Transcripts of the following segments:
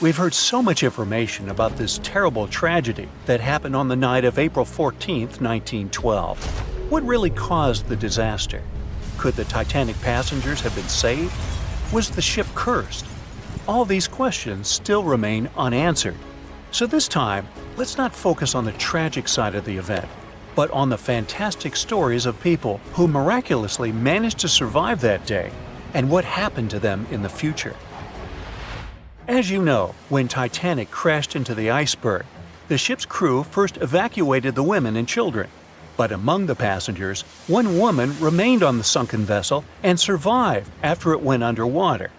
We've heard so much information about this terrible tragedy that happened on the night of April 14, 1912. What really caused the disaster? Could the Titanic passengers have been saved? Was the ship cursed? All these questions still remain unanswered. So this time, let's not focus on the tragic side of the event, but on the fantastic stories of people who miraculously managed to survive that day and what happened to them in the future. As you know, when Titanic crashed into the iceberg, the ship's crew first evacuated the women and children. But among the passengers, one woman remained on the sunken vessel and survived after it went underwater.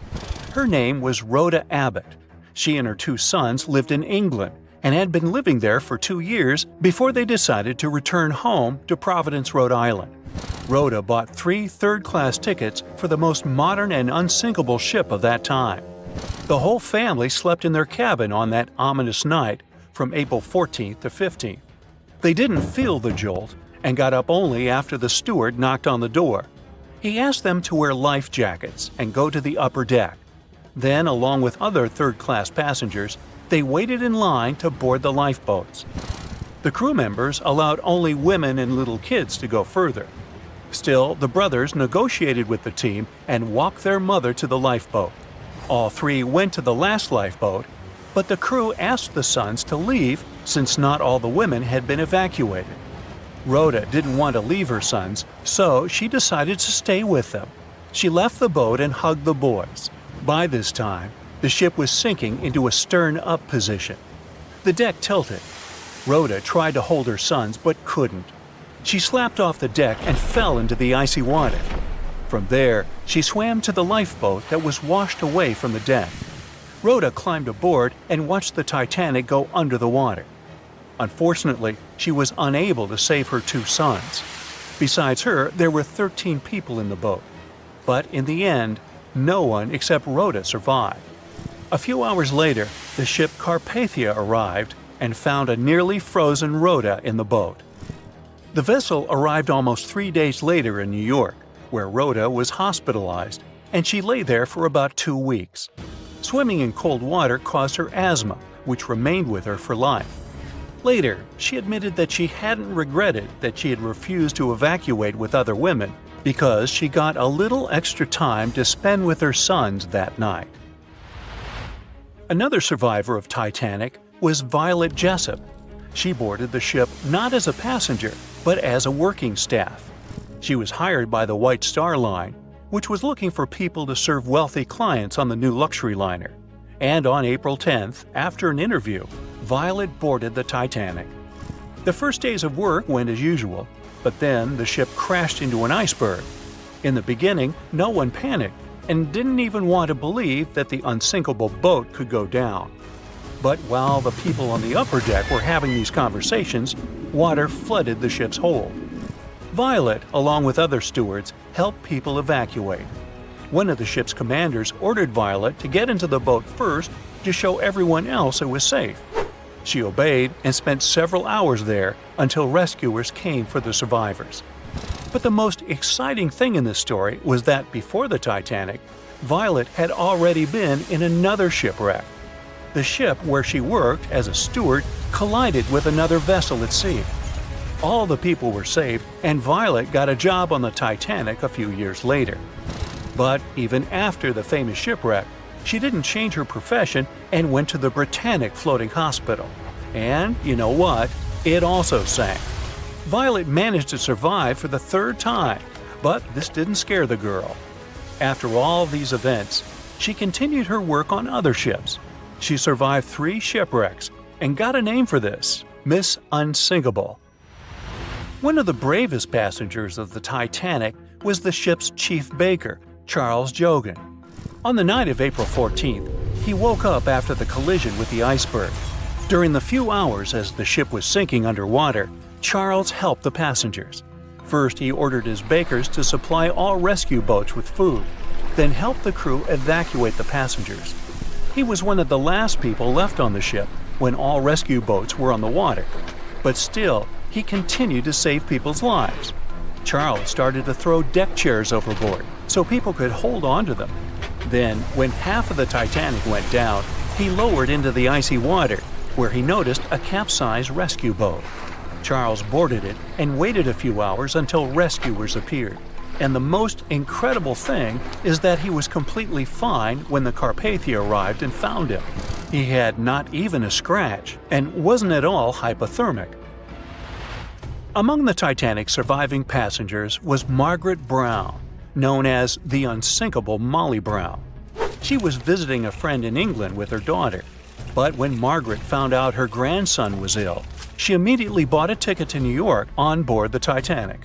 Her name was Rhoda Abbott. She and her two sons lived in England and had been living there for 2 years before they decided to return home to Providence, Rhode Island. Rhoda bought 3 third-class tickets for the most modern and unsinkable ship of that time. The whole family slept in their cabin on that ominous night from April 14th to 15th. They didn't feel the jolt and got up only after the steward knocked on the door. He asked them to wear life jackets and go to the upper deck. Then, along with other third-class passengers, they waited in line to board the lifeboats. The crew members allowed only women and little kids to go further. Still, the brothers negotiated with the team and walked their mother to the lifeboat. All 3 went to the last lifeboat, but the crew asked the sons to leave since not all the women had been evacuated. Rhoda didn't want to leave her sons, so she decided to stay with them. She left the boat and hugged the boys. By this time, the ship was sinking into a stern-up position. The deck tilted. Rhoda tried to hold her sons but couldn't. She slapped off the deck and fell into the icy water. From there, she swam to the lifeboat that was washed away from the deck. Rhoda climbed aboard and watched the Titanic go under the water. Unfortunately, she was unable to save her 2 sons. Besides her, there were 13 people in the boat. But in the end, no one except Rhoda survived. A few hours later, the ship Carpathia arrived and found a nearly frozen Rhoda in the boat. The vessel arrived almost 3 days later in New York, where Rhoda was hospitalized, and she lay there for about 2 weeks. Swimming in cold water caused her asthma, which remained with her for life. Later, she admitted that she hadn't regretted that she had refused to evacuate with other women because she got a little extra time to spend with her sons that night. Another survivor of Titanic was Violet Jessup. She boarded the ship not as a passenger, but as a working staff. She was hired by the White Star Line, which was looking for people to serve wealthy clients on the new luxury liner. And on April 10th, after an interview, Violet boarded the Titanic. The first days of work went as usual, but then the ship crashed into an iceberg. In the beginning, no one panicked and didn't even want to believe that the unsinkable boat could go down. But while the people on the upper deck were having these conversations, water flooded the ship's hold. Violet, along with other stewards, helped people evacuate. One of the ship's commanders ordered Violet to get into the boat first to show everyone else it was safe. She obeyed and spent several hours there until rescuers came for the survivors. But the most exciting thing in this story was that before the Titanic, Violet had already been in another shipwreck. The ship where she worked as a steward collided with another vessel at sea. All the people were saved, and Violet got a job on the Titanic a few years later. But even after the famous shipwreck, she didn't change her profession and went to the Britannic Floating Hospital. And you know what? It also sank. Violet managed to survive for the 3rd time, but this didn't scare the girl. After all these events, she continued her work on other ships. She survived 3 shipwrecks and got a name for this: Miss Unsinkable. One of the bravest passengers of the Titanic was the ship's chief baker, Charles Jogan. On the night of April 14th, he woke up after the collision with the iceberg. During the few hours as the ship was sinking underwater, Charles helped the passengers. First, he ordered his bakers to supply all rescue boats with food, then helped the crew evacuate the passengers. He was one of the last people left on the ship when all rescue boats were on the water. But still, he continued to save people's lives. Charles started to throw deck chairs overboard so people could hold on to them. Then, when half of the Titanic went down, He lowered into the icy water, where he noticed a capsized rescue boat. Charles boarded it and waited a few hours until rescuers appeared. And the most incredible thing is that he was completely fine when the Carpathia arrived and found him. He had not even a scratch and wasn't at all hypothermic. Among the Titanic's surviving passengers was Margaret Brown, known as the unsinkable Molly Brown. She was visiting a friend in England with her daughter, but when Margaret found out her grandson was ill, she immediately bought a ticket to New York on board the Titanic.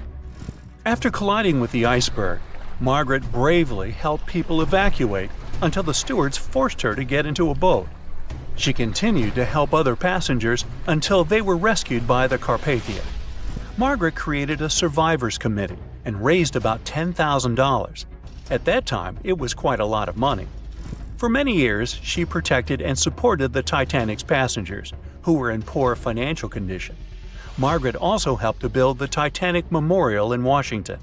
After colliding with the iceberg, Margaret bravely helped people evacuate until the stewards forced her to get into a boat. She continued to help other passengers until they were rescued by the Carpathia. Margaret created a survivors committee and raised about $10,000. At that time, it was quite a lot of money. For many years, she protected and supported the Titanic's passengers, who were in poor financial condition. Margaret also helped to build the Titanic Memorial in Washington.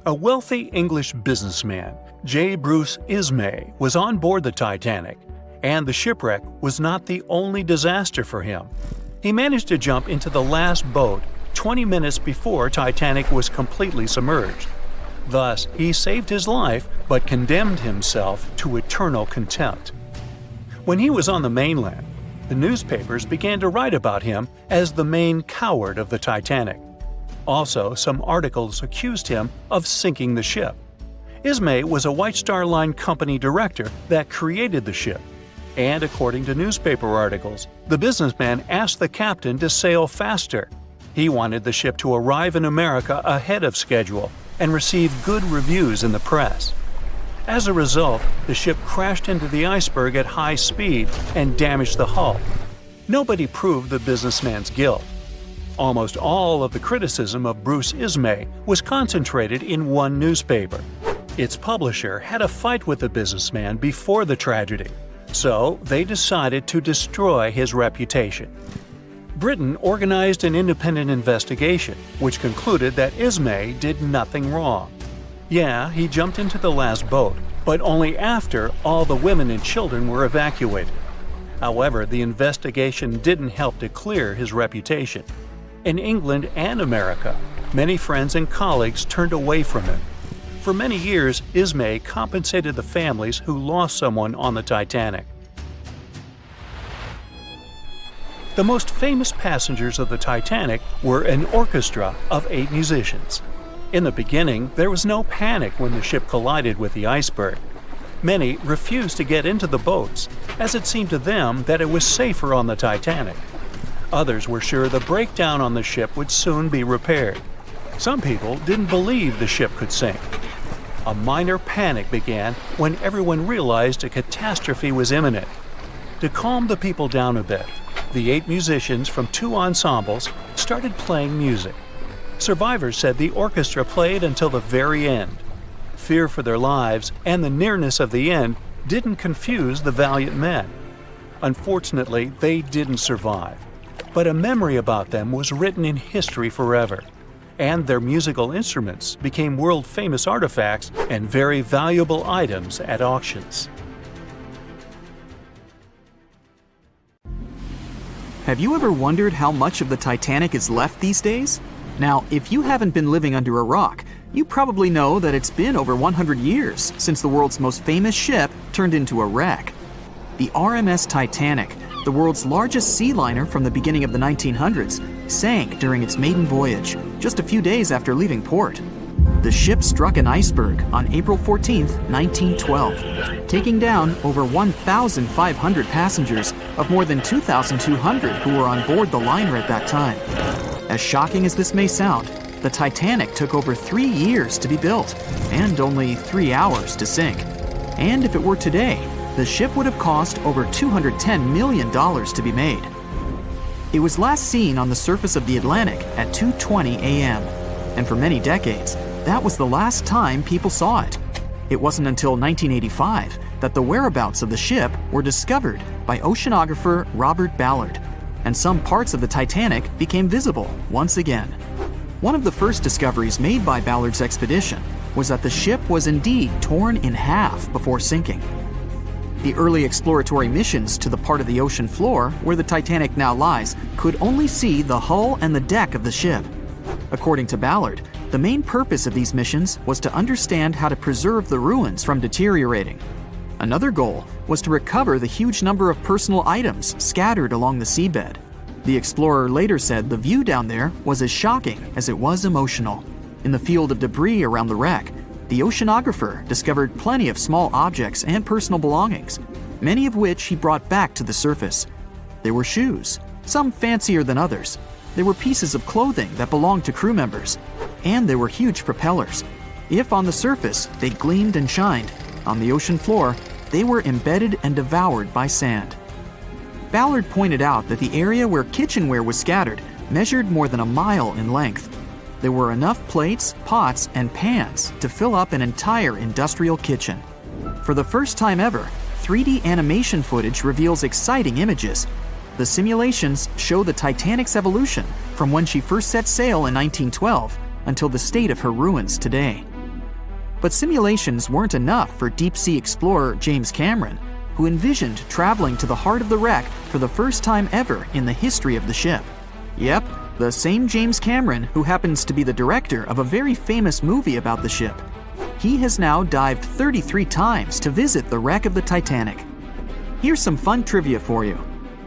A wealthy English businessman, J. Bruce Ismay, was on board the Titanic, and the shipwreck was not the only disaster for him. He managed to jump into the last boat 20 minutes before Titanic was completely submerged. Thus, he saved his life but condemned himself to eternal contempt. When he was on the mainland, the newspapers began to write about him as the main coward of the Titanic. Also, some articles accused him of sinking the ship. Ismay was a White Star Line company director that created the ship, and according to newspaper articles, the businessman asked the captain to sail faster. He wanted the ship to arrive in America ahead of schedule and receive good reviews in the press. As a result, the ship crashed into the iceberg at high speed and damaged the hull. Nobody proved the businessman's guilt. Almost all of the criticism of Bruce Ismay was concentrated in one newspaper. Its publisher had a fight with the businessman before the tragedy, so they decided to destroy his reputation. Britain organized an independent investigation, which concluded that Ismay did nothing wrong. Yeah, he jumped into the last boat, but only after all the women and children were evacuated. However, the investigation didn't help to clear his reputation. In England and America, many friends and colleagues turned away from him. For many years, Ismay compensated the families who lost someone on the Titanic. The most famous passengers of the Titanic were an orchestra of 8 musicians. In the beginning, there was no panic when the ship collided with the iceberg. Many refused to get into the boats, as it seemed to them that it was safer on the Titanic. Others were sure the breakdown on the ship would soon be repaired. Some people didn't believe the ship could sink. A minor panic began when everyone realized a catastrophe was imminent. To calm the people down a bit, the 8 musicians from 2 ensembles started playing music. Survivors said the orchestra played until the very end. Fear for their lives and the nearness of the end didn't confuse the valiant men. Unfortunately, they didn't survive, but a memory about them was written in history forever, and their musical instruments became world-famous artifacts and very valuable items at auctions. Have you ever wondered how much of the Titanic is left these days? Now, if you haven't been living under a rock, you probably know that it's been over 100 years since the world's most famous ship turned into a wreck. The RMS Titanic, the world's largest sea liner from the beginning of the 1900s, sank during its maiden voyage, just a few days after leaving port. The ship struck an iceberg on April 14, 1912, taking down over 1,500 passengers of more than 2,200 who were on board the liner at that time. As shocking as this may sound, the Titanic took over 3 years to be built and only 3 hours to sink. And if it were today, the ship would have cost over $210 million to be made. It was last seen on the surface of the Atlantic at 2:20 a.m., and for many decades, that was the last time people saw it. It wasn't until 1985 that the whereabouts of the ship were discovered by oceanographer Robert Ballard, and some parts of the Titanic became visible once again. One of the first discoveries made by Ballard's expedition was that the ship was indeed torn in half before sinking. The early exploratory missions to the part of the ocean floor where the Titanic now lies could only see the hull and the deck of the ship. According to Ballard, the main purpose of these missions was to understand how to preserve the ruins from deteriorating. Another goal was to recover the huge number of personal items scattered along the seabed. The explorer later said the view down there was as shocking as it was emotional. In the field of debris around the wreck, the oceanographer discovered plenty of small objects and personal belongings, many of which he brought back to the surface. There were shoes, some fancier than others. There were pieces of clothing that belonged to crew members. And there were huge propellers. If on the surface they gleamed and shined, on the ocean floor they were embedded and devoured by sand. Ballard pointed out that the area where kitchenware was scattered measured more than a mile in length. There were enough plates, pots, and pans to fill up an entire industrial kitchen. For the first time ever, 3D animation footage reveals exciting images. The simulations show the Titanic's evolution from when she first set sail in 1912 until the state of her ruins today. But simulations weren't enough for deep-sea explorer James Cameron, who envisioned traveling to the heart of the wreck for the first time ever in the history of the ship. Yep, the same James Cameron who happens to be the director of a very famous movie about the ship. He has now dived 33 times to visit the wreck of the Titanic. Here's some fun trivia for you.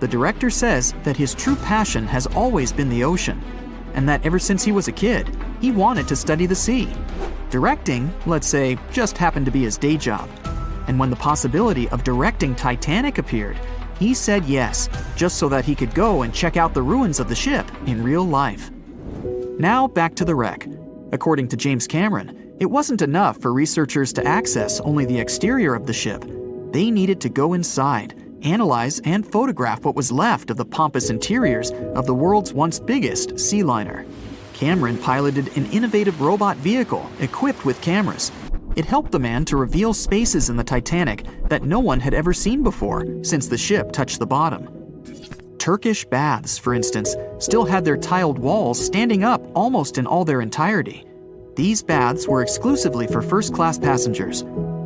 The director says that his true passion has always been the ocean, and that ever since he was a kid, he wanted to study the sea. Directing, let's say, just happened to be his day job. And when the possibility of directing Titanic appeared, he said yes, just so that he could go and check out the ruins of the ship in real life. Now back to the wreck. According to James Cameron, it wasn't enough for researchers to access only the exterior of the ship. They needed to go inside, analyze and photograph what was left of the pompous interiors of the world's once biggest sea liner. Cameron piloted an innovative robot vehicle equipped with cameras. It helped the man to reveal spaces in the Titanic that no one had ever seen before since the ship touched the bottom. Turkish baths, for instance, still had their tiled walls standing up almost in all their entirety. These baths were exclusively for first-class passengers.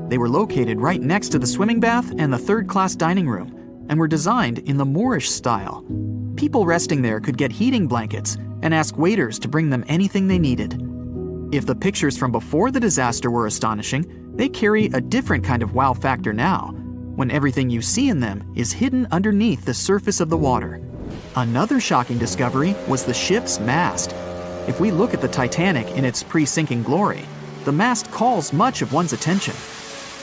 They were located right next to the swimming bath and the third-class dining room, and were designed in the Moorish style. People resting there could get heating blankets and ask waiters to bring them anything they needed. If the pictures from before the disaster were astonishing, they carry a different kind of wow factor now, when everything you see in them is hidden underneath the surface of the water. Another shocking discovery was the ship's mast. If we look at the Titanic in its pre-sinking glory, the mast calls much of one's attention.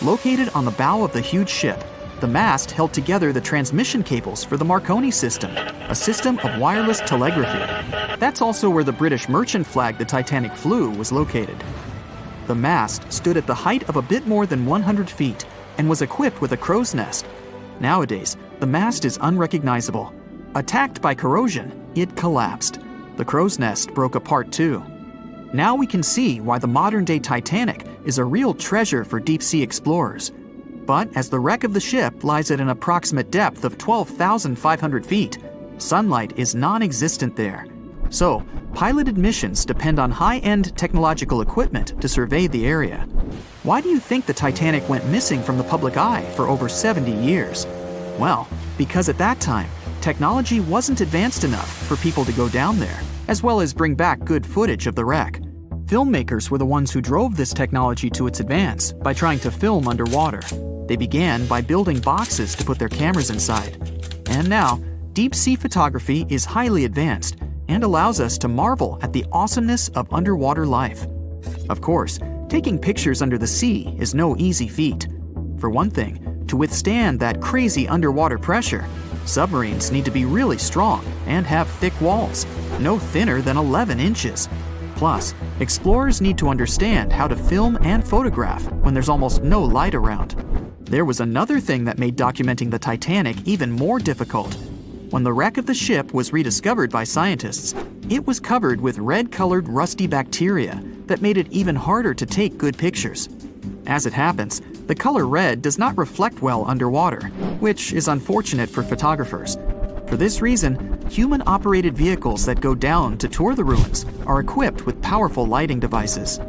Located on the bow of the huge ship, the mast held together the transmission cables for the Marconi system, a system of wireless telegraphy. That's also where the British merchant flag the Titanic flew was located. The mast stood at the height of a bit more than 100 feet and was equipped with a crow's nest. Nowadays, the mast is unrecognizable. Attacked by corrosion, it collapsed. The crow's nest broke apart too. Now we can see why the modern-day Titanic is a real treasure for deep-sea explorers. But as the wreck of the ship lies at an approximate depth of 12,500 feet, sunlight is non-existent there. So, piloted missions depend on high-end technological equipment to survey the area. Why do you think the Titanic went missing from the public eye for over 70 years? Well, because at that time, technology wasn't advanced enough for people to go down there, as well as bring back good footage of the wreck. Filmmakers were the ones who drove this technology to its advance by trying to film underwater. They began by building boxes to put their cameras inside. And now, deep-sea photography is highly advanced and allows us to marvel at the awesomeness of underwater life. Of course, taking pictures under the sea is no easy feat. For one thing, to withstand that crazy underwater pressure, submarines need to be really strong and have thick walls, no thinner than 11 inches. Plus, explorers need to understand how to film and photograph when there's almost no light around. There was another thing that made documenting the Titanic even more difficult. When the wreck of the ship was rediscovered by scientists, it was covered with red-colored rusty bacteria that made it even harder to take good pictures. As it happens, the color red does not reflect well underwater, which is unfortunate for photographers. For this reason, human-operated vehicles that go down to tour the ruins are equipped with powerful lighting devices.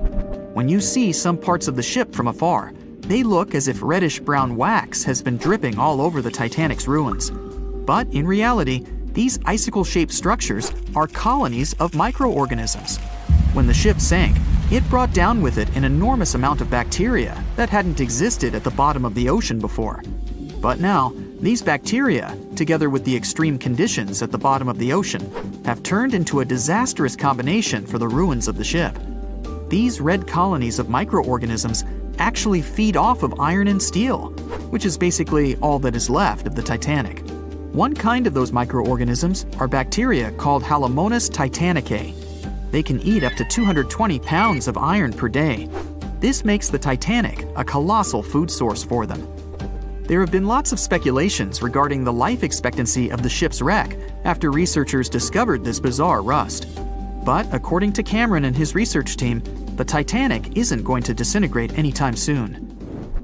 When you see some parts of the ship from afar, they look as if reddish-brown wax has been dripping all over the Titanic's ruins. But in reality, these icicle-shaped structures are colonies of microorganisms. When the ship sank, it brought down with it an enormous amount of bacteria that hadn't existed at the bottom of the ocean before. But now, these bacteria, together with the extreme conditions at the bottom of the ocean, have turned into a disastrous combination for the ruins of the ship. These red colonies of microorganisms actually feed off of iron and steel, which is basically all that is left of the Titanic. One kind of those microorganisms are bacteria called Halomonas titanicae. They can eat up to 220 pounds of iron per day. This makes the Titanic a colossal food source for them. There have been lots of speculations regarding the life expectancy of the ship's wreck after researchers discovered this bizarre rust. But according to Cameron and his research team, the Titanic isn't going to disintegrate anytime soon.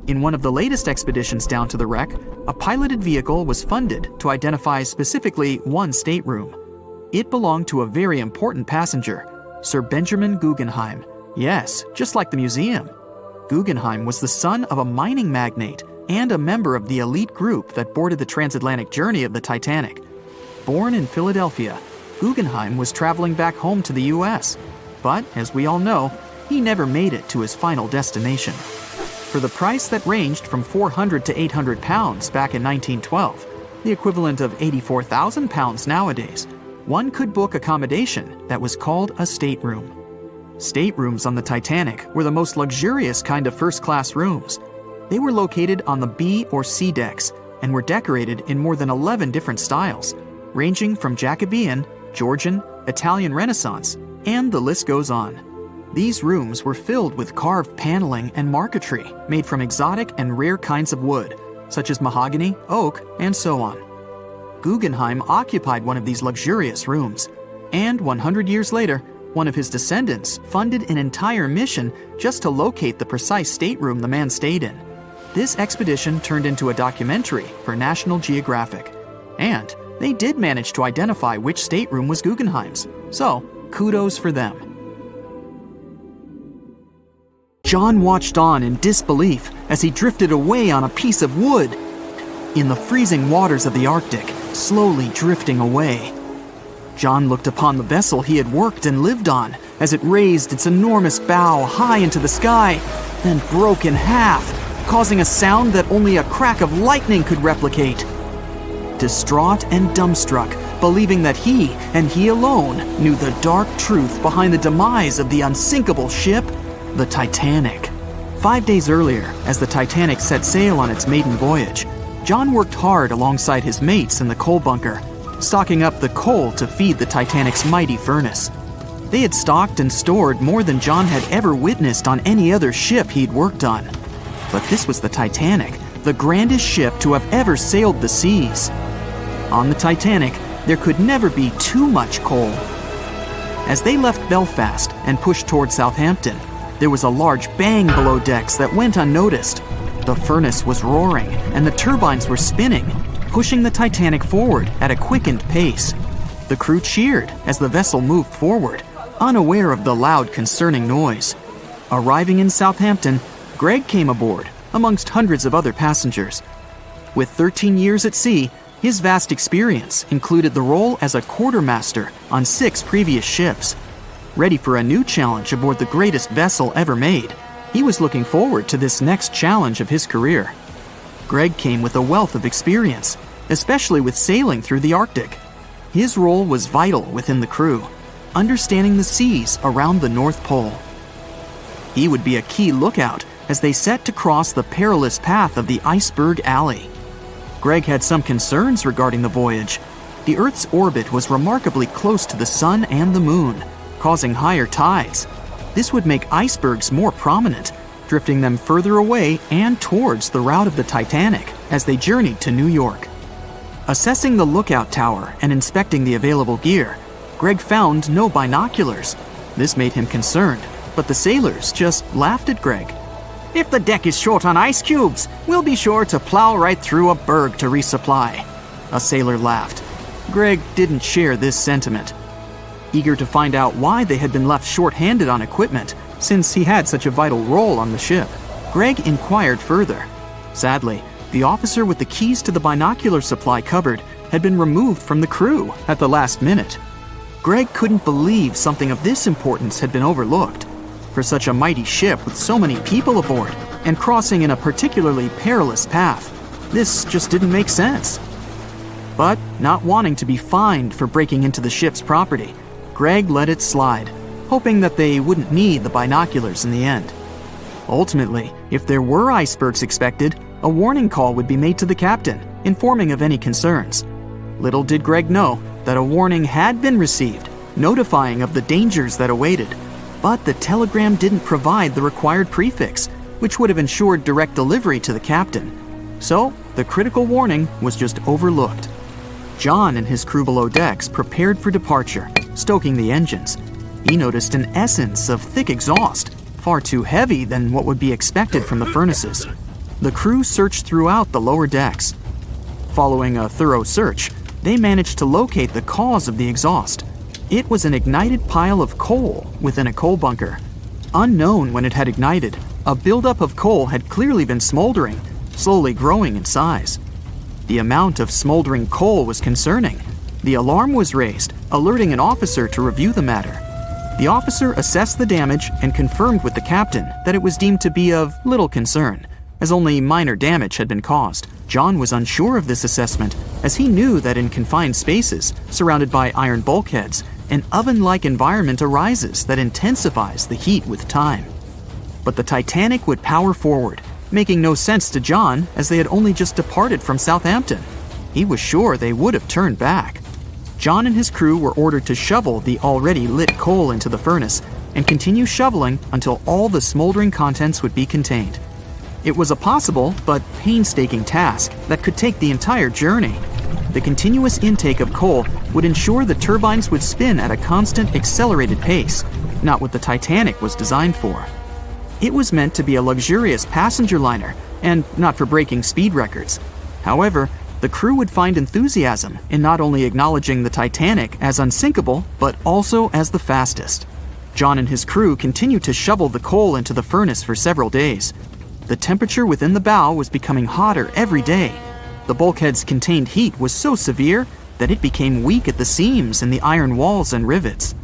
In one of the latest expeditions down to the wreck, a piloted vehicle was funded to identify specifically one stateroom. It belonged to a very important passenger, Sir Benjamin Guggenheim. Yes, just like the museum. Guggenheim was the son of a mining magnate and a member of the elite group that boarded the transatlantic journey of the Titanic. Born in Philadelphia, Guggenheim was traveling back home to the US. But, as we all know, he never made it to his final destination. For the price that ranged from 400 to 800 pounds back in 1912, the equivalent of 84,000 pounds nowadays, one could book accommodation that was called a stateroom. Staterooms on the Titanic were the most luxurious kind of first-class rooms. They were located on the B or C decks and were decorated in more than 11 different styles, ranging from Jacobean, Georgian, Italian Renaissance, and the list goes on. These rooms were filled with carved paneling and marquetry made from exotic and rare kinds of wood, such as mahogany, oak, and so on. Guggenheim occupied one of these luxurious rooms, and 100 years later, one of his descendants funded an entire mission just to locate the precise stateroom the man stayed in. This expedition turned into a documentary for National Geographic, and they did manage to identify which stateroom was Guggenheim's, so kudos for them. John watched on in disbelief as he drifted away on a piece of wood. In the freezing waters of the Arctic, slowly drifting away. John looked upon the vessel he had worked and lived on as it raised its enormous bow high into the sky, then broke in half, causing a sound that only a crack of lightning could replicate. Distraught and dumbstruck, believing that he, and he alone, knew the dark truth behind the demise of the unsinkable ship, the Titanic. 5 days earlier, as the Titanic set sail on its maiden voyage, John worked hard alongside his mates in the coal bunker, stocking up the coal to feed the Titanic's mighty furnace. They had stocked and stored more than John had ever witnessed on any other ship he'd worked on. But this was the Titanic, the grandest ship to have ever sailed the seas. On the Titanic, there could never be too much coal. As they left Belfast and pushed toward Southampton, there was a large bang below decks that went unnoticed. The furnace was roaring and the turbines were spinning, pushing the Titanic forward at a quickened pace. The crew cheered as the vessel moved forward, unaware of the loud, concerning noise. Arriving in Southampton, Greg came aboard, amongst hundreds of other passengers. With 13 years at sea, his vast experience included the role as a quartermaster on 6 previous ships. Ready for a new challenge aboard the greatest vessel ever made, he was looking forward to this next challenge of his career. Greg came with a wealth of experience, especially with sailing through the Arctic. His role was vital within the crew, understanding the seas around the North Pole. He would be a key lookout as they set to cross the perilous path of the Iceberg Alley. Greg had some concerns regarding the voyage. The Earth's orbit was remarkably close to the sun and the moon, causing higher tides. This would make icebergs more prominent, drifting them further away and towards the route of the Titanic as they journeyed to New York. Assessing the lookout tower and inspecting the available gear, Greg found no binoculars. This made him concerned, but the sailors just laughed at Greg. "If the deck is short on ice cubes, we'll be sure to plow right through a berg to resupply." A sailor laughed. Greg didn't share this sentiment. Eager to find out why they had been left short-handed on equipment, since he had such a vital role on the ship, Greg inquired further. Sadly, the officer with the keys to the binocular supply cupboard had been removed from the crew at the last minute. Greg couldn't believe something of this importance had been overlooked. For such a mighty ship with so many people aboard and crossing in a particularly perilous path, this just didn't make sense. But not wanting to be fined for breaking into the ship's property, Greg let it slide, hoping that they wouldn't need the binoculars in the end. Ultimately, if there were icebergs expected, a warning call would be made to the captain, informing of any concerns. Little did Greg know that a warning had been received, notifying of the dangers that awaited. But the telegram didn't provide the required prefix, which would have ensured direct delivery to the captain. So, the critical warning was just overlooked. John and his crew below decks prepared for departure, stoking the engines. He noticed an essence of thick exhaust, far too heavy than what would be expected from the furnaces. The crew searched throughout the lower decks. Following a thorough search, they managed to locate the cause of the exhaust. It was an ignited pile of coal within a coal bunker. Unknown when it had ignited, a buildup of coal had clearly been smoldering, slowly growing in size. The amount of smoldering coal was concerning. The alarm was raised, alerting an officer to review the matter. The officer assessed the damage and confirmed with the captain that it was deemed to be of little concern, as only minor damage had been caused. John was unsure of this assessment, as he knew that in confined spaces, surrounded by iron bulkheads, an oven-like environment arises that intensifies the heat with time. But the Titanic would power forward, making no sense to John as they had only just departed from Southampton. He was sure they would have turned back. John and his crew were ordered to shovel the already lit coal into the furnace and continue shoveling until all the smoldering contents would be contained. It was a possible but painstaking task that could take the entire journey. The continuous intake of coal would ensure the turbines would spin at a constant accelerated pace, not what the Titanic was designed for. It was meant to be a luxurious passenger liner and not for breaking speed records. However, the crew would find enthusiasm in not only acknowledging the Titanic as unsinkable, but also as the fastest. John and his crew continued to shovel the coal into the furnace for several days. The temperature within the bow was becoming hotter every day. The bulkhead's contained heat was so severe that it became weak at the seams in the iron walls and rivets.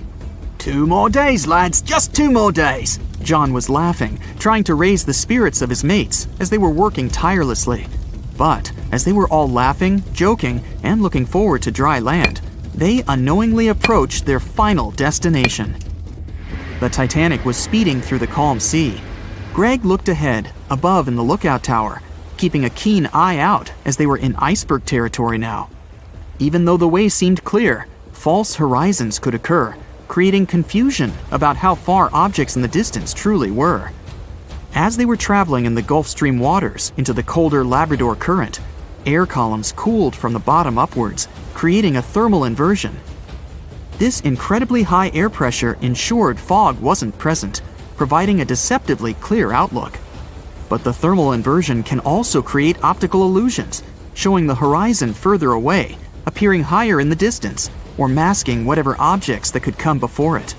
2 more days, lads, just 2 more days. John was laughing, trying to raise the spirits of his mates as they were working tirelessly. But as they were all laughing, joking, and looking forward to dry land, they unknowingly approached their final destination. The Titanic was speeding through the calm sea. Greg looked ahead, above in the lookout tower, keeping a keen eye out as they were in iceberg territory now. Even though the way seemed clear, false horizons could occur, creating confusion about how far objects in the distance truly were. As they were traveling in the Gulf Stream waters into the colder Labrador Current, air columns cooled from the bottom upwards, creating a thermal inversion. This incredibly high air pressure ensured fog wasn't present, providing a deceptively clear outlook. But the thermal inversion can also create optical illusions, showing the horizon further away, appearing higher in the distance, or masking whatever objects that could come before it.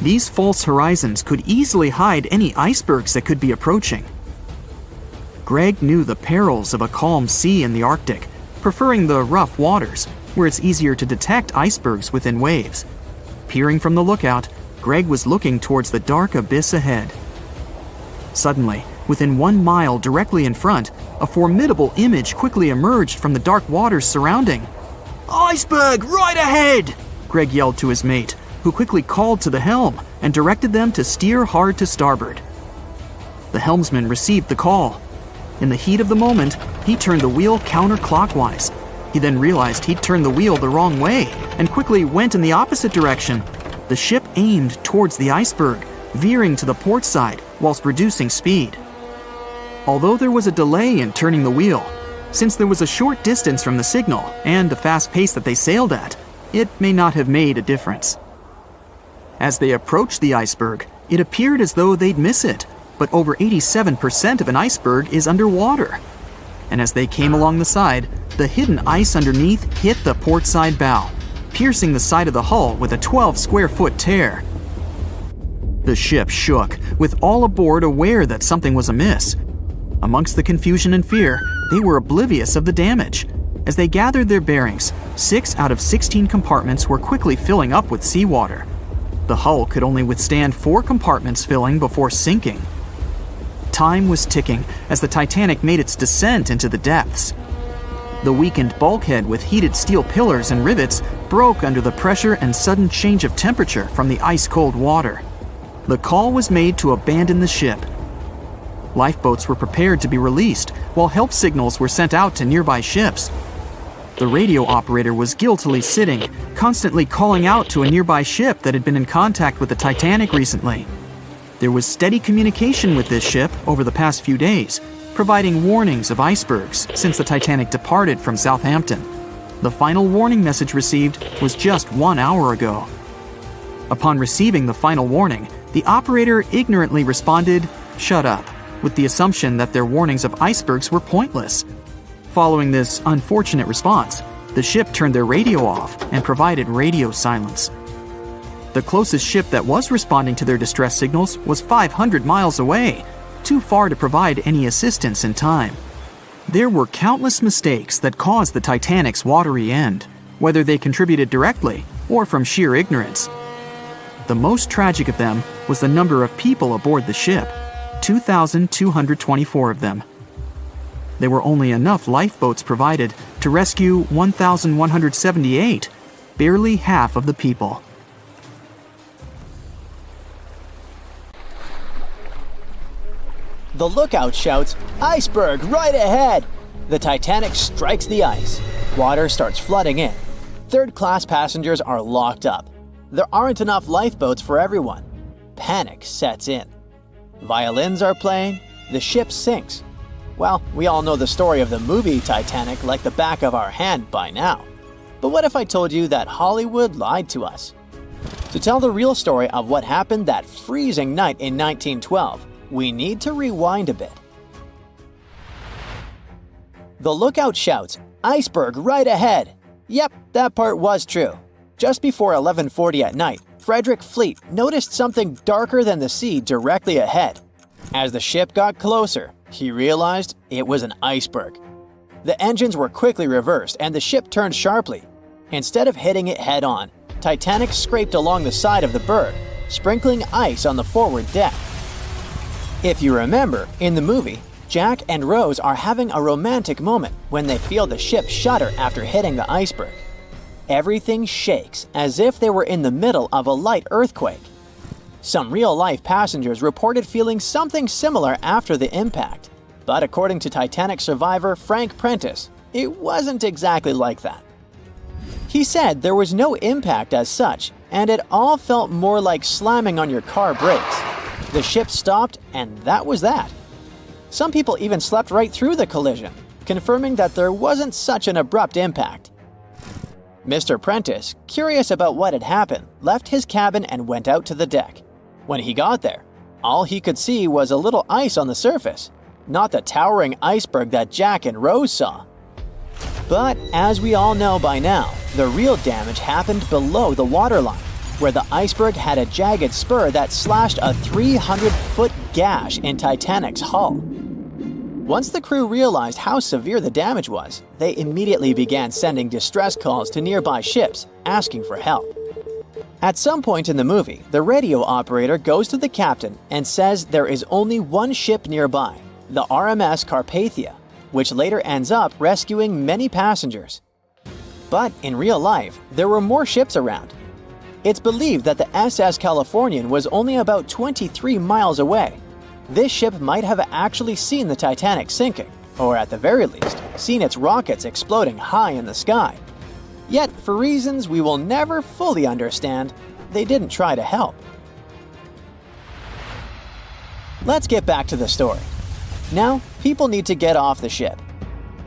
These false horizons could easily hide any icebergs that could be approaching. Greg knew the perils of a calm sea in the Arctic, preferring the rough waters, where it's easier to detect icebergs within waves. Peering from the lookout, Greg was looking towards the dark abyss ahead. Suddenly, within 1 mile directly in front, a formidable image quickly emerged from the dark waters surrounding. Iceberg, right ahead! Greg yelled to his mate, who quickly called to the helm and directed them to steer hard to starboard. The helmsman received the call. In the heat of the moment, he turned the wheel counterclockwise. He then realized he'd turned the wheel the wrong way and quickly went in the opposite direction. The ship aimed towards the iceberg, veering to the port side whilst reducing speed. Although there was a delay in turning the wheel, since there was a short distance from the signal and the fast pace that they sailed at, it may not have made a difference. As they approached the iceberg, it appeared as though they'd miss it, but over 87% of an iceberg is underwater. And as they came along the side, the hidden ice underneath hit the port side bow, piercing the side of the hull with a 12 square foot tear. The ship shook, with all aboard aware that something was amiss. Amongst the confusion and fear, they were oblivious of the damage. As they gathered their bearings, 6 out of 16 compartments were quickly filling up with seawater. The hull could only withstand 4 compartments filling before sinking. Time was ticking as the Titanic made its descent into the depths. The weakened bulkhead with heated steel pillars and rivets broke under the pressure and sudden change of temperature from the ice-cold water. The call was made to abandon the ship. Lifeboats were prepared to be released, while help signals were sent out to nearby ships. The radio operator was guiltily sitting, constantly calling out to a nearby ship that had been in contact with the Titanic recently. There was steady communication with this ship over the past few days, providing warnings of icebergs since the Titanic departed from Southampton. The final warning message received was just 1 hour ago. Upon receiving the final warning, the operator ignorantly responded, "Shut up," with the assumption that their warnings of icebergs were pointless. Following this unfortunate response, the ship turned their radio off and provided radio silence. The closest ship that was responding to their distress signals was 500 miles away, too far to provide any assistance in time. There were countless mistakes that caused the Titanic's watery end, whether they contributed directly or from sheer ignorance. The most tragic of them was the number of people aboard the ship, 2,224 of them. There were only enough lifeboats provided to rescue 1,178, barely half of the people. The lookout shouts, "Iceberg right ahead!" The Titanic strikes the ice. Water starts flooding in. Third-class passengers are locked up. There aren't enough lifeboats for everyone. Panic sets in. Violins are playing. The ship sinks. Well, we all know the story of the movie Titanic like the back of our hand by now. But what if I told you that Hollywood lied to us? To tell the real story of what happened that freezing night in 1912, we need to rewind a bit. The lookout shouts, "Iceberg right ahead!" Yep, that part was true. Just before 11:40 at night, Frederick Fleet noticed something darker than the sea directly ahead. As the ship got closer, he realized it was an iceberg. The engines were quickly reversed and the ship turned sharply. Instead of hitting it head-on, Titanic scraped along the side of the berg, sprinkling ice on the forward deck. If you remember, in the movie, Jack and Rose are having a romantic moment when they feel the ship shudder after hitting the iceberg. Everything shakes as if they were in the middle of a light earthquake. Some real-life passengers reported feeling something similar after the impact, but according to Titanic survivor Frank Prentice, it wasn't exactly like that. He said there was no impact as such, and it all felt more like slamming on your car brakes. The ship stopped, and that was that. Some people even slept right through the collision, confirming that there wasn't such an abrupt impact. Mr. Prentice, curious about what had happened, left his cabin and went out to the deck. When he got there, all he could see was a little ice on the surface, not the towering iceberg that Jack and Rose saw. But as we all know by now, the real damage happened below the waterline, where the iceberg had a jagged spur that slashed a 300-foot gash in Titanic's hull. Once the crew realized how severe the damage was, they immediately began sending distress calls to nearby ships, asking for help. At some point in the movie, the radio operator goes to the captain and says there is only one ship nearby, the RMS Carpathia, which later ends up rescuing many passengers. But in real life, there were more ships around. It's believed that the SS Californian was only about 23 miles away. This ship might have actually seen the Titanic sinking, or at the very least, seen its rockets exploding high in the sky. Yet, for reasons we will never fully understand, they didn't try to help. Let's get back to the story. Now, people need to get off the ship.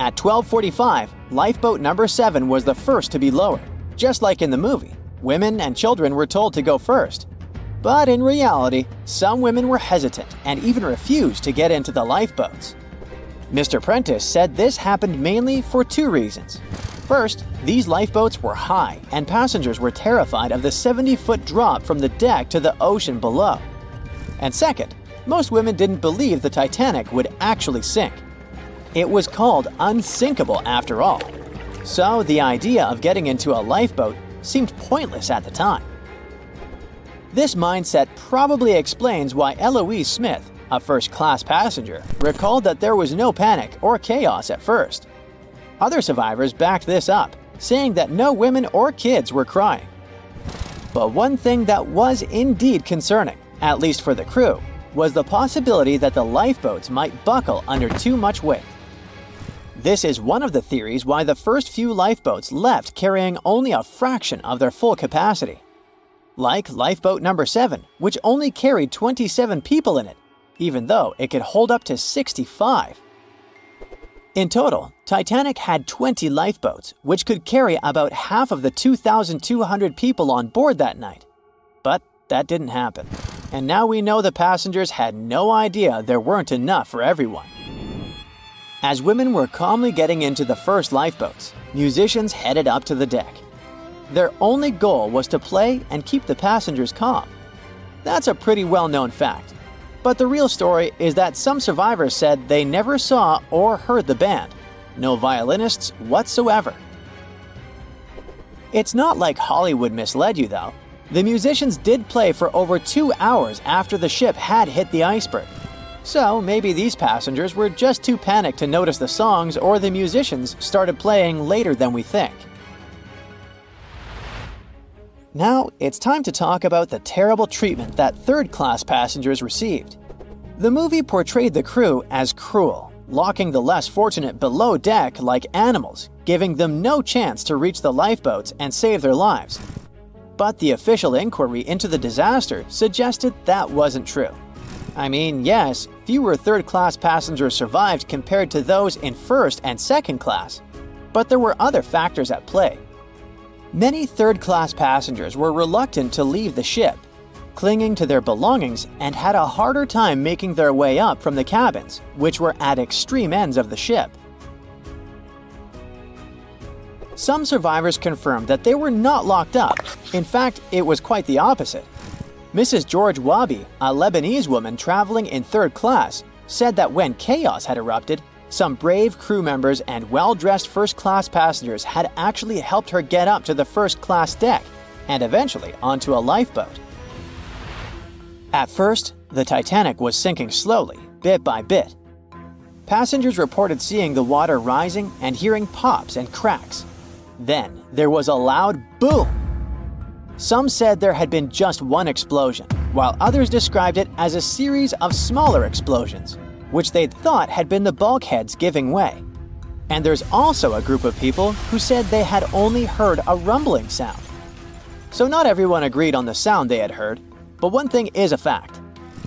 At 12:45, lifeboat number 7 was the first to be lowered, just like in the movie. Women and children were told to go first. But in reality, some women were hesitant and even refused to get into the lifeboats. Mr. Prentice said this happened mainly for 2 reasons. First, these lifeboats were high and passengers were terrified of the 70-foot drop from the deck to the ocean below. And second, Most women didn't believe the Titanic would actually sink. It was called unsinkable after all. So the idea of getting into a lifeboat seemed pointless at the time. This mindset probably explains why Eloise Smith, a first-class passenger, recalled that there was no panic or chaos at first. Other survivors backed this up, saying that no women or kids were crying. But one thing that was indeed concerning, at least for the crew, was the possibility that the lifeboats might buckle under too much weight. This is one of the theories why the first few lifeboats left carrying only a fraction of their full capacity. Like lifeboat number 7, which only carried 27 people in it, even though it could hold up to 65. In total, Titanic had 20 lifeboats, which could carry about half of the 2,200 people on board that night. But that didn't happen. And now we know the passengers had no idea there weren't enough for everyone. As women were calmly getting into the first lifeboats, musicians headed up to the deck. Their only goal was to play and keep the passengers calm. That's a pretty well-known fact. But the real story is that some survivors said they never saw or heard the band. No violinists whatsoever. It's not like Hollywood misled you though. The musicians did play for over 2 hours after the ship had hit the iceberg. So maybe these passengers were just too panicked to notice the songs, or the musicians started playing later than we think. Now it's time to talk about the terrible treatment that third-class passengers received. The movie portrayed the crew as cruel, locking the less fortunate below deck like animals, giving them no chance to reach the lifeboats and save their lives. But the official inquiry into the disaster suggested that wasn't true. I mean, yes, fewer third-class passengers survived compared to those in first and second class, but there were other factors at play. Many third-class passengers were reluctant to leave the ship, clinging to their belongings, and had a harder time making their way up from the cabins, which were at extreme ends of the ship. Some survivors confirmed that they were not locked up. In fact, it was quite the opposite. Mrs. George Wabi, a Lebanese woman traveling in third class, said that when chaos had erupted, some brave crew members and well-dressed first-class passengers had actually helped her get up to the first-class deck and eventually onto a lifeboat. At first, the Titanic was sinking slowly, bit by bit. Passengers reported seeing the water rising and hearing pops and cracks. Then there was a loud boom. Some said there had been just one explosion, while others described it as a series of smaller explosions, which they'd thought had been the bulkheads giving way. And there's also a group of people who said they had only heard a rumbling sound. So not everyone agreed on the sound they had heard, but one thing is a fact.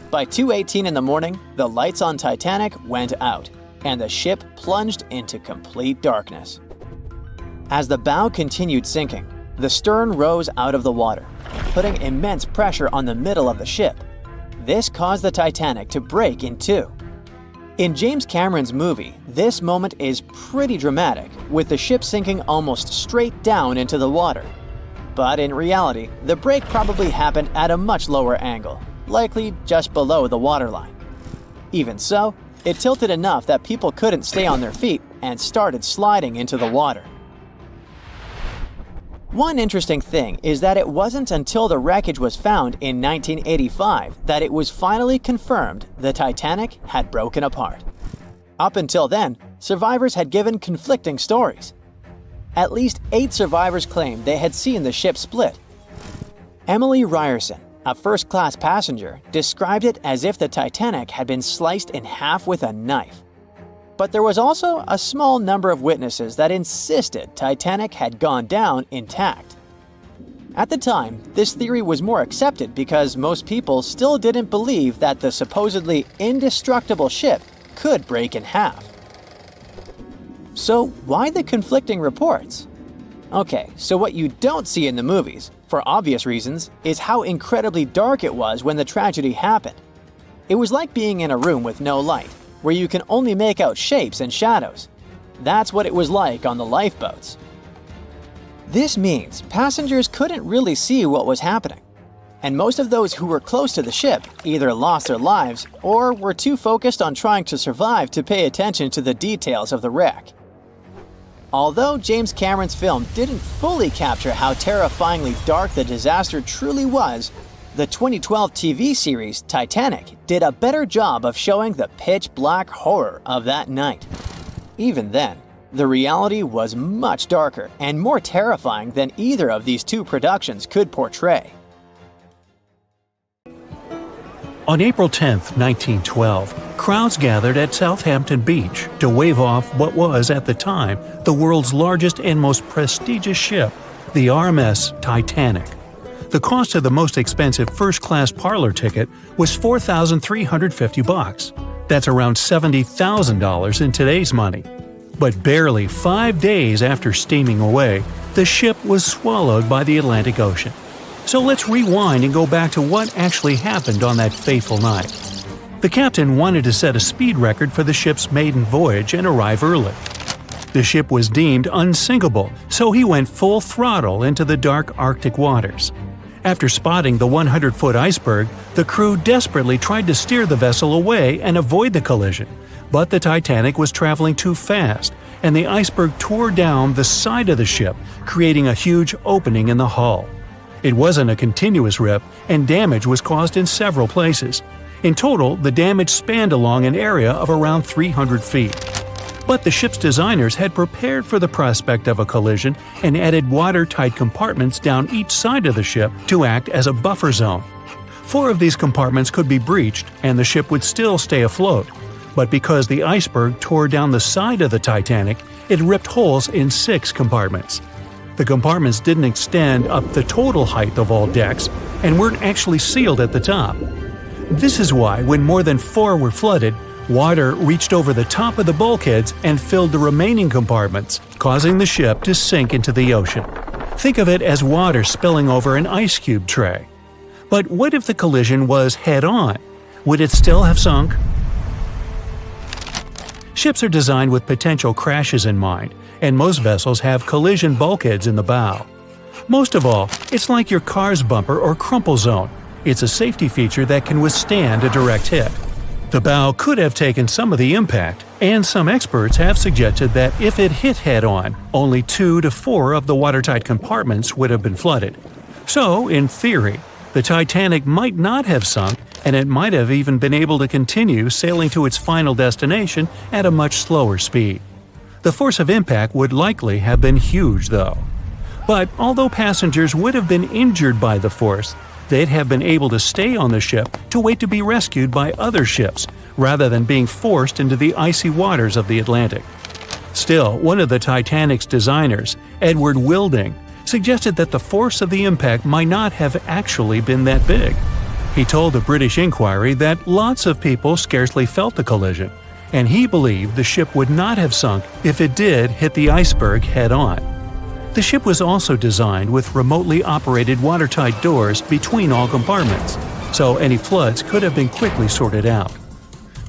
By 2:18 in the morning, the lights on Titanic went out, and the ship plunged into complete darkness. As the bow continued sinking, the stern rose out of the water, putting immense pressure on the middle of the ship. This caused the Titanic to break in two. In James Cameron's movie, this moment is pretty dramatic, with the ship sinking almost straight down into the water. But in reality, the break probably happened at a much lower angle, likely just below the waterline. Even so, it tilted enough that people couldn't stay on their feet and started sliding into the water. One interesting thing is that it wasn't until the wreckage was found in 1985 that it was finally confirmed the Titanic had broken apart. Up until then, survivors had given conflicting stories. At least 8 survivors claimed they had seen the ship split. Emily Ryerson, a first-class passenger, described it as if the Titanic had been sliced in half with a knife. But there was also a small number of witnesses that insisted Titanic had gone down intact. At the time, this theory was more accepted because most people still didn't believe that the supposedly indestructible ship could break in half. So why the conflicting reports? Okay, so what you don't see in the movies, for obvious reasons, is how incredibly dark it was when the tragedy happened. It was like being in a room with no light, where you can only make out shapes and shadows. That's what it was like on the lifeboats. This means passengers couldn't really see what was happening. and most of those who were close to the ship either lost their lives or were too focused on trying to survive to pay attention to the details of the wreck. Although James Cameron's film didn't fully capture how terrifyingly dark the disaster truly was, the 2012 TV series Titanic did a better job of showing the pitch-black horror of that night. Even then, the reality was much darker and more terrifying than either of these two productions could portray. On April 10, 1912, crowds gathered at Southampton Beach to wave off what was, at the time, the world's largest and most prestigious ship, the RMS Titanic. The cost of the most expensive first-class parlor ticket was $4,350. That's around $70,000 in today's money. But barely 5 days after steaming away, the ship was swallowed by the Atlantic Ocean. So let's rewind and go back to what actually happened on that fateful night. The captain wanted to set a speed record for the ship's maiden voyage and arrive early. The ship was deemed unsinkable, so he went full throttle into the dark Arctic waters. After spotting the 100-foot iceberg, the crew desperately tried to steer the vessel away and avoid the collision, but the Titanic was traveling too fast, and the iceberg tore down the side of the ship, creating a huge opening in the hull. It wasn't a continuous rip, and damage was caused in several places. In total, the damage spanned along an area of around 300 feet. But the ship's designers had prepared for the prospect of a collision and added watertight compartments down each side of the ship to act as a buffer zone. 4 of these compartments could be breached and the ship would still stay afloat. But because the iceberg tore down the side of the Titanic, it ripped holes in 6 compartments. The compartments didn't extend up the total height of all decks and weren't actually sealed at the top. This is why, when more than 4 were flooded, water reached over the top of the bulkheads and filled the remaining compartments, causing the ship to sink into the ocean. Think of it as water spilling over an ice cube tray. But what if the collision was head-on? Would it still have sunk? Ships are designed with potential crashes in mind, and most vessels have collision bulkheads in the bow. Most of all, it's like your car's bumper or crumple zone. It's a safety feature that can withstand a direct hit. The bow could have taken some of the impact, and some experts have suggested that if it hit head-on, only 2 to 4 of the watertight compartments would have been flooded. So, in theory, the Titanic might not have sunk, and it might have even been able to continue sailing to its final destination at a much slower speed. The force of impact would likely have been huge, though. But although passengers would have been injured by the force, they'd have been able to stay on the ship to wait to be rescued by other ships, rather than being forced into the icy waters of the Atlantic. Still, one of the Titanic's designers, Edward Wilding, suggested that the force of the impact might not have actually been that big. He told the British Inquiry that lots of people scarcely felt the collision, and he believed the ship would not have sunk if it did hit the iceberg head-on. The ship was also designed with remotely operated watertight doors between all compartments, so any floods could have been quickly sorted out.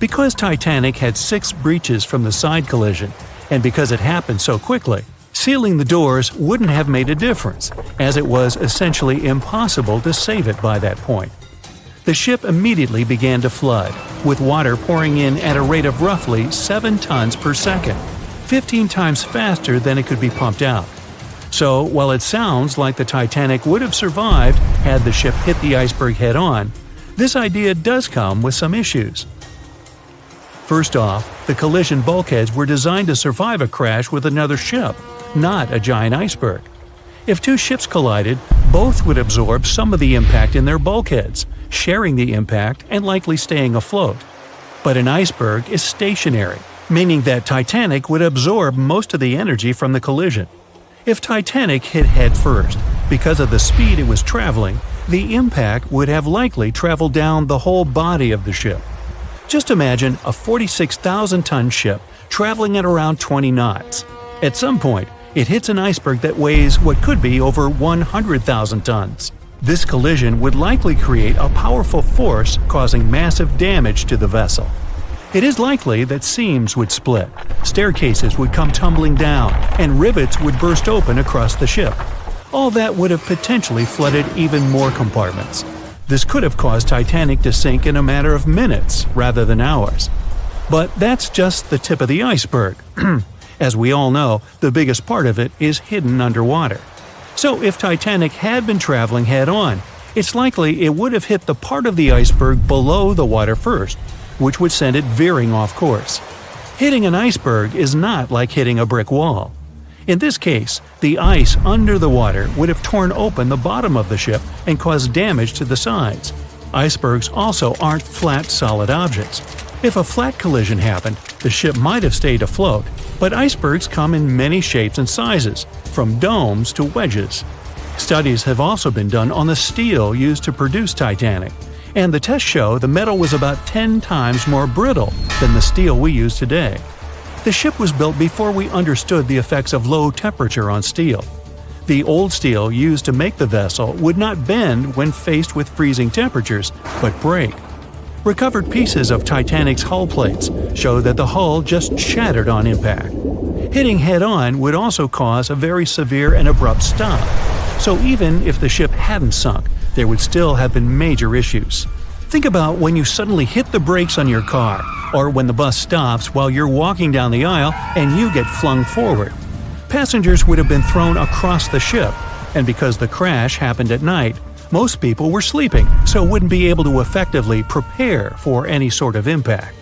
Because Titanic had 6 breaches from the side collision, and because it happened so quickly, sealing the doors wouldn't have made a difference, as it was essentially impossible to save it by that point. The ship immediately began to flood, with water pouring in at a rate of roughly 7 tons per second, 15 times faster than it could be pumped out. So, while it sounds like the Titanic would have survived had the ship hit the iceberg head-on, this idea does come with some issues. First off, the collision bulkheads were designed to survive a crash with another ship, not a giant iceberg. If 2 ships collided, both would absorb some of the impact in their bulkheads, sharing the impact and likely staying afloat. But an iceberg is stationary, meaning that Titanic would absorb most of the energy from the collision. If Titanic hit head first, because of the speed it was traveling, the impact would have likely traveled down the whole body of the ship. Just imagine a 46,000-ton ship traveling at around 20 knots. At some point, it hits an iceberg that weighs what could be over 100,000 tons. This collision would likely create a powerful force causing massive damage to the vessel. It is likely that seams would split, staircases would come tumbling down, and rivets would burst open across the ship. All that would have potentially flooded even more compartments. This could have caused Titanic to sink in a matter of minutes rather than hours. But that's just the tip of the iceberg. As we all know, the biggest part of it is hidden underwater. So if Titanic had been traveling head-on, it's likely it would have hit the part of the iceberg below the water first, which would send it veering off course. Hitting an iceberg is not like hitting a brick wall. In this case, the ice under the water would have torn open the bottom of the ship and caused damage to the sides. Icebergs also aren't flat, solid objects. If a flat collision happened, the ship might have stayed afloat, but icebergs come in many shapes and sizes, from domes to wedges. Studies have also been done on the steel used to produce Titanic, and the tests show the metal was about 10 times more brittle than the steel we use today. The ship was built before we understood the effects of low temperature on steel. The old steel used to make the vessel would not bend when faced with freezing temperatures, but break. Recovered pieces of Titanic's hull plates show that the hull just shattered on impact. Hitting head-on would also cause a very severe and abrupt stop, so even if the ship hadn't sunk, there would still have been major issues. Think about when you suddenly hit the brakes on your car, or when the bus stops while you're walking down the aisle and you get flung forward. Passengers would have been thrown across the ship, and because the crash happened at night, most people were sleeping, so wouldn't be able to effectively prepare for any sort of impact.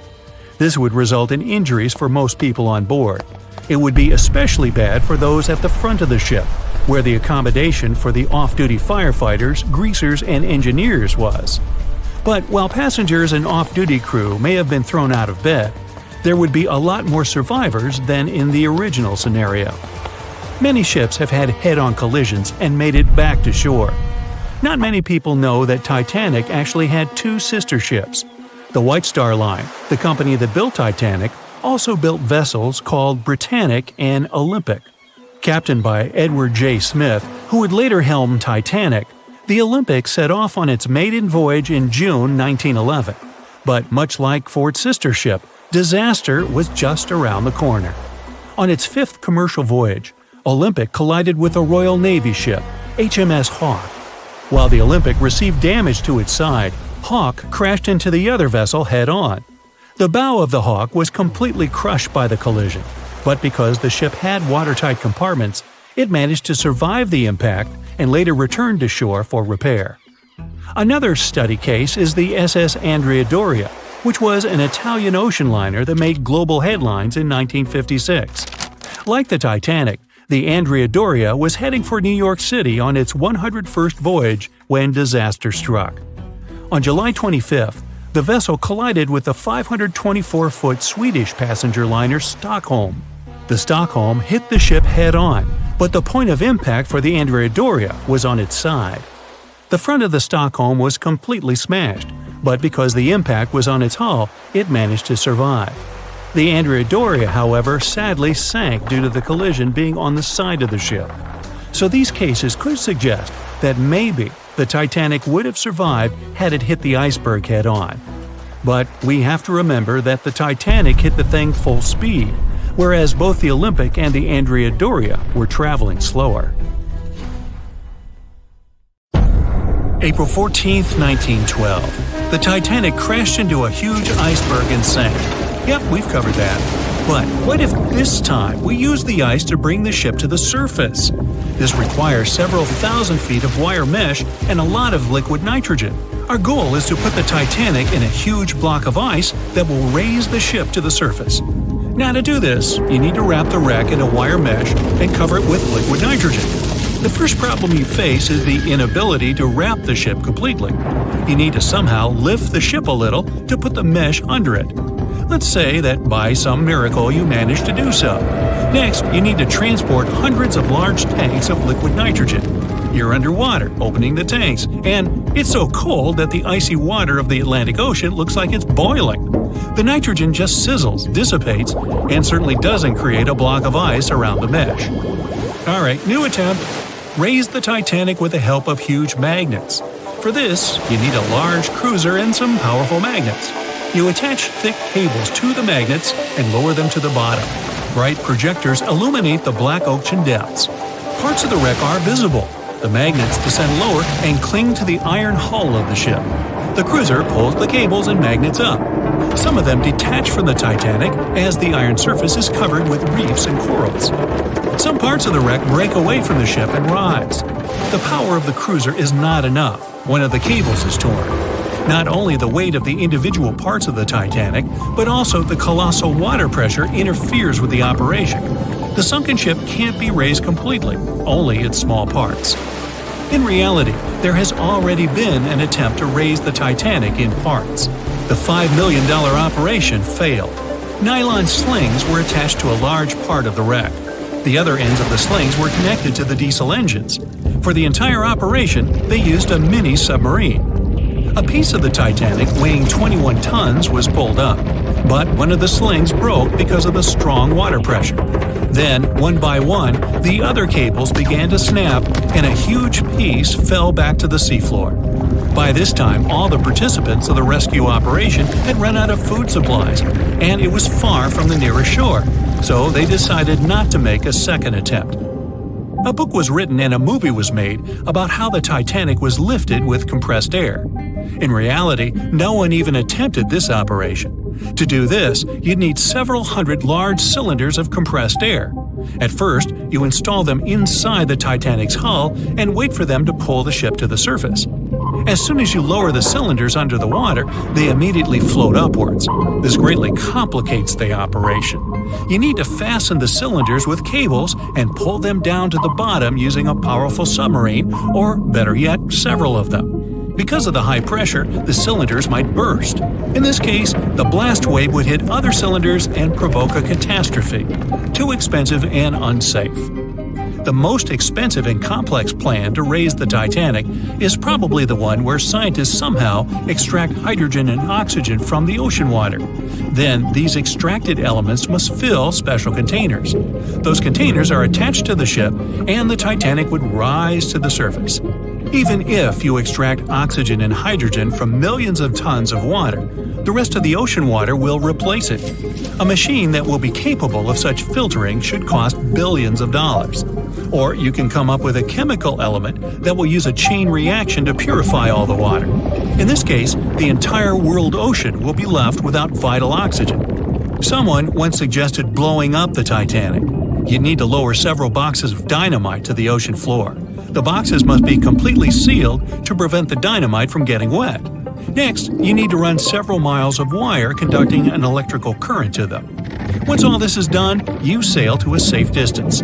This would result in injuries for most people on board. It would be especially bad for those at the front of the ship, where the accommodation for the off-duty firefighters, greasers, and engineers was. But while passengers and off-duty crew may have been thrown out of bed, there would be a lot more survivors than in the original scenario. Many ships have had head-on collisions and made it back to shore. Not many people know that Titanic actually had two sister ships. The White Star Line, the company that built Titanic, also built vessels called Britannic and Olympic. Captained by Edward J. Smith, who would later helm Titanic, the Olympic set off on its maiden voyage in June 1911. But much like for its sister ship, disaster was just around the corner. On its fifth commercial voyage, Olympic collided with a Royal Navy ship, HMS Hawke. While the Olympic received damage to its side, Hawke crashed into the other vessel head-on. The bow of the Hawke was completely crushed by the collision, but because the ship had watertight compartments, it managed to survive the impact and later returned to shore for repair. Another study case is the SS Andrea Doria, which was an Italian ocean liner that made global headlines in 1956. Like the Titanic, the Andrea Doria was heading for New York City on its 101st voyage when disaster struck. On July 25th, the vessel collided with the 524-foot Swedish passenger liner Stockholm. The Stockholm hit the ship head-on, but the point of impact for the Andrea Doria was on its side. The front of the Stockholm was completely smashed, but because the impact was on its hull, it managed to survive. The Andrea Doria, however, sadly sank due to the collision being on the side of the ship. So these cases could suggest that maybe the Titanic would have survived had it hit the iceberg head-on. But we have to remember that the Titanic hit the thing full speed, whereas both the Olympic and the Andrea Doria were traveling slower. April 14, 1912. The Titanic crashed into a huge iceberg and sank. Yep, we've covered that. But what if this time we use the ice to bring the ship to the surface? This requires several thousand feet of wire mesh and a lot of liquid nitrogen. Our goal is to put the Titanic in a huge block of ice that will raise the ship to the surface. Now to do this, you need to wrap the wreck in a wire mesh and cover it with liquid nitrogen. The first problem you face is the inability to wrap the ship completely. You need to somehow lift the ship a little to put the mesh under it. Let's say that by some miracle you manage to do so. Next, you need to transport hundreds of large tanks of liquid nitrogen. You're underwater, opening the tanks, and it's so cold that the icy water of the Atlantic Ocean looks like it's boiling. The nitrogen just sizzles, dissipates, and certainly doesn't create a block of ice around the mesh. Alright, new attempt. Raise the Titanic with the help of huge magnets. For this, you need a large cruiser and some powerful magnets. You attach thick cables to the magnets and lower them to the bottom. Bright projectors illuminate the black ocean depths. Parts of the wreck are visible. The magnets descend lower and cling to the iron hull of the ship. The cruiser pulls the cables and magnets up. Some of them detach from the Titanic as the iron surface is covered with reefs and corals. Some parts of the wreck break away from the ship and rise. The power of the cruiser is not enough. One of the cables is torn. Not only the weight of the individual parts of the Titanic, but also the colossal water pressure interferes with the operation. The sunken ship can't be raised completely, only its small parts. In reality, there has already been an attempt to raise the Titanic in parts. The $5 million operation failed. Nylon slings were attached to a large part of the wreck. The other ends of the slings were connected to the diesel engines. For the entire operation, they used a mini submarine. A piece of the Titanic weighing 21 tons was pulled up, but one of the slings broke because of the strong water pressure. Then, one by one, the other cables began to snap, and a huge piece fell back to the seafloor. By this time, all the participants of the rescue operation had run out of food supplies, and it was far from the nearest shore, so they decided not to make a second attempt. A book was written and a movie was made about how the Titanic was lifted with compressed air. In reality, no one even attempted this operation. To do this, you'd need several hundred large cylinders of compressed air. At first, you install them inside the Titanic's hull and wait for them to pull the ship to the surface. As soon as you lower the cylinders under the water, they immediately float upwards. This greatly complicates the operation. You need to fasten the cylinders with cables and pull them down to the bottom using a powerful submarine, or better yet, several of them. Because of the high pressure, the cylinders might burst. In this case, the blast wave would hit other cylinders and provoke a catastrophe. Too expensive and unsafe. The most expensive and complex plan to raise the Titanic is probably the one where scientists somehow extract hydrogen and oxygen from the ocean water. Then, these extracted elements must fill special containers. Those containers are attached to the ship, and the Titanic would rise to the surface. Even if you extract oxygen and hydrogen from millions of tons of water, the rest of the ocean water will replace it. A machine that will be capable of such filtering should cost billions of dollars. Or you can come up with a chemical element that will use a chain reaction to purify all the water. In this case, the entire world ocean will be left without vital oxygen. Someone once suggested blowing up the Titanic. You'd need to lower several boxes of dynamite to the ocean floor. The boxes must be completely sealed to prevent the dynamite from getting wet. Next, you need to run several miles of wire conducting an electrical current to them. Once all this is done, you sail to a safe distance.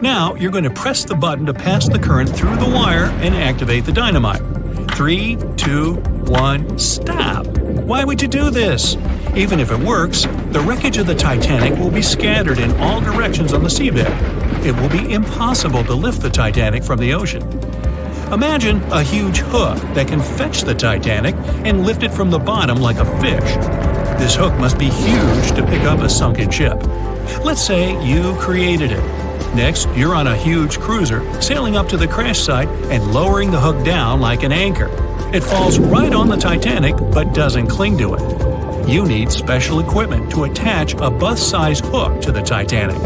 Now, you're going to press the button to pass the current through the wire and activate the dynamite. 3, 2, 1, stop! Why would you do this? Even if it works, the wreckage of the Titanic will be scattered in all directions on the seabed. It will be impossible to lift the Titanic from the ocean. Imagine a huge hook that can fetch the Titanic and lift it from the bottom like a fish. This hook must be huge to pick up a sunken ship. Let's say you created it. Next, you're on a huge cruiser, sailing up to the crash site and lowering the hook down like an anchor. It falls right on the Titanic but doesn't cling to it. You need special equipment to attach a bus-sized hook to the Titanic.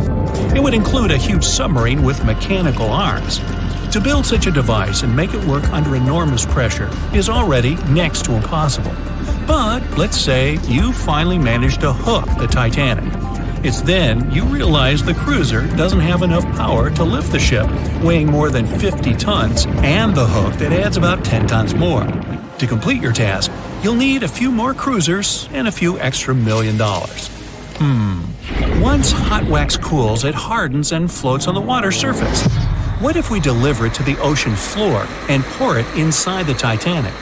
It would include a huge submarine with mechanical arms. To build such a device and make it work under enormous pressure is already next to impossible. But let's say you finally managed to hook the Titanic. It's then you realize the cruiser doesn't have enough power to lift the ship, weighing more than 50 tons, and the hook that adds about 10 tons more. To complete your task, you'll need a few more cruisers and a few extra $1 million. Once hot wax cools, it hardens and floats on the water surface. What if we deliver it to the ocean floor and pour it inside the Titanic?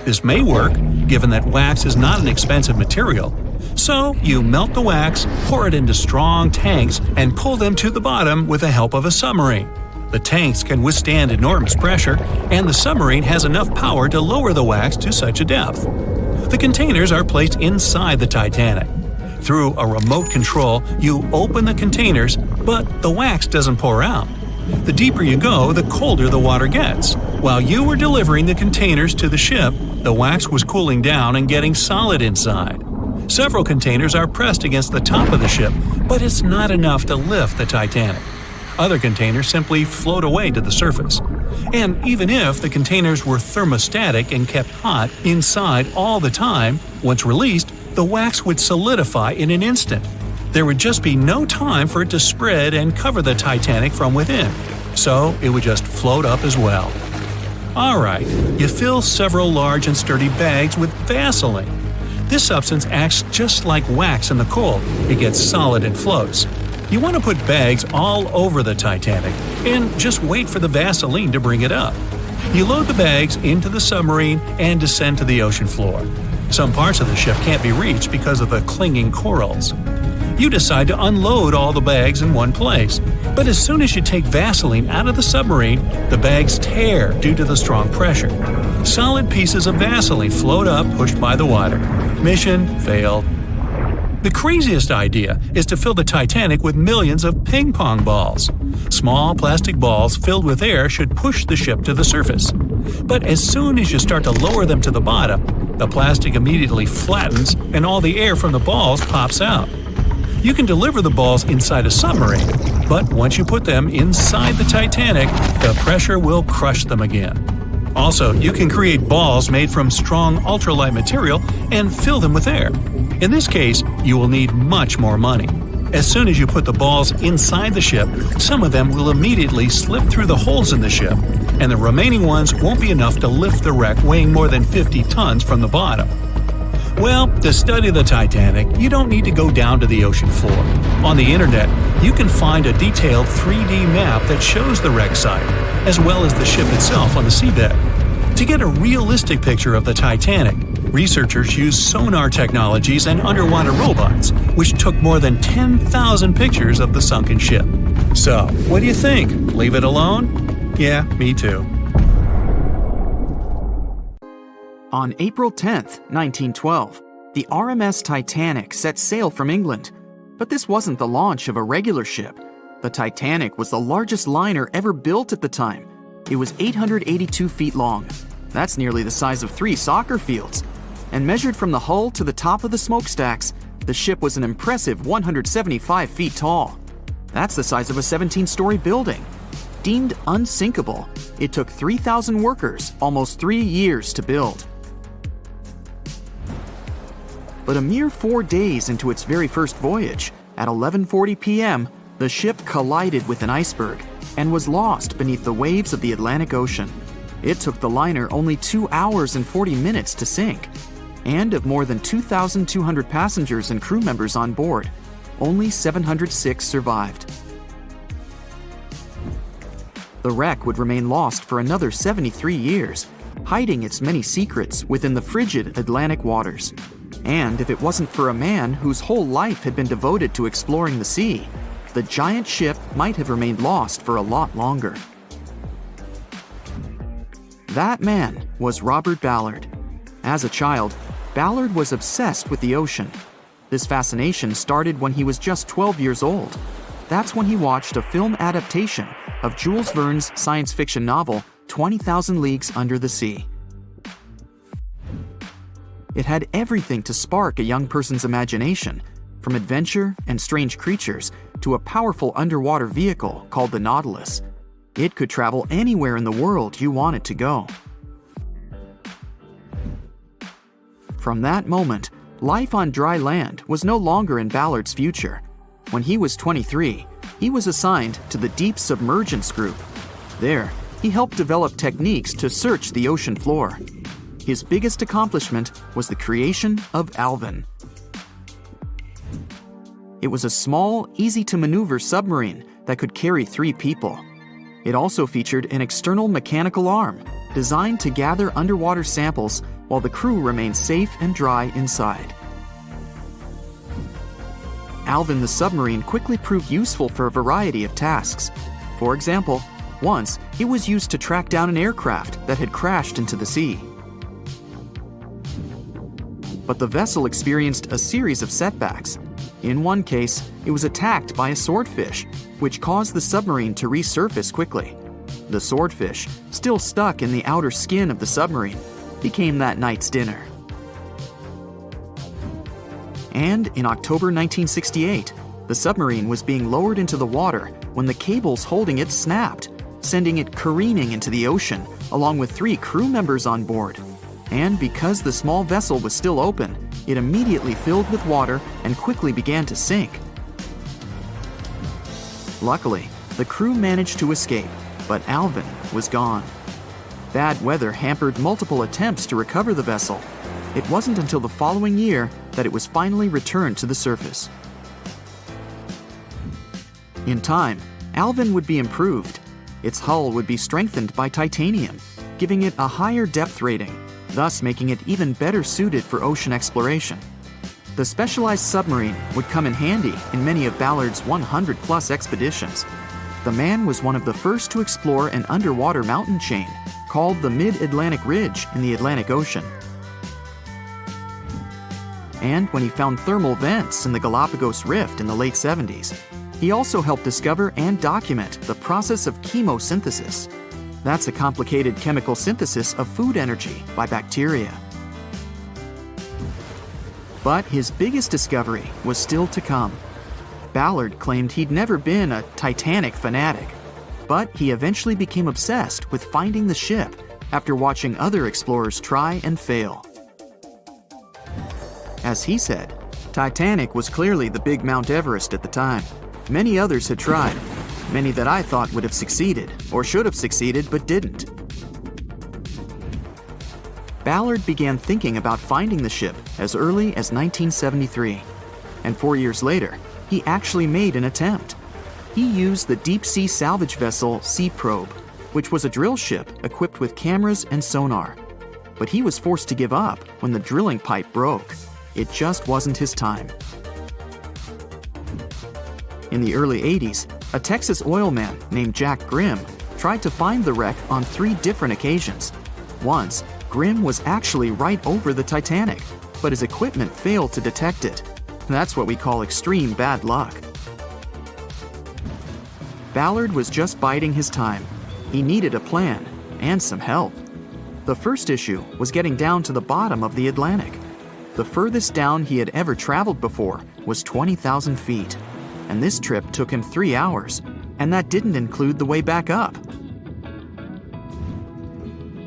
This may work, given that wax is not an expensive material. So, you melt the wax, pour it into strong tanks, and pull them to the bottom with the help of a submarine. The tanks can withstand enormous pressure, and the submarine has enough power to lower the wax to such a depth. The containers are placed inside the Titanic. Through a remote control, you open the containers, but the wax doesn't pour out. The deeper you go, the colder the water gets. While you were delivering the containers to the ship, the wax was cooling down and getting solid inside. Several containers are pressed against the top of the ship, but it's not enough to lift the Titanic. Other containers simply float away to the surface. And even if the containers were thermostatic and kept hot inside all the time, once released, the wax would solidify in an instant. There would just be no time for it to spread and cover the Titanic from within, so it would just float up as well. Alright, you fill several large and sturdy bags with Vaseline. This substance acts just like wax in the cold. It gets solid and floats. You want to put bags all over the Titanic and just wait for the Vaseline to bring it up. You load the bags into the submarine and descend to the ocean floor. Some parts of the ship can't be reached because of the clinging corals. You decide to unload all the bags in one place, but as soon as you take Vaseline out of the submarine, the bags tear due to the strong pressure. Solid pieces of Vaseline float up, pushed by the water. Mission failed. The craziest idea is to fill the Titanic with millions of ping pong balls. Small plastic balls filled with air should push the ship to the surface. But as soon as you start to lower them to the bottom, the plastic immediately flattens and all the air from the balls pops out. You can deliver the balls inside a submarine, but once you put them inside the Titanic, the pressure will crush them again. Also, you can create balls made from strong ultralight material and fill them with air. In this case, you will need much more money. As soon as you put the balls inside the ship, some of them will immediately slip through the holes in the ship, and the remaining ones won't be enough to lift the wreck weighing more than 50 tons from the bottom. Well, to study the Titanic, you don't need to go down to the ocean floor. On the internet, you can find a detailed 3D map that shows the wreck site, as well as the ship itself on the seabed. To get a realistic picture of the Titanic, researchers used sonar technologies and underwater robots, which took more than 10,000 pictures of the sunken ship. So, what do you think? Leave it alone? Yeah, me too. On April 10, 1912, the RMS Titanic set sail from England. But this wasn't the launch of a regular ship. The Titanic was the largest liner ever built at the time. It was 882 feet long. That's nearly the size of 3 soccer fields. And measured from the hull to the top of the smokestacks, the ship was an impressive 175 feet tall. That's the size of a 17-story building. Deemed unsinkable, it took 3,000 workers almost 3 years to build. But a mere 4 days into its very first voyage, at 11:40 p.m., the ship collided with an iceberg and was lost beneath the waves of the Atlantic Ocean. It took the liner only 2 hours and 40 minutes to sink. And of more than 2,200 passengers and crew members on board, only 706 survived. The wreck would remain lost for another 73 years, hiding its many secrets within the frigid Atlantic waters. And if it wasn't for a man whose whole life had been devoted to exploring the sea, the giant ship might have remained lost for a lot longer. That man was Robert Ballard. As a child, Ballard was obsessed with the ocean. This fascination started when he was just 12 years old. That's when he watched a film adaptation of Jules Verne's science fiction novel, 20,000 Leagues Under the Sea. It had everything to spark a young person's imagination, from adventure and strange creatures to a powerful underwater vehicle called the Nautilus. It could travel anywhere in the world you wanted to go. From that moment, life on dry land was no longer in Ballard's future. When he was 23, he was assigned to the Deep Submergence Group. There, he helped develop techniques to search the ocean floor. His biggest accomplishment was the creation of Alvin. It was a small, easy-to-maneuver submarine that could carry 3 people. It also featured an external mechanical arm designed to gather underwater samples while the crew remained safe and dry inside. Alvin the submarine quickly proved useful for a variety of tasks. For example, once it was used to track down an aircraft that had crashed into the sea. But the vessel experienced a series of setbacks. In one case, it was attacked by a swordfish, which caused the submarine to resurface quickly. The swordfish, still stuck in the outer skin of the submarine, became that night's dinner. And in October 1968, the submarine was being lowered into the water when the cables holding it snapped, sending it careening into the ocean, along with 3 crew members on board. And because the small vessel was still open, it immediately filled with water and quickly began to sink. Luckily, the crew managed to escape, but Alvin was gone. Bad weather hampered multiple attempts to recover the vessel. It wasn't until the following year that it was finally returned to the surface. In time, Alvin would be improved. Its hull would be strengthened by titanium, giving it a higher depth rating, thus making it even better suited for ocean exploration. The specialized submarine would come in handy in many of Ballard's 100-plus expeditions. The man was one of the first to explore an underwater mountain chain called the Mid-Atlantic Ridge in the Atlantic Ocean. And when he found thermal vents in the Galapagos Rift in the late 70s, he also helped discover and document the process of chemosynthesis. That's a complicated chemical synthesis of food energy by bacteria. But his biggest discovery was still to come. Ballard claimed he'd never been a Titanic fanatic, but he eventually became obsessed with finding the ship after watching other explorers try and fail. As he said, Titanic was clearly the big Mount Everest at the time. Many others had tried, many that I thought would have succeeded, or should have succeeded but didn't. Ballard began thinking about finding the ship as early as 1973, and 4 years later, he actually made an attempt. He used the deep-sea salvage vessel Sea Probe, which was a drill ship equipped with cameras and sonar. But he was forced to give up when the drilling pipe broke. It just wasn't his time. In the early 80s, a Texas oil man named Jack Grimm tried to find the wreck on 3 different occasions. Once, Grimm was actually right over the Titanic, but his equipment failed to detect it. That's what we call extreme bad luck. Ballard was just biding his time. He needed a plan and some help. The first issue was getting down to the bottom of the Atlantic. The furthest down he had ever traveled before was 20,000 feet, and this trip took him 3 hours, and that didn't include the way back up.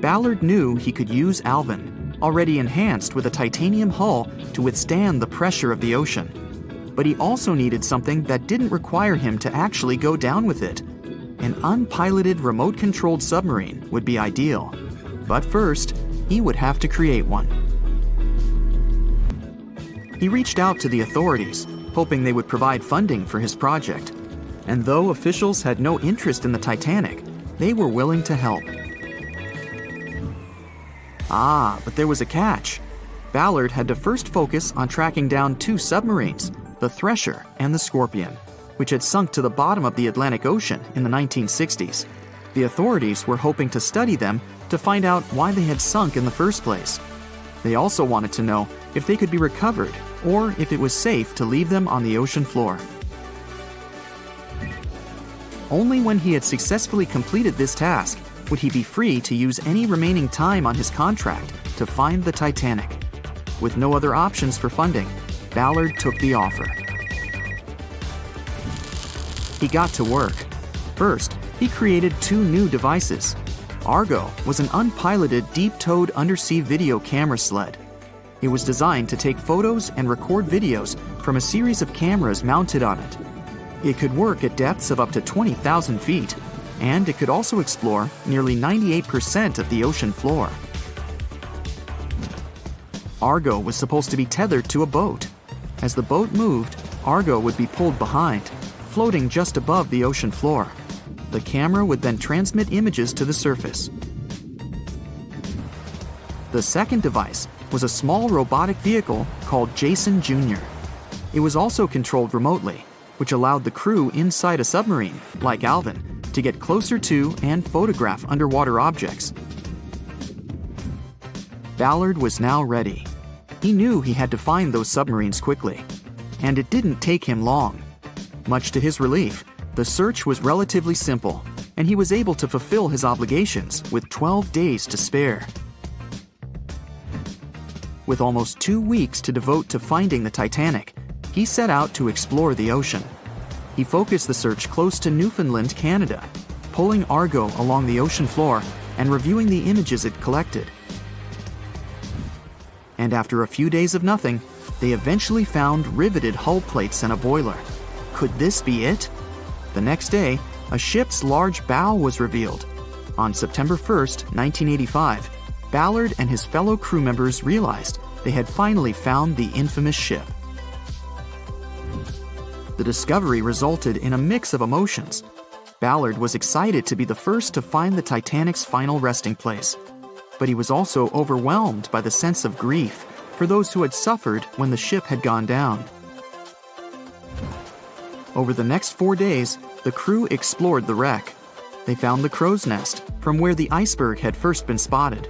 Ballard knew he could use Alvin, already enhanced with a titanium hull, to withstand the pressure of the ocean. But he also needed something that didn't require him to actually go down with it. An unpiloted remote-controlled submarine would be ideal. But first, he would have to create one. He reached out to the authorities, hoping they would provide funding for his project. And though officials had no interest in the Titanic, they were willing to help. But there was a catch. Ballard had to first focus on tracking down 2 submarines, the Thresher and the Scorpion, which had sunk to the bottom of the Atlantic Ocean in the 1960s. The authorities were hoping to study them to find out why they had sunk in the first place. They also wanted to know if they could be recovered or if it was safe to leave them on the ocean floor. Only when he had successfully completed this task would he be free to use any remaining time on his contract to find the Titanic. With no other options for funding, Ballard took the offer. He got to work. First, he created 2 new devices. Argo was an unpiloted deep-towed undersea video camera sled. It was designed to take photos and record videos from a series of cameras mounted on it. It could work at depths of up to 20,000 feet, and it could also explore nearly 98% of the ocean floor. Argo was supposed to be tethered to a boat. As the boat moved, Argo would be pulled behind, floating just above the ocean floor. The camera would then transmit images to the surface. The second device was a small robotic vehicle called Jason Jr. It was also controlled remotely, which allowed the crew inside a submarine, like Alvin, to get closer to and photograph underwater objects. Ballard was now ready. He knew he had to find those submarines quickly, and it didn't take him long. Much to his relief, the search was relatively simple, and he was able to fulfill his obligations with 12 days to spare. With almost 2 weeks to devote to finding the Titanic, he set out to explore the ocean. He focused the search close to Newfoundland, Canada, pulling Argo along the ocean floor and reviewing the images it collected. And after a few days of nothing, they eventually found riveted hull plates and a boiler. Could this be it? The next day, a ship's large bow was revealed. On September 1st, 1985, Ballard and his fellow crew members realized they had finally found the infamous ship. The discovery resulted in a mix of emotions. Ballard was excited to be the first to find the Titanic's final resting place, but he was also overwhelmed by the sense of grief for those who had suffered when the ship had gone down. Over the next 4 days, the crew explored the wreck. They found the crow's nest, from where the iceberg had first been spotted.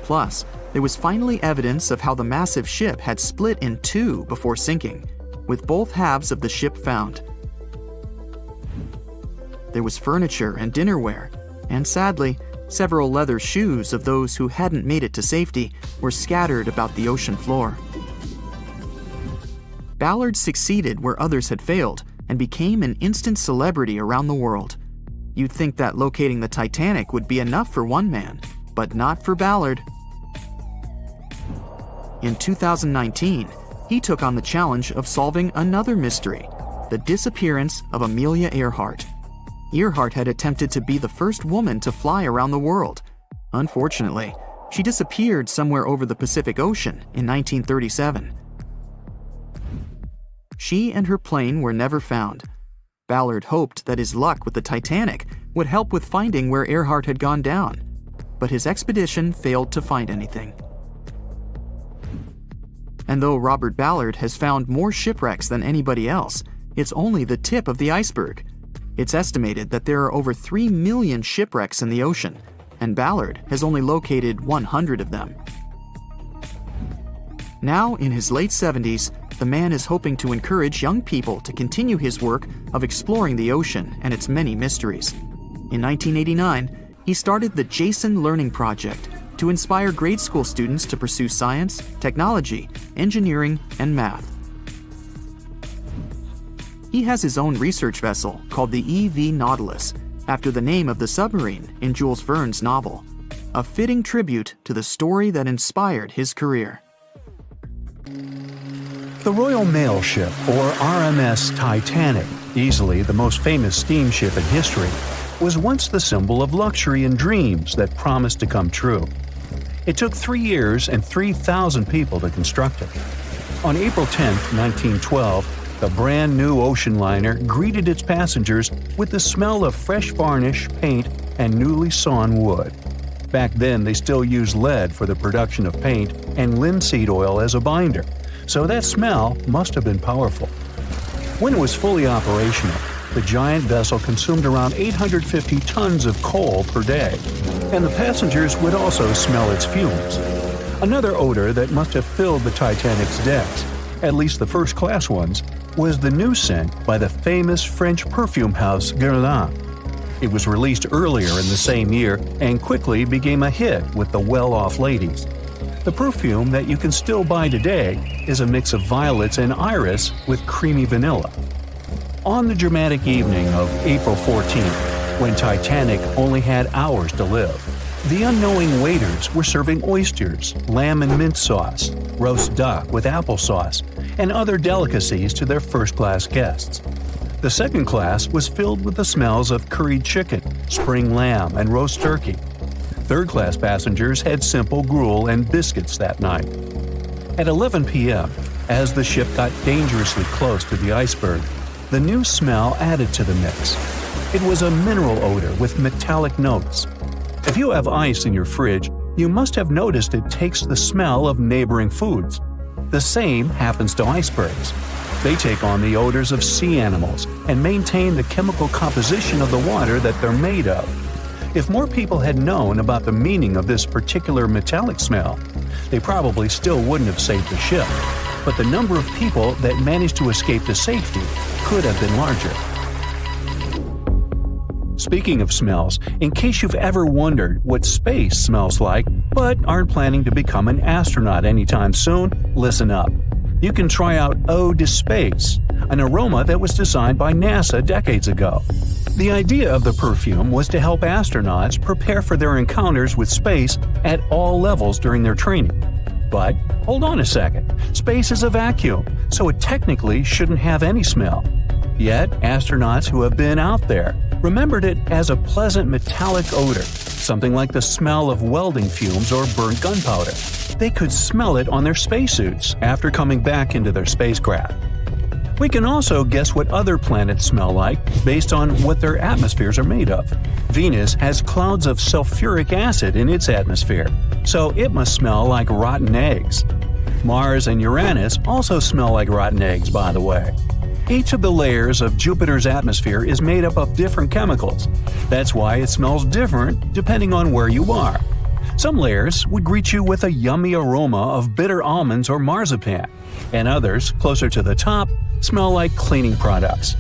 Plus, there was finally evidence of how the massive ship had split in two before sinking, with both halves of the ship found. There was furniture and dinnerware, and sadly, several leather shoes of those who hadn't made it to safety were scattered about the ocean floor. Ballard succeeded where others had failed and became an instant celebrity around the world. You'd think that locating the Titanic would be enough for one man, but not for Ballard. In 2019, he took on the challenge of solving another mystery, the disappearance of Amelia Earhart. Earhart had attempted to be the first woman to fly around the world. Unfortunately, she disappeared somewhere over the Pacific Ocean in 1937. She and her plane were never found. Ballard hoped that his luck with the Titanic would help with finding where Earhart had gone down, but his expedition failed to find anything. And though Robert Ballard has found more shipwrecks than anybody else, it's only the tip of the iceberg. It's estimated that there are over 3 million shipwrecks in the ocean, and Ballard has only located 100 of them. Now, in his late 70s, the man is hoping to encourage young people to continue his work of exploring the ocean and its many mysteries. In 1989, he started the Jason Learning Project to inspire grade school students to pursue science, technology, engineering, and math. He has his own research vessel called the EV Nautilus, after the name of the submarine in Jules Verne's novel, a fitting tribute to the story that inspired his career. The Royal Mail Ship, or RMS Titanic, easily the most famous steamship in history, was once the symbol of luxury and dreams that promised to come true. It took 3 years and 3,000 people to construct it. On April 10, 1912, the brand new ocean liner greeted its passengers with the smell of fresh varnish, paint, and newly sawn wood. Back then, they still used lead for the production of paint and linseed oil as a binder, so that smell must have been powerful. When it was fully operational, the giant vessel consumed around 850 tons of coal per day, and the passengers would also smell its fumes. Another odor that must have filled the Titanic's decks, at least the first-class ones, was the new scent by the famous French perfume house Guerlain. It was released earlier in the same year and quickly became a hit with the well-off ladies. The perfume that you can still buy today is a mix of violets and iris with creamy vanilla. On the dramatic evening of April 14th, when Titanic only had hours to live, the unknowing waiters were serving oysters, lamb and mint sauce, roast duck with applesauce, and other delicacies to their first-class guests. The second class was filled with the smells of curried chicken, spring lamb, and roast turkey. Third-class passengers had simple gruel and biscuits that night. At 11 p.m., as the ship got dangerously close to the iceberg, the new smell added to the mix. It was a mineral odor with metallic notes. If you have ice in your fridge, you must have noticed it takes the smell of neighboring foods. The same happens to icebergs. They take on the odors of sea animals and maintain the chemical composition of the water that they're made of. If more people had known about the meaning of this particular metallic smell, they probably still wouldn't have saved the ship, but the number of people that managed to escape to safety could have been larger. Speaking of smells, in case you've ever wondered what space smells like but aren't planning to become an astronaut anytime soon, listen up. You can try out Eau de Space, an aroma that was designed by NASA decades ago. The idea of the perfume was to help astronauts prepare for their encounters with space at all levels during their training. But hold on a second, space is a vacuum, so it technically shouldn't have any smell. Yet, astronauts who have been out there remembered it as a pleasant metallic odor, something like the smell of welding fumes or burnt gunpowder. They could smell it on their spacesuits after coming back into their spacecraft. We can also guess what other planets smell like based on what their atmospheres are made of. Venus has clouds of sulfuric acid in its atmosphere, so it must smell like rotten eggs. Mars and Uranus also smell like rotten eggs, by the way. Each of the layers of Jupiter's atmosphere is made up of different chemicals. That's why it smells different depending on where you are. Some layers would greet you with a yummy aroma of bitter almonds or marzipan, and others, closer to the top, smell like cleaning products.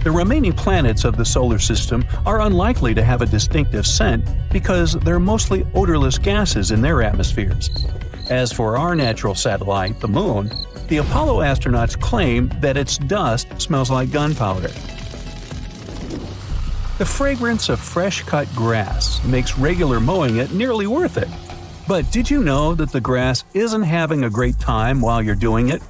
The remaining planets of the solar system are unlikely to have a distinctive scent because they're mostly odorless gases in their atmospheres. As for our natural satellite, the Moon, the Apollo astronauts claim that its dust smells like gunpowder. The fragrance of fresh-cut grass makes regular mowing it nearly worth it. But did you know that the grass isn't having a great time while you're doing it?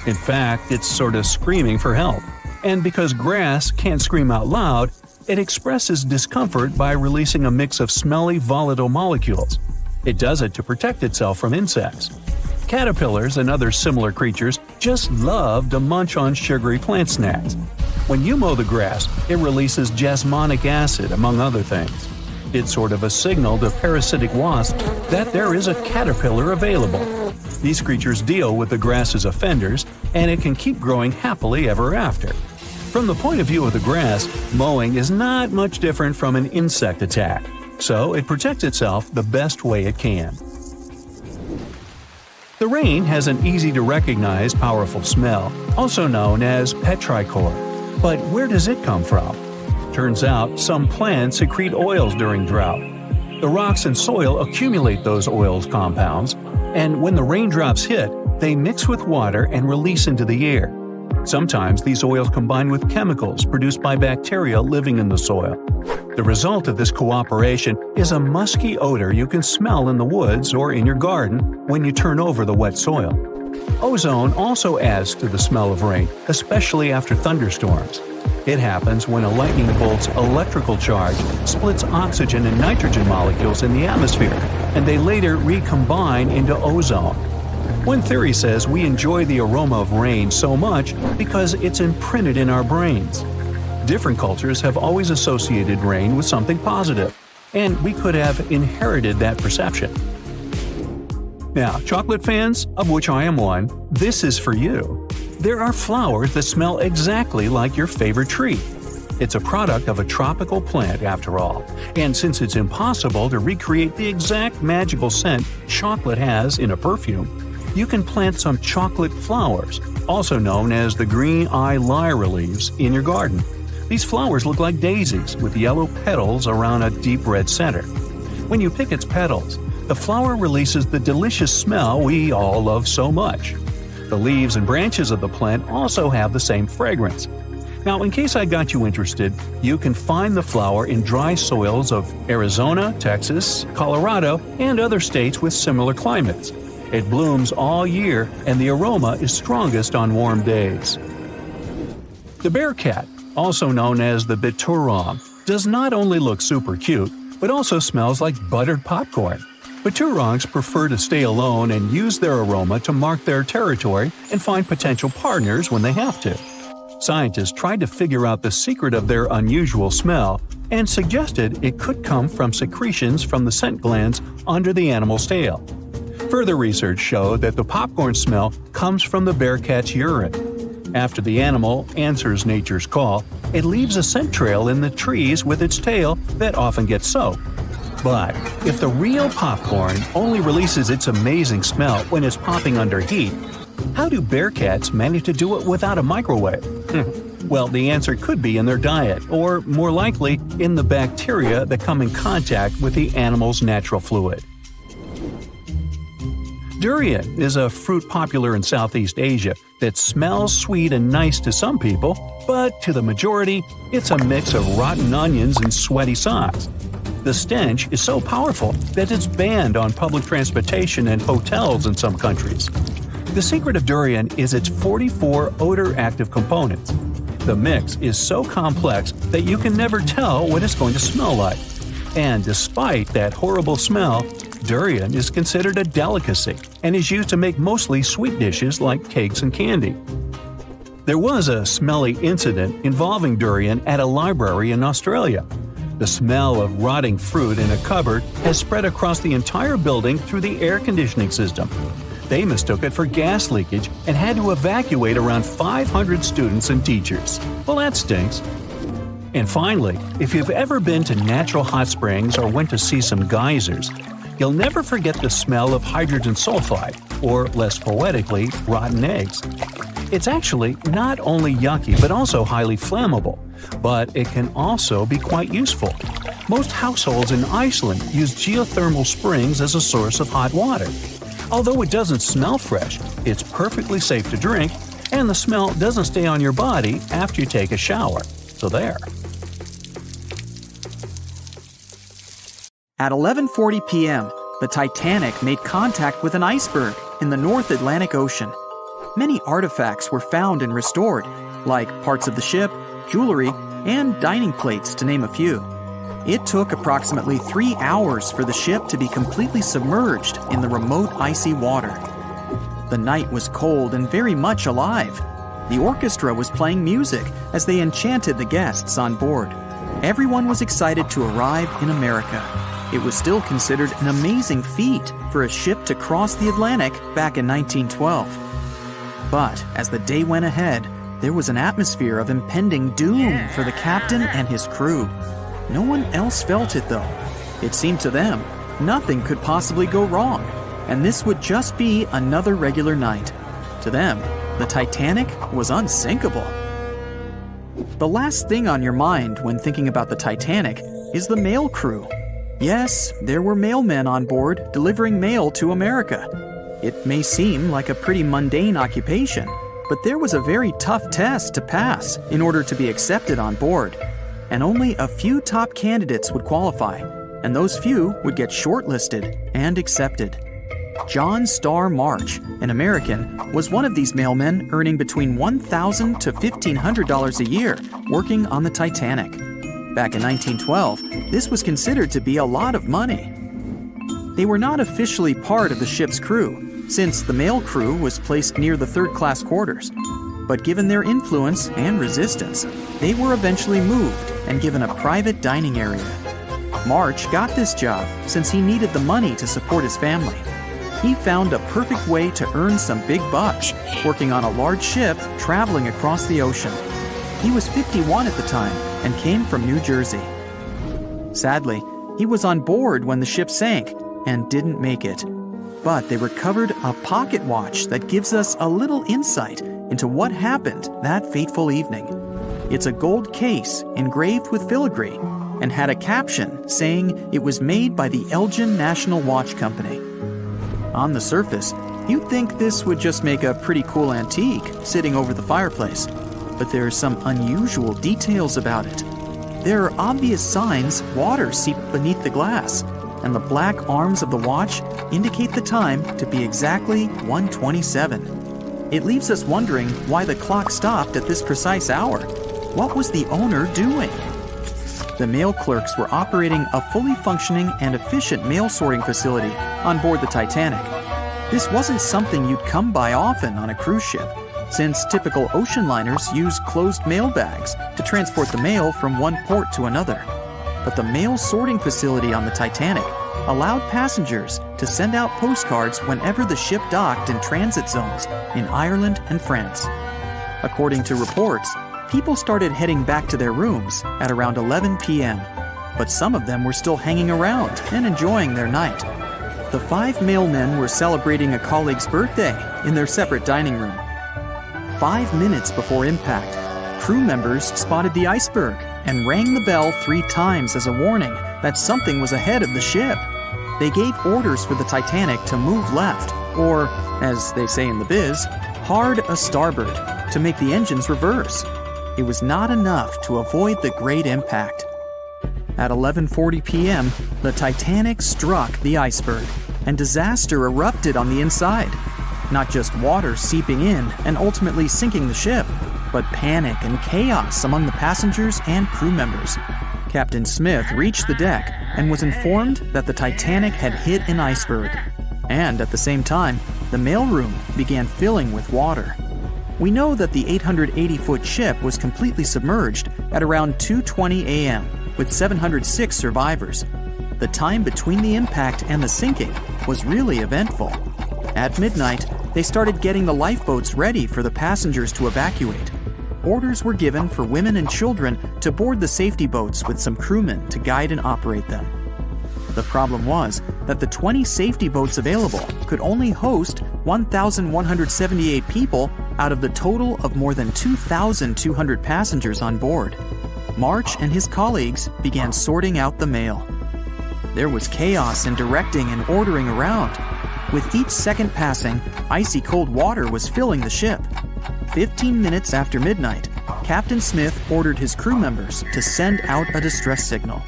In fact, it's sort of screaming for help. And because grass can't scream out loud, it expresses discomfort by releasing a mix of smelly, volatile molecules. It does it to protect itself from insects. Caterpillars and other similar creatures just love to munch on sugary plant snacks. When you mow the grass, it releases jasmonic acid, among other things. It's sort of a signal to parasitic wasps that there is a caterpillar available. These creatures deal with the grass's offenders, and it can keep growing happily ever after. From the point of view of the grass, mowing is not much different from an insect attack, so it protects itself the best way it can. The rain has an easy-to-recognize powerful smell, also known as petrichor. But where does it come from? Turns out some plants secrete oils during drought. The rocks and soil accumulate those oils compounds, and when the raindrops hit, they mix with water and release into the air. Sometimes these oils combine with chemicals produced by bacteria living in the soil. The result of this cooperation is a musky odor you can smell in the woods or in your garden when you turn over the wet soil. Ozone also adds to the smell of rain, especially after thunderstorms. It happens when a lightning bolt's electrical charge splits oxygen and nitrogen molecules in the atmosphere, and they later recombine into ozone. One theory says we enjoy the aroma of rain so much because it's imprinted in our brains. Different cultures have always associated rain with something positive, and we could have inherited that perception. Now, chocolate fans, of which I am one, this is for you. There are flowers that smell exactly like your favorite tree. It's a product of a tropical plant, after all, and since it's impossible to recreate the exact magical scent chocolate has in a perfume, you can plant some chocolate flowers, also known as the green eye lyra leaves, in your garden. These flowers look like daisies with yellow petals around a deep red center. When you pick its petals, the flower releases the delicious smell we all love so much. The leaves and branches of the plant also have the same fragrance. Now, in case I got you interested, you can find the flower in dry soils of Arizona, Texas, Colorado, and other states with similar climates. It blooms all year, and the aroma is strongest on warm days. The bear cat, also known as the biturong, does not only look super cute, but also smells like buttered popcorn. Biturongs prefer to stay alone and use their aroma to mark their territory and find potential partners when they have to. Scientists tried to figure out the secret of their unusual smell and suggested it could come from secretions from the scent glands under the animal's tail. Further research showed that the popcorn smell comes from the bear cat's urine. After the animal answers nature's call, it leaves a scent trail in the trees with its tail that often gets soaked. But if the real popcorn only releases its amazing smell when it's popping under heat, how do bear cats manage to do it without a microwave? Well, the answer could be in their diet, or more likely, in the bacteria that come in contact with the animal's natural fluid. Durian is a fruit popular in Southeast Asia that smells sweet and nice to some people, But to the majority, it's a mix of rotten onions and sweaty socks. The stench is so powerful that it's banned on public transportation and hotels in some countries. The secret of durian is its 44 odor-active components. The mix is so complex that you can never tell what it's going to smell like. And despite that horrible smell, durian is considered a delicacy and is used to make mostly sweet dishes like cakes and candy. There was a smelly incident involving durian at a library in Australia. The smell of rotting fruit in a cupboard has spread across the entire building through the air conditioning system. They mistook it for gas leakage and had to evacuate around 500 students and teachers. Well, that stinks. And finally, if you've ever been to natural hot springs or went to see some geysers, you'll never forget the smell of hydrogen sulfide, or less poetically, rotten eggs. It's actually not only yucky but also highly flammable, but it can also be quite useful. Most households in Iceland use geothermal springs as a source of hot water. Although it doesn't smell fresh, it's perfectly safe to drink, and the smell doesn't stay on your body after you take a shower. So there. At 11:40 p.m., the Titanic made contact with an iceberg in the North Atlantic Ocean. Many artifacts were found and restored, like parts of the ship, jewelry, and dining plates, to name a few. It took approximately 3 hours for the ship to be completely submerged in the remote icy water. The night was cold and very much alive. The orchestra was playing music as they enchanted the guests on board. Everyone was excited to arrive in America. It was still considered an amazing feat for a ship to cross the Atlantic back in 1912. But as the day went ahead, there was an atmosphere of impending doom for the captain and his crew. No one else felt it, though. It seemed to them nothing could possibly go wrong, and this would just be another regular night. To them, the Titanic was unsinkable. The last thing on your mind when thinking about the Titanic is the mail crew. Yes, there were mailmen on board delivering mail to America. It may seem like a pretty mundane occupation, but there was a very tough test to pass in order to be accepted on board. And only a few top candidates would qualify, and those few would get shortlisted and accepted. John Starr March, an American, was one of these mailmen earning between $1,000 to $1,500 a year working on the Titanic. Back in 1912, this was considered to be a lot of money. They were not officially part of the ship's crew, since the mail crew was placed near the third-class quarters. But given their influence and resistance, they were eventually moved and given a private dining area. March got this job since he needed the money to support his family. He found a perfect way to earn some big bucks, working on a large ship traveling across the ocean. He was 51 at the time and came from New Jersey. Sadly, he was on board when the ship sank and didn't make it. But they recovered a pocket watch that gives us a little insight into what happened that fateful evening. It's a gold case engraved with filigree and had a caption saying it was made by the Elgin National Watch Company. On the surface, you'd think this would just make a pretty cool antique sitting over the fireplace, but there are some unusual details about it. There are obvious signs water seeped beneath the glass, and the black arms of the watch indicate the time to be exactly 1:27. It leaves us wondering why the clock stopped at this precise hour. What was the owner doing? The mail clerks were operating a fully functioning and efficient mail sorting facility on board the Titanic. This wasn't something you'd come by often on a cruise ship, since typical ocean liners use closed mail bags to transport the mail from one port to another. But the mail sorting facility on the Titanic allowed passengers to send out postcards whenever the ship docked in transit zones in Ireland and France. According to reports, people started heading back to their rooms at around 11 p.m., but some of them were still hanging around and enjoying their night. The 5 mailmen were celebrating a colleague's birthday in their separate dining room. 5 minutes before impact, crew members spotted the iceberg and rang the bell 3 times as a warning that something was ahead of the ship. They gave orders for the Titanic to move left, or, as they say in the biz, hard a starboard, to make the engines reverse. it was not enough to avoid the great impact. At 11:40 p.m., the Titanic struck the iceberg, and disaster erupted on the inside. Not just water seeping in and ultimately sinking the ship, but panic and chaos among the passengers and crew members. Captain Smith reached the deck and was informed that the Titanic had hit an iceberg. And at the same time, the mailroom began filling with water. We know that the 880-foot ship was completely submerged at around 2:20 a.m., with 706 survivors. The time between the impact and the sinking was really eventful. At midnight, they started getting the lifeboats ready for the passengers to evacuate. Orders were given for women and children to board the safety boats with some crewmen to guide and operate them. The problem was that the 20 safety boats available could only host 1,178 people out of the total of more than 2,200 passengers on board. March and his colleagues began sorting out the mail. There was chaos in directing and ordering around. With each second passing, icy cold water was filling the ship. 15 minutes after midnight, Captain Smith ordered his crew members to send out a distress signal.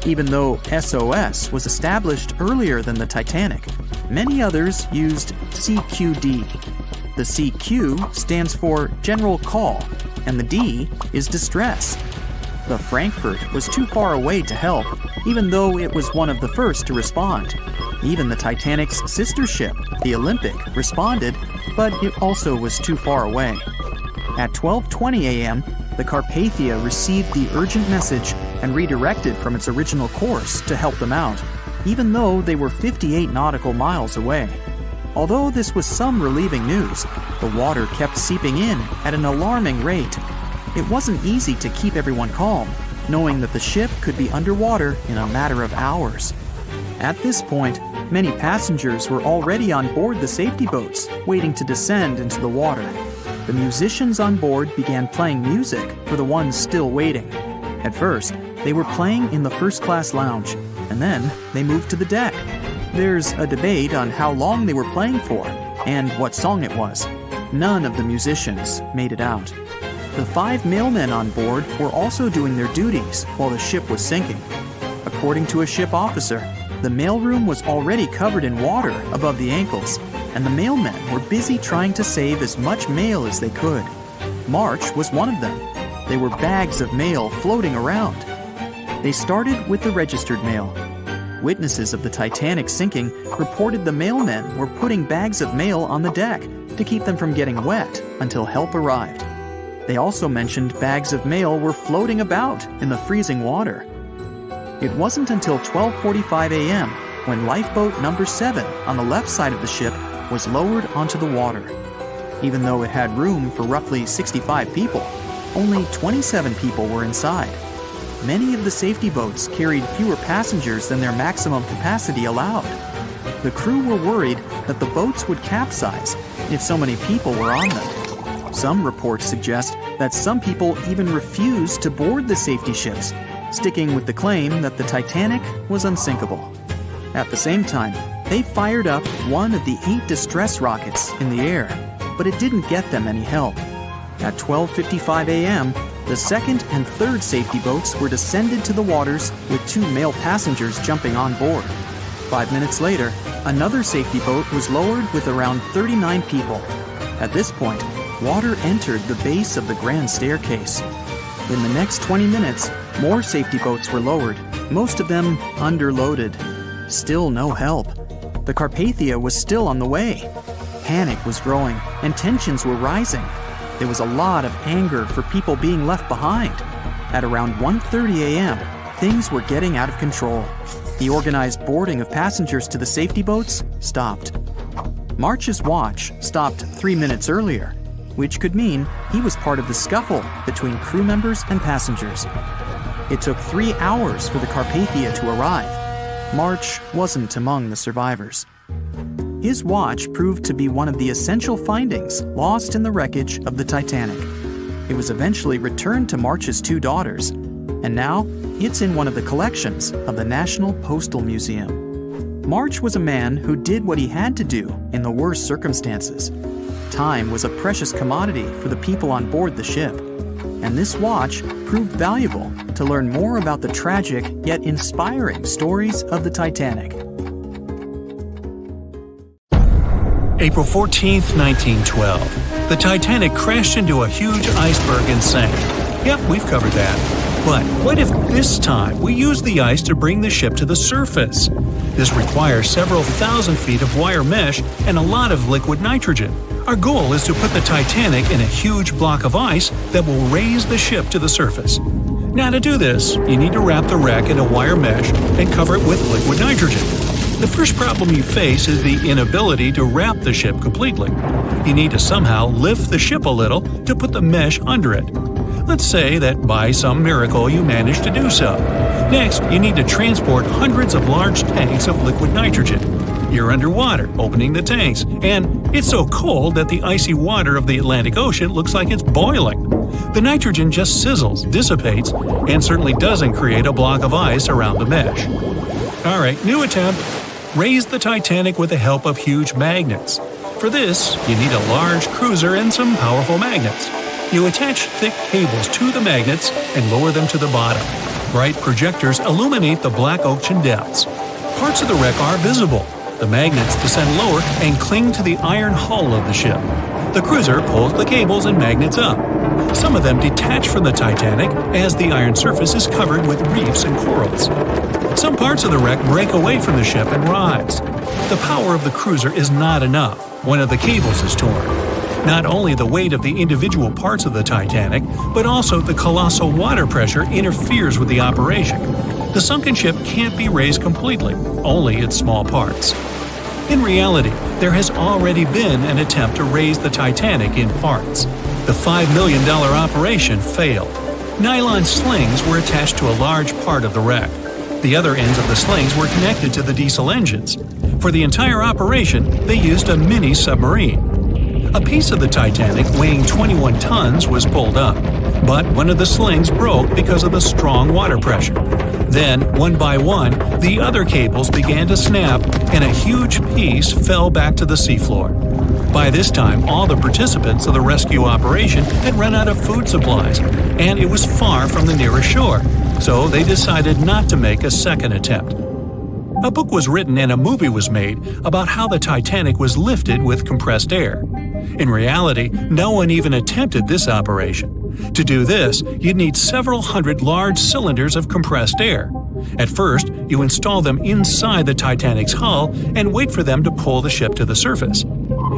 Even though SOS was established earlier than the Titanic, many others used CQD. The CQ stands for General Call, and the D is Distress. The Frankfurt was too far away to help, even though it was one of the first to respond. Even the Titanic's sister ship, the Olympic, responded, but it also was too far away. At 12:20 a.m., the Carpathia received the urgent message and redirected from its original course to help them out, even though they were 58 nautical miles away. Although this was some relieving news, the water kept seeping in at an alarming rate. It wasn't easy to keep everyone calm, knowing that the ship could be underwater in a matter of hours. At this point, many passengers were already on board the safety boats, waiting to descend into the water. The musicians on board began playing music for the ones still waiting. At first, they were playing in the first-class lounge, and then they moved to the deck. There's a debate on how long they were playing for and what song it was. None of the musicians made it out. The 5 mailmen on board were also doing their duties while the ship was sinking. According to a ship officer, the mailroom was already covered in water above the ankles, and the mailmen were busy trying to save as much mail as they could. March was one of them. There were bags of mail floating around. They started with the registered mail. Witnesses of the Titanic sinking reported the mailmen were putting bags of mail on the deck to keep them from getting wet until help arrived. They also mentioned bags of mail were floating about in the freezing water. It wasn't until 12:45 a.m. when lifeboat number 7 on the left side of the ship was lowered onto the water. Even though it had room for roughly 65 people, only 27 people were inside. Many of the safety boats carried fewer passengers than their maximum capacity allowed. The crew were worried that the boats would capsize if so many people were on them. Some reports suggest that some people even refused to board the safety ships, sticking with the claim that the Titanic was unsinkable. At the same time, they fired up one of the 8 distress rockets in the air, but it didn't get them any help. At 12:55 a.m., the second and third safety boats were descended to the waters with 2 male passengers jumping on board. 5 minutes later, another safety boat was lowered with around 39 people. At this point, water entered the base of the grand staircase. In the next 20 minutes, more safety boats were lowered, most of them underloaded. Still no help. The Carpathia was still on the way. Panic was growing, and tensions were rising. There was a lot of anger for people being left behind. At around 1:30 a.m., things were getting out of control. The organized boarding of passengers to the safety boats stopped. March's watch stopped 3 minutes earlier, which could mean he was part of the scuffle between crew members and passengers. It took 3 hours for the Carpathia to arrive. March wasn't among the survivors. His watch proved to be one of the essential findings lost in the wreckage of the Titanic. It was eventually returned to March's 2 daughters, and now it's in one of the collections of the National Postal Museum. March was a man who did what he had to do in the worst circumstances. Time was a precious commodity for the people on board the ship, and this watch proved valuable to learn more about the tragic yet inspiring stories of the Titanic. April 14, 1912. The Titanic crashed into a huge iceberg and sank. Yep, we've covered that. But what if this time we use the ice to bring the ship to the surface? This requires several thousand feet of wire mesh and a lot of liquid nitrogen. Our goal is to put the Titanic in a huge block of ice that will raise the ship to the surface. Now to do this, you need to wrap the wreck in a wire mesh and cover it with liquid nitrogen. The first problem you face is the inability to wrap the ship completely. You need to somehow lift the ship a little to put the mesh under it. Let's say that by some miracle you manage to do so. Next, you need to transport hundreds of large tanks of liquid nitrogen. You're underwater, opening the tanks, and it's so cold that the icy water of the Atlantic Ocean looks like it's boiling. The nitrogen just sizzles, dissipates, and certainly doesn't create a block of ice around the mesh. Alright, new attempt. Raise the Titanic with the help of huge magnets. For this, you need a large cruiser and some powerful magnets. You attach thick cables to the magnets and lower them to the bottom. Bright projectors illuminate the black ocean depths. Parts of the wreck are visible. The magnets descend lower and cling to the iron hull of the ship. The cruiser pulls the cables and magnets up. Some of them detach from the Titanic as the iron surface is covered with reefs and corals. Some parts of the wreck break away from the ship and rise. The power of the cruiser is not enough. One of the cables is torn. Not only the weight of the individual parts of the Titanic, but also the colossal water pressure interferes with the operation. The sunken ship can't be raised completely, only its small parts. In reality, there has already been an attempt to raise the Titanic in parts. The $5 million operation failed. Nylon slings were attached to a large part of the wreck. The other ends of the slings were connected to the diesel engines. For the entire operation, they used a mini submarine. A piece of the Titanic weighing 21 tons was pulled up, but one of the slings broke because of the strong water pressure. Then, one by one, the other cables began to snap and a huge piece fell back to the seafloor. By this time, all the participants of the rescue operation had run out of food supplies, and it was far from the nearest shore, so they decided not to make a second attempt. A book was written and a movie was made about how the Titanic was lifted with compressed air. In reality, no one even attempted this operation. To do this, you'd need several hundred large cylinders of compressed air. At first, you install them inside the Titanic's hull and wait for them to pull the ship to the surface.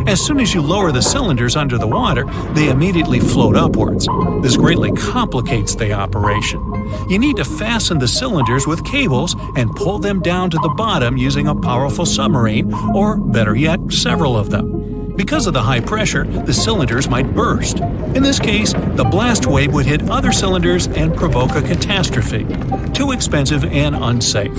As soon as you lower the cylinders under the water, they immediately float upwards. This greatly complicates the operation. You need to fasten the cylinders with cables and pull them down to the bottom using a powerful submarine, or better yet, several of them. Because of the high pressure, the cylinders might burst. In this case, the blast wave would hit other cylinders and provoke a catastrophe. Too expensive and unsafe.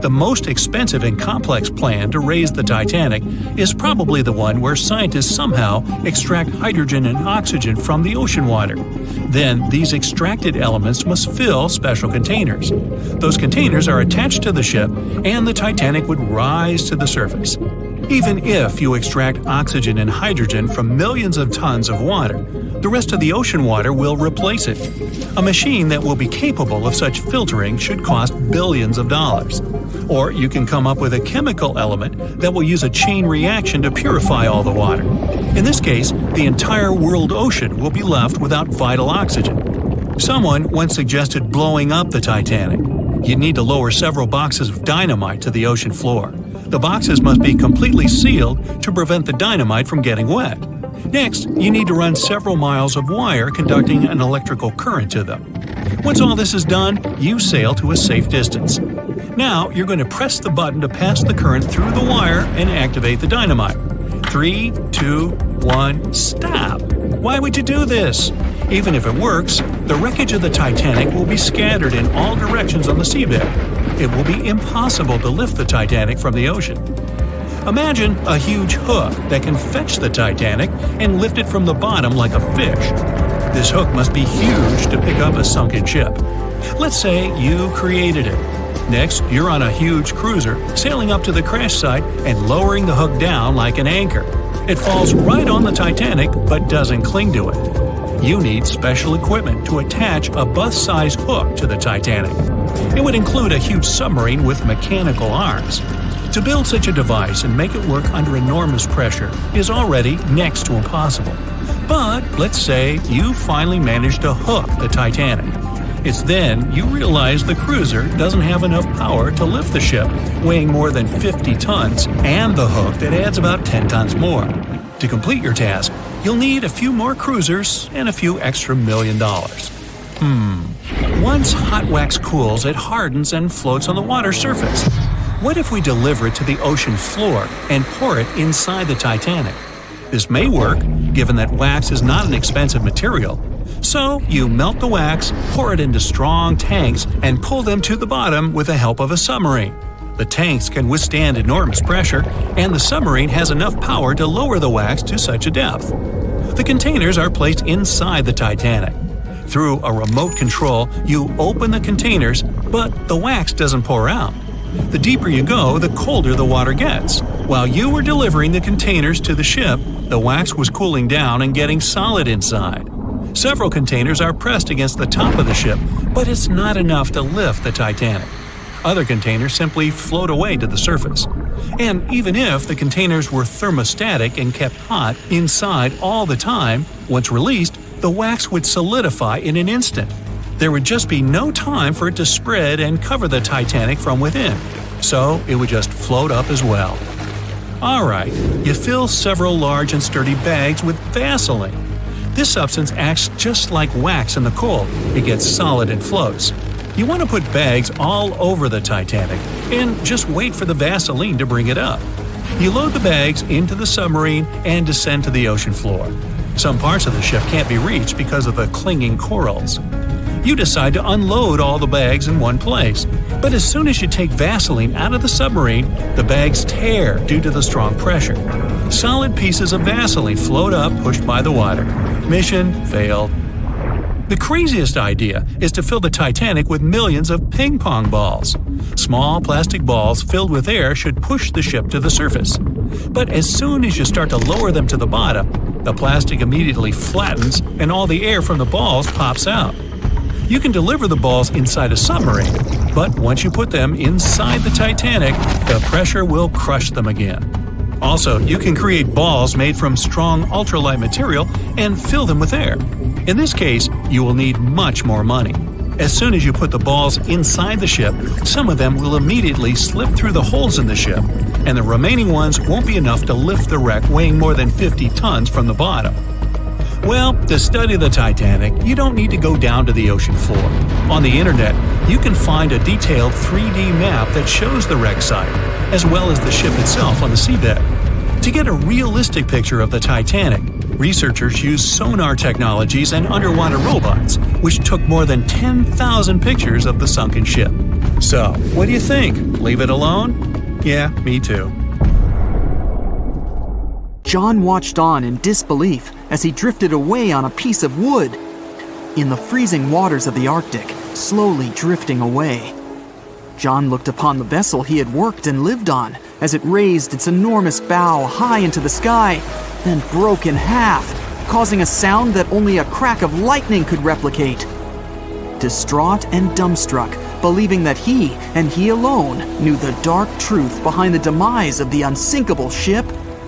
The most expensive and complex plan to raise the Titanic is probably the one where scientists somehow extract hydrogen and oxygen from the ocean water. Then, these extracted elements must fill special containers. Those containers are attached to the ship, and the Titanic would rise to the surface. Even if you extract oxygen and hydrogen from millions of tons of water, the rest of the ocean water will replace it. A machine that will be capable of such filtering should cost billions of dollars. Or you can come up with a chemical element that will use a chain reaction to purify all the water. In this case, the entire world ocean will be left without vital oxygen. Someone once suggested blowing up the Titanic. You'd need to lower several boxes of dynamite to the ocean floor. The boxes must be completely sealed to prevent the dynamite from getting wet. Next, you need to run several miles of wire conducting an electrical current to them. Once all this is done, you sail to a safe distance. Now, you're going to press the button to pass the current through the wire and activate the dynamite. 3, 2, 1, stop! Why would you do this? Even if it works, the wreckage of the Titanic will be scattered in all directions on the seabed. It will be impossible to lift the Titanic from the ocean. Imagine a huge hook that can fetch the Titanic and lift it from the bottom like a fish. This hook must be huge to pick up a sunken ship. Let's say you created it. Next, you're on a huge cruiser, sailing up to the crash site and lowering the hook down like an anchor. It falls right on the Titanic but doesn't cling to it. you need special equipment to attach a bus-sized hook to the Titanic. It would include a huge submarine with mechanical arms. To build such a device and make it work under enormous pressure is already next to impossible. But let's say you finally managed to hook the Titanic. It's then you realize the cruiser doesn't have enough power to lift the ship, weighing more than 50 tons, and the hook that adds about 10 tons more. To complete your task, you'll need a few more cruisers and a few extra $1 million. Once hot wax cools, it hardens and floats on the water surface. What if we deliver it to the ocean floor and pour it inside the Titanic? This may work, given that wax is not an expensive material. So you melt the wax, pour it into strong tanks, and pull them to the bottom with the help of a submarine. The tanks can withstand enormous pressure, and the submarine has enough power to lower the wax to such a depth. The containers are placed inside the Titanic. Through a remote control, you open the containers, but the wax doesn't pour out. The deeper you go, the colder the water gets. While you were delivering the containers to the ship, the wax was cooling down and getting solid inside. Several containers are pressed against the top of the ship, but it's not enough to lift the Titanic. Other containers simply float away to the surface. And even if the containers were thermostatic and kept hot inside all the time, once released, the wax would solidify in an instant. There would just be no time for it to spread and cover the Titanic from within, so it would just float up as well. Alright, you fill several large and sturdy bags with Vaseline. This substance acts just like wax in the cold. It gets solid and floats. You want to put bags all over the Titanic and just wait for the Vaseline to bring it up. You load the bags into the submarine and descend to the ocean floor. Some parts of the ship can't be reached because of the clinging corals. You decide to unload all the bags in one place, but as soon as you take Vaseline out of the submarine, the bags tear due to the strong pressure. Solid pieces of Vaseline float up, pushed by the water. Mission failed. The craziest idea is to fill the Titanic with millions of ping pong balls. Small plastic balls filled with air should push the ship to the surface. But as soon as you start to lower them to the bottom, the plastic immediately flattens and all the air from the balls pops out. You can deliver the balls inside a submarine, but once you put them inside the Titanic, the pressure will crush them again. Also, you can create balls made from strong ultralight material and fill them with air. In this case, you will need much more money. As soon as you put the balls inside the ship, some of them will immediately slip through the holes in the ship, and the remaining ones won't be enough to lift the wreck weighing more than 50 tons from the bottom. Well, to study the Titanic, you don't need to go down to the ocean floor. On the internet, you can find a detailed 3D map that shows the wreck site, as well as the ship itself on the seabed. To get a realistic picture of the Titanic, researchers used sonar technologies and underwater robots, which took more than 10,000 pictures of the sunken ship. So, what do you think? Leave it alone? Yeah, me too. John watched on in disbelief as he drifted away on a piece of wood. In the freezing waters of the Arctic, slowly drifting away. John looked upon the vessel he had worked and lived on as it raised its enormous bow high into the sky, then broke in half, causing a sound that only a crack of lightning could replicate. Distraught and dumbstruck, believing that he, and he alone, knew the dark truth behind the demise of the unsinkable ship,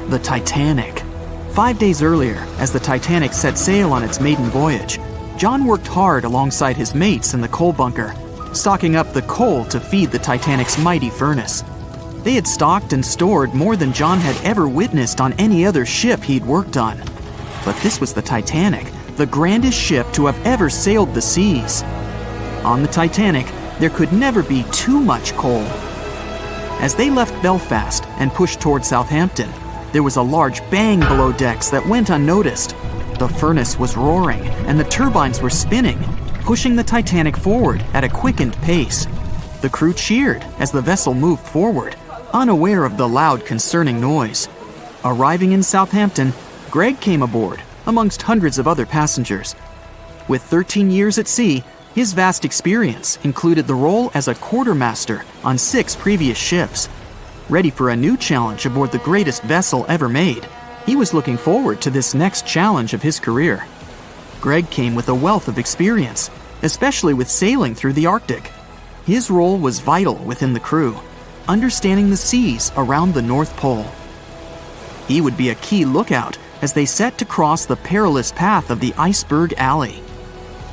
the Titanic. 5 days earlier, as the Titanic set sail on its maiden voyage, John worked hard alongside his mates in the coal bunker, stocking up the coal to feed the Titanic's mighty furnace. They had stocked and stored more than John had ever witnessed on any other ship he'd worked on. But this was the Titanic, the grandest ship to have ever sailed the seas. On the Titanic, there could never be too much coal. As they left Belfast and pushed toward Southampton, there was a large bang below decks that went unnoticed. The furnace was roaring and the turbines were spinning, pushing the Titanic forward at a quickened pace. The crew cheered as the vessel moved forward, unaware of the loud, concerning noise. Arriving in Southampton, Greg came aboard, amongst hundreds of other passengers. With 13 years at sea, his vast experience included the role as a quartermaster on 6 previous ships. Ready for a new challenge aboard the greatest vessel ever made, he was looking forward to this next challenge of his career. Greg came with a wealth of experience, especially with sailing through the Arctic. His role was vital within the crew, understanding the seas around the North Pole. He would be a key lookout as they set to cross the perilous path of the Iceberg Alley.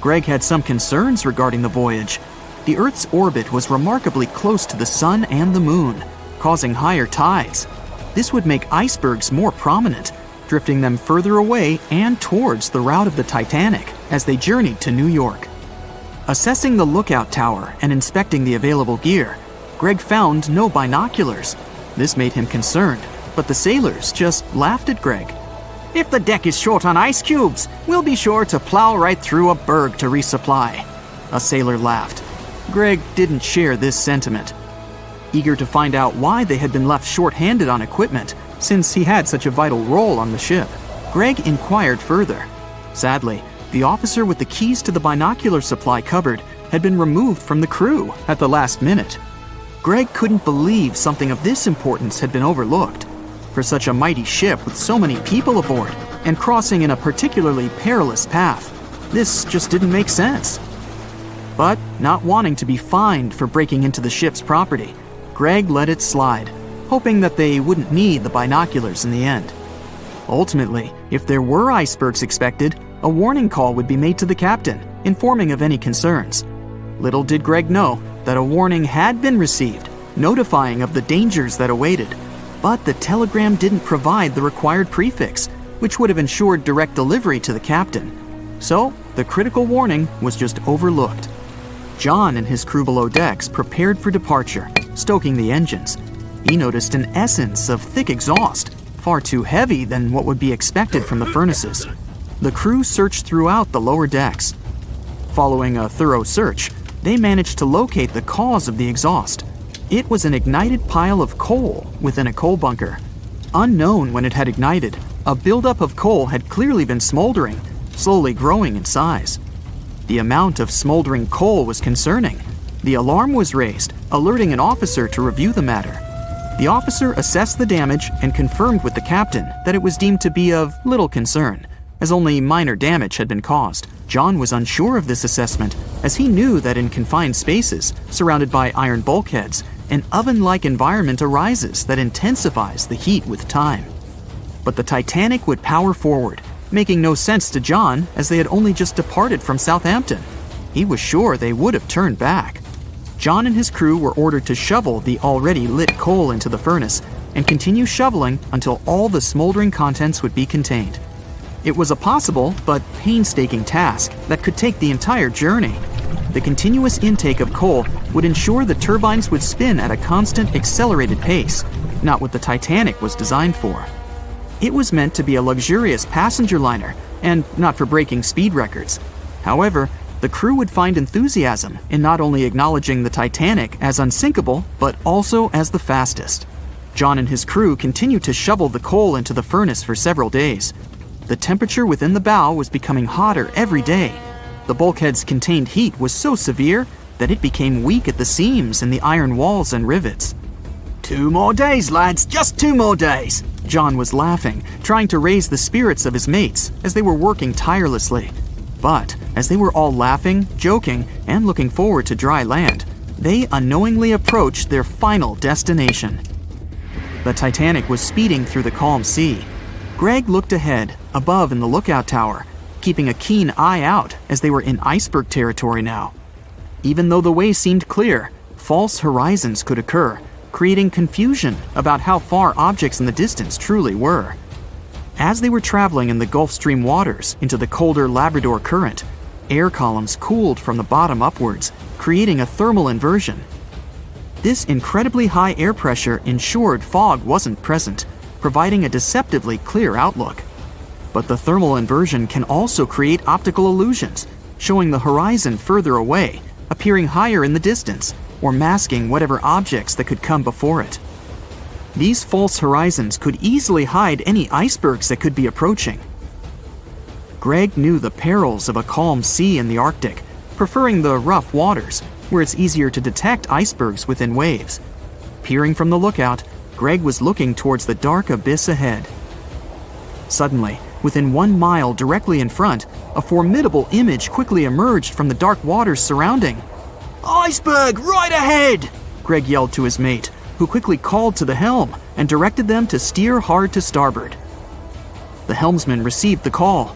Greg had some concerns regarding the voyage. The Earth's orbit was remarkably close to the Sun and the Moon, causing higher tides. This would make icebergs more prominent, drifting them further away and towards the route of the Titanic as they journeyed to New York. Assessing the lookout tower and inspecting the available gear, Greg found no binoculars. This made him concerned, but the sailors just laughed at Greg. If the deck is short on ice cubes, we'll be sure to plow right through a berg to resupply. A sailor laughed. Greg didn't share this sentiment. Eager to find out why they had been left short-handed on equipment, since he had such a vital role on the ship, Greg inquired further. Sadly, the officer with the keys to the binocular supply cupboard had been removed from the crew at the last minute. Greg couldn't believe something of this importance had been overlooked. For such a mighty ship with so many people aboard and crossing in a particularly perilous path, this just didn't make sense. But not wanting to be fined for breaking into the ship's property, Greg let it slide, hoping that they wouldn't need the binoculars in the end. Ultimately, if there were icebergs expected, a warning call would be made to the captain, informing of any concerns. Little did Greg know that a warning had been received, notifying of the dangers that awaited. But the telegram didn't provide the required prefix, which would have ensured direct delivery to the captain. So, the critical warning was just overlooked. John and his crew below decks prepared for departure, stoking the engines. He noticed an essence of thick exhaust, far too heavy than what would be expected from the furnaces. The crew searched throughout the lower decks. Following a thorough search, they managed to locate the cause of the exhaust. It was an ignited pile of coal within a coal bunker. Unknown when it had ignited, a buildup of coal had clearly been smoldering, slowly growing in size. The amount of smoldering coal was concerning. The alarm was raised, alerting an officer to review the matter. The officer assessed the damage and confirmed with the captain that it was deemed to be of little concern, as only minor damage had been caused. John was unsure of this assessment, as he knew that in confined spaces, surrounded by iron bulkheads, an oven-like environment arises that intensifies the heat with time. But the Titanic would power forward, making no sense to John as they had only just departed from Southampton. He was sure they would have turned back. John and his crew were ordered to shovel the already lit coal into the furnace and continue shoveling until all the smoldering contents would be contained. It was a possible but painstaking task that could take the entire journey. The continuous intake of coal would ensure the turbines would spin at a constant, accelerated pace, not what the Titanic was designed for. It was meant to be a luxurious passenger liner and not for breaking speed records. However, the crew would find enthusiasm in not only acknowledging the Titanic as unsinkable, but also as the fastest. John and his crew continued to shovel the coal into the furnace for several days. The temperature within the bow was becoming hotter every day. The bulkhead's contained heat was so severe that it became weak at the seams in the iron walls and rivets. 2 more days, lads, just 2 more days. John was laughing, trying to raise the spirits of his mates as they were working tirelessly. But as they were all laughing, joking, and looking forward to dry land, they unknowingly approached their final destination. The Titanic was speeding through the calm sea. Greg looked ahead, above in the lookout tower, keeping a keen eye out as they were in iceberg territory now. Even though the way seemed clear, false horizons could occur, creating confusion about how far objects in the distance truly were. As they were traveling in the Gulf Stream waters into the colder Labrador Current, air columns cooled from the bottom upwards, creating a thermal inversion. This incredibly high air pressure ensured fog wasn't present, providing a deceptively clear outlook. But the thermal inversion can also create optical illusions, showing the horizon further away, appearing higher in the distance, or masking whatever objects that could come before it. These false horizons could easily hide any icebergs that could be approaching. Greg knew the perils of a calm sea in the Arctic, preferring the rough waters, where it's easier to detect icebergs within waves. Peering from the lookout, Greg was looking towards the dark abyss ahead. Suddenly, within 1 mile directly in front, a formidable image quickly emerged from the dark waters surrounding. "Iceberg, right ahead!" Greg yelled to his mate, who quickly called to the helm and directed them to steer hard to starboard. The helmsman received the call.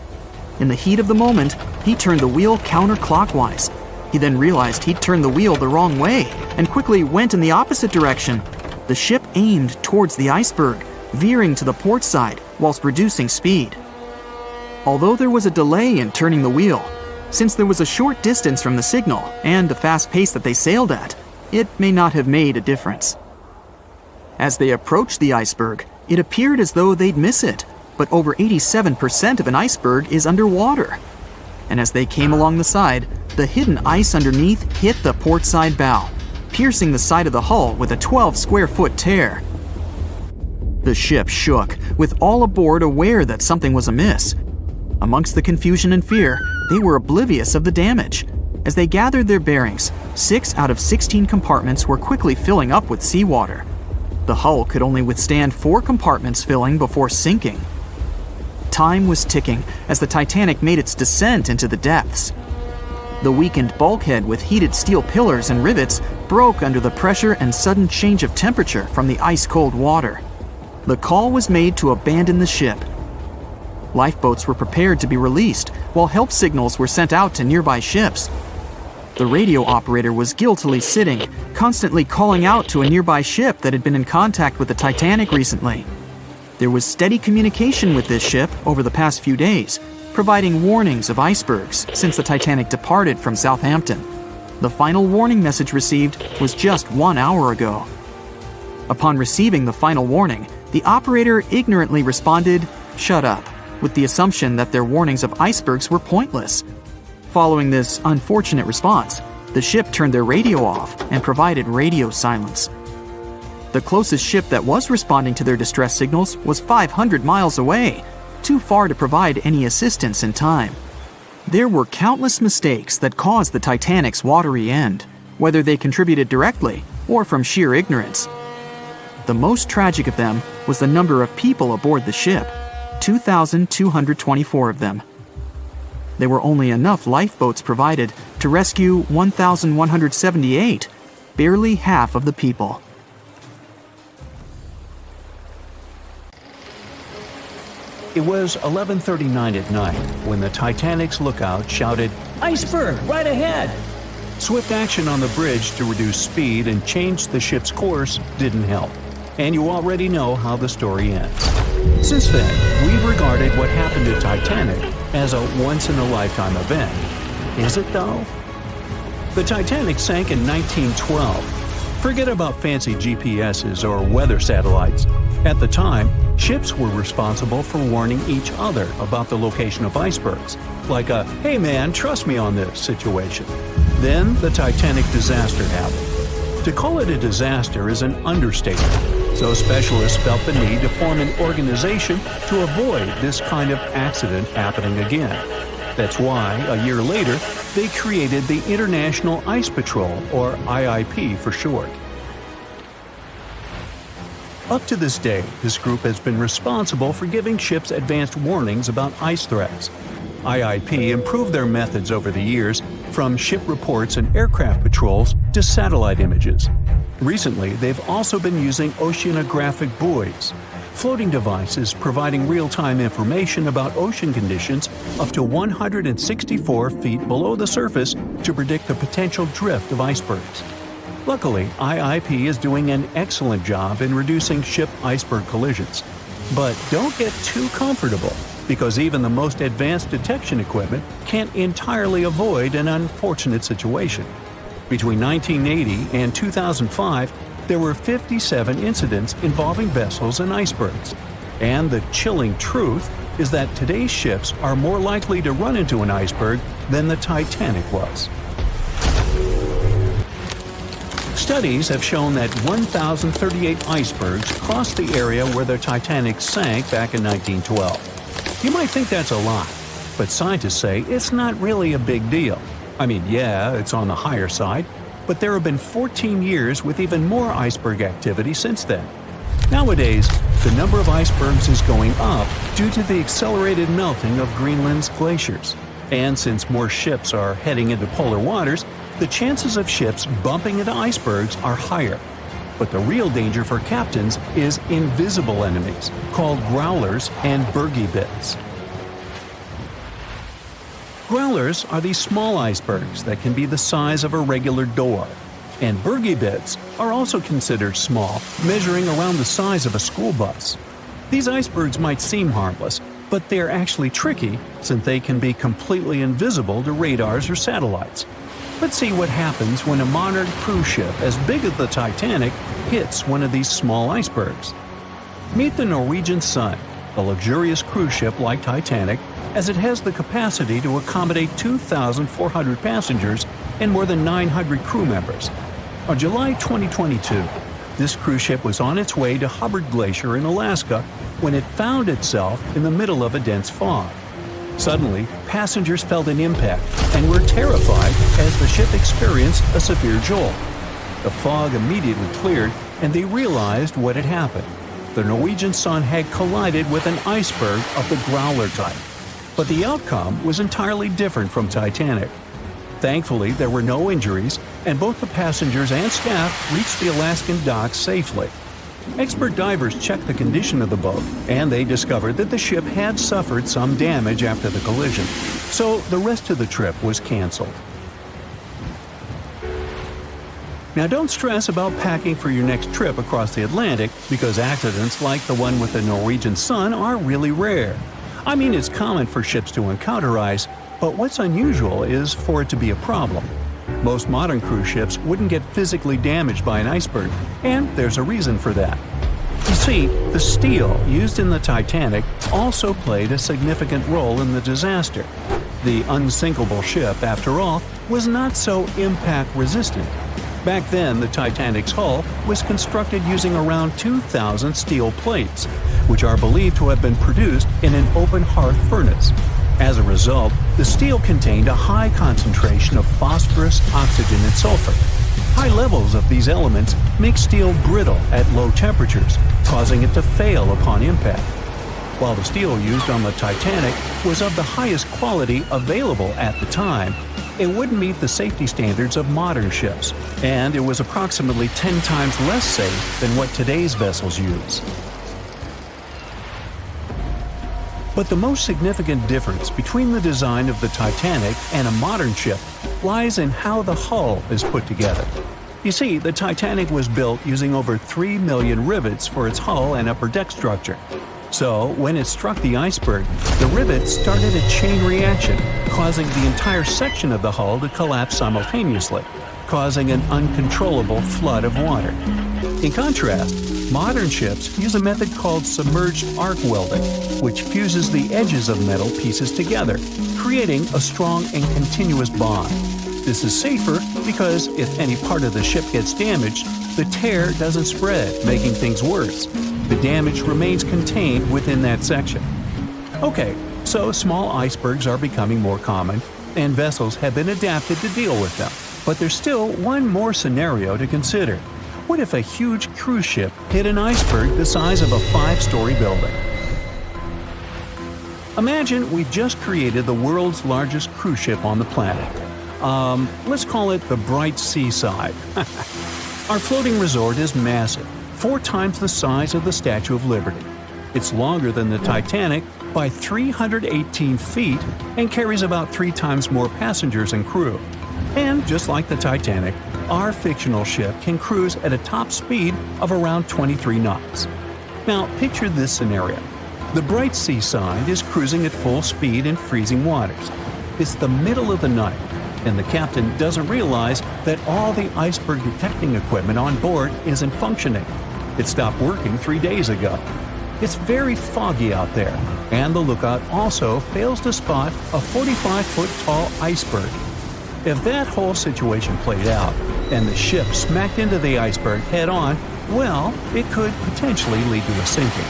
In the heat of the moment, he turned the wheel counterclockwise. He then realized he'd turned the wheel the wrong way and quickly went in the opposite direction. The ship aimed towards the iceberg, veering to the port side whilst reducing speed. Although there was a delay in turning the wheel, since there was a short distance from the signal and the fast pace that they sailed at, it may not have made a difference. As they approached the iceberg, it appeared as though they'd miss it, but over 87% of an iceberg is underwater. And as they came along the side, the hidden ice underneath hit the port side bow, piercing the side of the hull with a 12-square-foot tear. The ship shook, with all aboard aware that something was amiss. Amongst the confusion and fear, they were oblivious of the damage. As they gathered their bearings, 6 out of 16 compartments were quickly filling up with seawater. The hull could only withstand 4 compartments filling before sinking. Time was ticking as the Titanic made its descent into the depths. The weakened bulkhead with heated steel pillars and rivets broke under the pressure and sudden change of temperature from the ice-cold water. The call was made to abandon the ship. Lifeboats were prepared to be released, while help signals were sent out to nearby ships. The radio operator was guiltily sitting, constantly calling out to a nearby ship that had been in contact with the Titanic recently. There was steady communication with this ship over the past few days, providing warnings of icebergs since the Titanic departed from Southampton. The final warning message received was just 1 hour ago. Upon receiving the final warning, the operator ignorantly responded, "Shut up," with the assumption that their warnings of icebergs were pointless. Following this unfortunate response, the ship turned their radio off and provided radio silence. The closest ship that was responding to their distress signals was 500 miles away, too far to provide any assistance in time. There were countless mistakes that caused the Titanic's watery end, whether they contributed directly or from sheer ignorance. The most tragic of them was the number of people aboard the ship, 2,224 of them. There were only enough lifeboats provided to rescue 1,178, barely half of the people. It was 11:39 at night when the Titanic's lookout shouted, "Iceberg, right ahead!" Swift action on the bridge to reduce speed and change the ship's course didn't help, and you already know how the story ends. Since then, we've regarded what happened to Titanic as a once-in-a-lifetime event. Is it, though? The Titanic sank in 1912. Forget about fancy GPSs or weather satellites. At the time, ships were responsible for warning each other about the location of icebergs, like a "hey man, trust me on this" situation. Then the Titanic disaster happened. To call it a disaster is an understatement, so specialists felt the need to form an organization to avoid this kind of accident happening again. That's why, a year later, they created the International Ice Patrol, or IIP for short. Up to this day, this group has been responsible for giving ships advanced warnings about ice threats. IIP improved their methods over the years, from ship reports and aircraft patrols to satellite images. Recently, they've also been using oceanographic buoys, floating devices providing real-time information about ocean conditions up to 164 feet below the surface to predict the potential drift of icebergs. Luckily, IIP is doing an excellent job in reducing ship iceberg collisions. But don't get too comfortable, because even the most advanced detection equipment can't entirely avoid an unfortunate situation. Between 1980 and 2005, there were 57 incidents involving vessels and icebergs. And the chilling truth is that today's ships are more likely to run into an iceberg than the Titanic was. Studies have shown that 1,038 icebergs crossed the area where the Titanic sank back in 1912. You might think that's a lot, but scientists say it's not really a big deal. I mean, yeah, it's on the higher side, but there have been 14 years with even more iceberg activity since then. Nowadays, the number of icebergs is going up due to the accelerated melting of Greenland's glaciers. And since more ships are heading into polar waters, the chances of ships bumping into icebergs are higher. But the real danger for captains is invisible enemies, called growlers and bergy bits. Growlers are these small icebergs that can be the size of a regular door. And bergy bits are also considered small, measuring around the size of a school bus. These icebergs might seem harmless, but they're actually tricky since they can be completely invisible to radars or satellites. Let's see what happens when a modern cruise ship as big as the Titanic hits one of these small icebergs. Meet the Norwegian Sun, a luxurious cruise ship like Titanic, as it has the capacity to accommodate 2,400 passengers and more than 900 crew members. On July 2022, this cruise ship was on its way to Hubbard Glacier in Alaska when it found itself in the middle of a dense fog. Suddenly, passengers felt an impact and were terrified as the ship experienced a severe jolt. The fog immediately cleared and they realized what had happened. The Norwegian Sun had collided with an iceberg of the growler type. But the outcome was entirely different from Titanic. Thankfully, there were no injuries, and both the passengers and staff reached the Alaskan docks safely. Expert divers checked the condition of the boat, and they discovered that the ship had suffered some damage after the collision, so the rest of the trip was canceled. Now don't stress about packing for your next trip across the Atlantic, because accidents like the one with the Norwegian Sun are really rare. I mean, it's common for ships to encounter ice, but what's unusual is for it to be a problem. Most modern cruise ships wouldn't get physically damaged by an iceberg, and there's a reason for that. You see, the steel used in the Titanic also played a significant role in the disaster. The unsinkable ship, after all, was not so impact-resistant. Back then, the Titanic's hull was constructed using around 2,000 steel plates, which are believed to have been produced in an open hearth furnace. As a result, the steel contained a high concentration of phosphorus, oxygen, and sulfur. High levels of these elements make steel brittle at low temperatures, causing it to fail upon impact. While the steel used on the Titanic was of the highest quality available at the time, it wouldn't meet the safety standards of modern ships, and it was approximately 10 times less safe than what today's vessels use. But the most significant difference between the design of the Titanic and a modern ship lies in how the hull is put together. You see, the Titanic was built using over 3 million rivets for its hull and upper deck structure. So, when it struck the iceberg, the rivets started a chain reaction, causing the entire section of the hull to collapse simultaneously, causing an uncontrollable flood of water. In contrast, modern ships use a method called submerged arc welding, which fuses the edges of metal pieces together, creating a strong and continuous bond. This is safer because if any part of the ship gets damaged, the tear doesn't spread, making things worse. The damage remains contained within that section. Okay, so small icebergs are becoming more common, and vessels have been adapted to deal with them. But there's still one more scenario to consider. What if a huge cruise ship hit an iceberg the size of a 5-story building? Imagine we've just created the world's largest cruise ship on the planet. Let's call it the Bright Seaside. Our floating resort is massive, 4 times the size of the Statue of Liberty. It's longer than the Titanic by 318 feet and carries about 3 times more passengers and crew. And just like the Titanic, our fictional ship can cruise at a top speed of around 23 knots. Now, picture this scenario. The Bright Seaside is cruising at full speed in freezing waters. It's the middle of the night, and the captain doesn't realize that all the iceberg detecting equipment on board isn't functioning. It stopped working 3 days ago. It's very foggy out there, and the lookout also fails to spot a 45-foot tall iceberg. If that whole situation played out, and the ship smacked into the iceberg head-on, well, it could potentially lead to a sinking.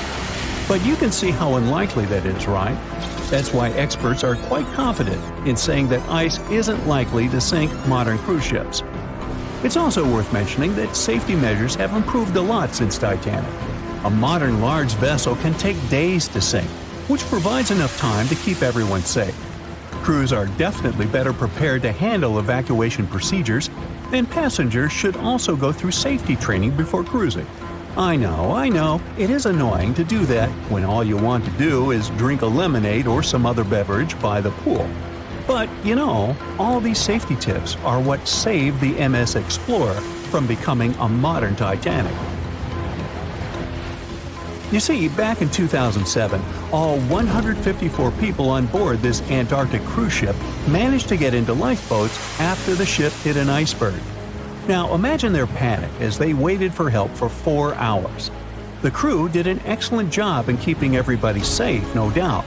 But you can see how unlikely that is, right? That's why experts are quite confident in saying that ice isn't likely to sink modern cruise ships. It's also worth mentioning that safety measures have improved a lot since Titanic. A modern large vessel can take days to sink, which provides enough time to keep everyone safe. Crews are definitely better prepared to handle evacuation procedures, and passengers should also go through safety training before cruising. I know, it is annoying to do that when all you want to do is drink a lemonade or some other beverage by the pool. But, all these safety tips are what saved the MS Explorer from becoming a modern Titanic. You see, back in 2007, all 154 people on board this Antarctic cruise ship managed to get into lifeboats after the ship hit an iceberg. Now imagine their panic as they waited for help for 4 hours. The crew did an excellent job in keeping everybody safe, no doubt.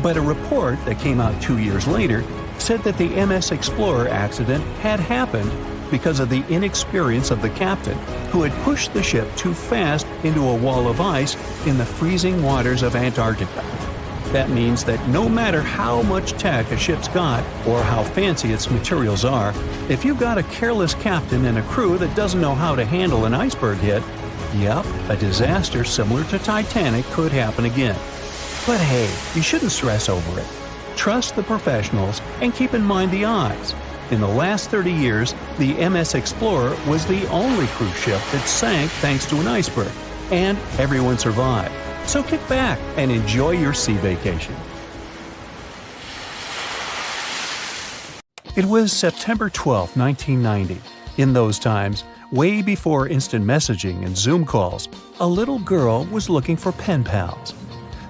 But a report that came out 2 years later said that the MS Explorer accident had happened because of the inexperience of the captain, who had pushed the ship too fast into a wall of ice in the freezing waters of Antarctica. That means that no matter how much tech a ship's got or how fancy its materials are, if you've got a careless captain and a crew that doesn't know how to handle an iceberg hit, yep, a disaster similar to Titanic could happen again. But hey, you shouldn't stress over it. Trust the professionals and keep in mind the odds. In the last 30 years, the MS Explorer was the only cruise ship that sank thanks to an iceberg, and everyone survived. So kick back and enjoy your sea vacation. It was September 12, 1990. In those times, way before instant messaging and Zoom calls, a little girl was looking for pen pals.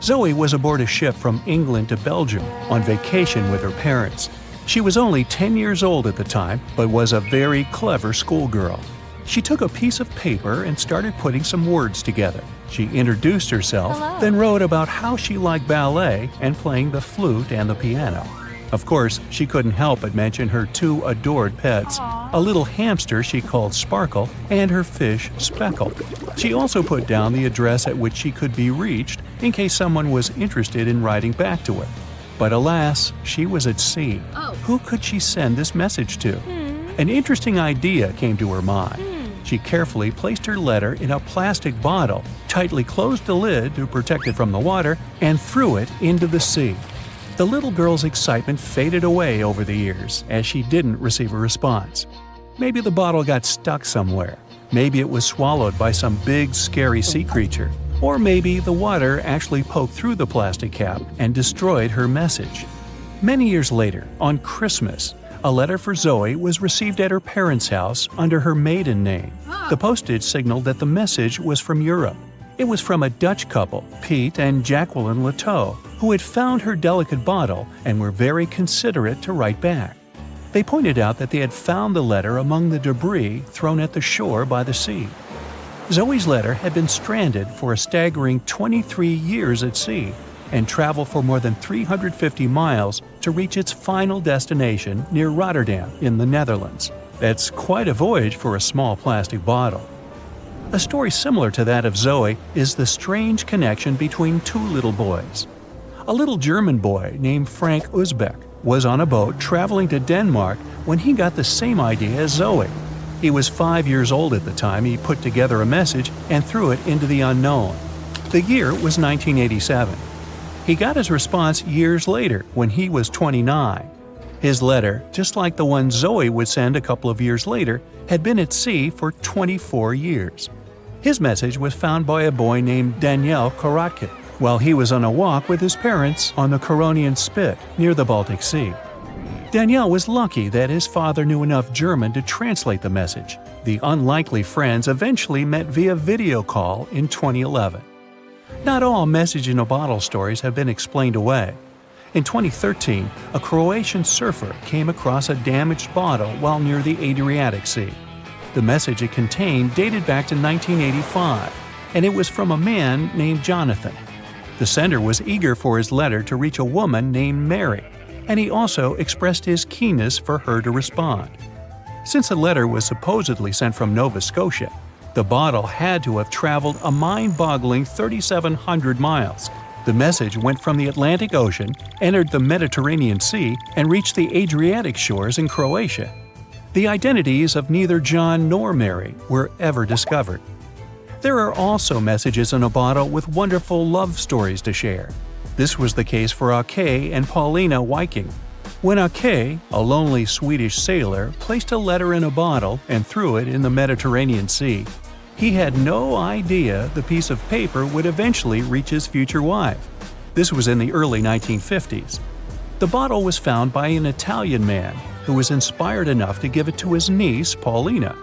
Zoe was aboard a ship from England to Belgium on vacation with her parents. She was only 10 years old at the time, but was a very clever schoolgirl. She took a piece of paper and started putting some words together. She introduced herself, then wrote about how she liked ballet and playing the flute and the piano. Of course, she couldn't help but mention her 2 adored pets, a little hamster she called Sparkle and her fish Speckle. She also put down the address at which she could be reached in case someone was interested in writing back to her. But alas, she was at sea. Who could she send this message to? An interesting idea came to her mind. She carefully placed her letter in a plastic bottle, tightly closed the lid to protect it from the water, and threw it into the sea. The little girl's excitement faded away over the years as she didn't receive a response. Maybe the bottle got stuck somewhere. Maybe it was swallowed by some big, scary sea creature. Or maybe the water actually poked through the plastic cap and destroyed her message. Many years later, on Christmas, a letter for Zoe was received at her parents' house under her maiden name. The postage signaled that the message was from Europe. It was from a Dutch couple, Piet and Jacqueline Leteau, who had found her delicate bottle and were very considerate to write back. They pointed out that they had found the letter among the debris thrown at the shore by the sea. Zoe's letter had been stranded for a staggering 23 years at sea and traveled for more than 350 miles to reach its final destination near Rotterdam in the Netherlands. That's quite a voyage for a small plastic bottle. A story similar to that of Zoe is the strange connection between 2 little boys. A little German boy named Frank Uzbek was on a boat traveling to Denmark when he got the same idea as Zoe. He was 5 years old at the time he put together a message and threw it into the unknown. The year was 1987. He got his response years later when he was 29. His letter, just like the one Zoe would send a couple of years later, had been at sea for 24 years. His message was found by a boy named Daniel Korotkin while he was on a walk with his parents on the Koronian Spit near the Baltic Sea. Daniel was lucky that his father knew enough German to translate the message. The unlikely friends eventually met via video call in 2011. Not all message-in-a-bottle stories have been explained away. In 2013, a Croatian surfer came across a damaged bottle while near the Adriatic Sea. The message it contained dated back to 1985, and it was from a man named Jonathan. The sender was eager for his letter to reach a woman named Mary, and he also expressed his keenness for her to respond. Since the letter was supposedly sent from Nova Scotia, the bottle had to have traveled a mind-boggling 3,700 miles. The message went from the Atlantic Ocean, entered the Mediterranean Sea, and reached the Adriatic shores in Croatia. The identities of neither John nor Mary were ever discovered. There are also messages in a bottle with wonderful love stories to share. This was the case for Ake and Paulina Viking. when Ake, a lonely Swedish sailor, placed a letter in a bottle and threw it in the Mediterranean Sea. He had no idea the piece of paper would eventually reach his future wife. This was in the early 1950s. The bottle was found by an Italian man who was inspired enough to give it to his niece, Paulina.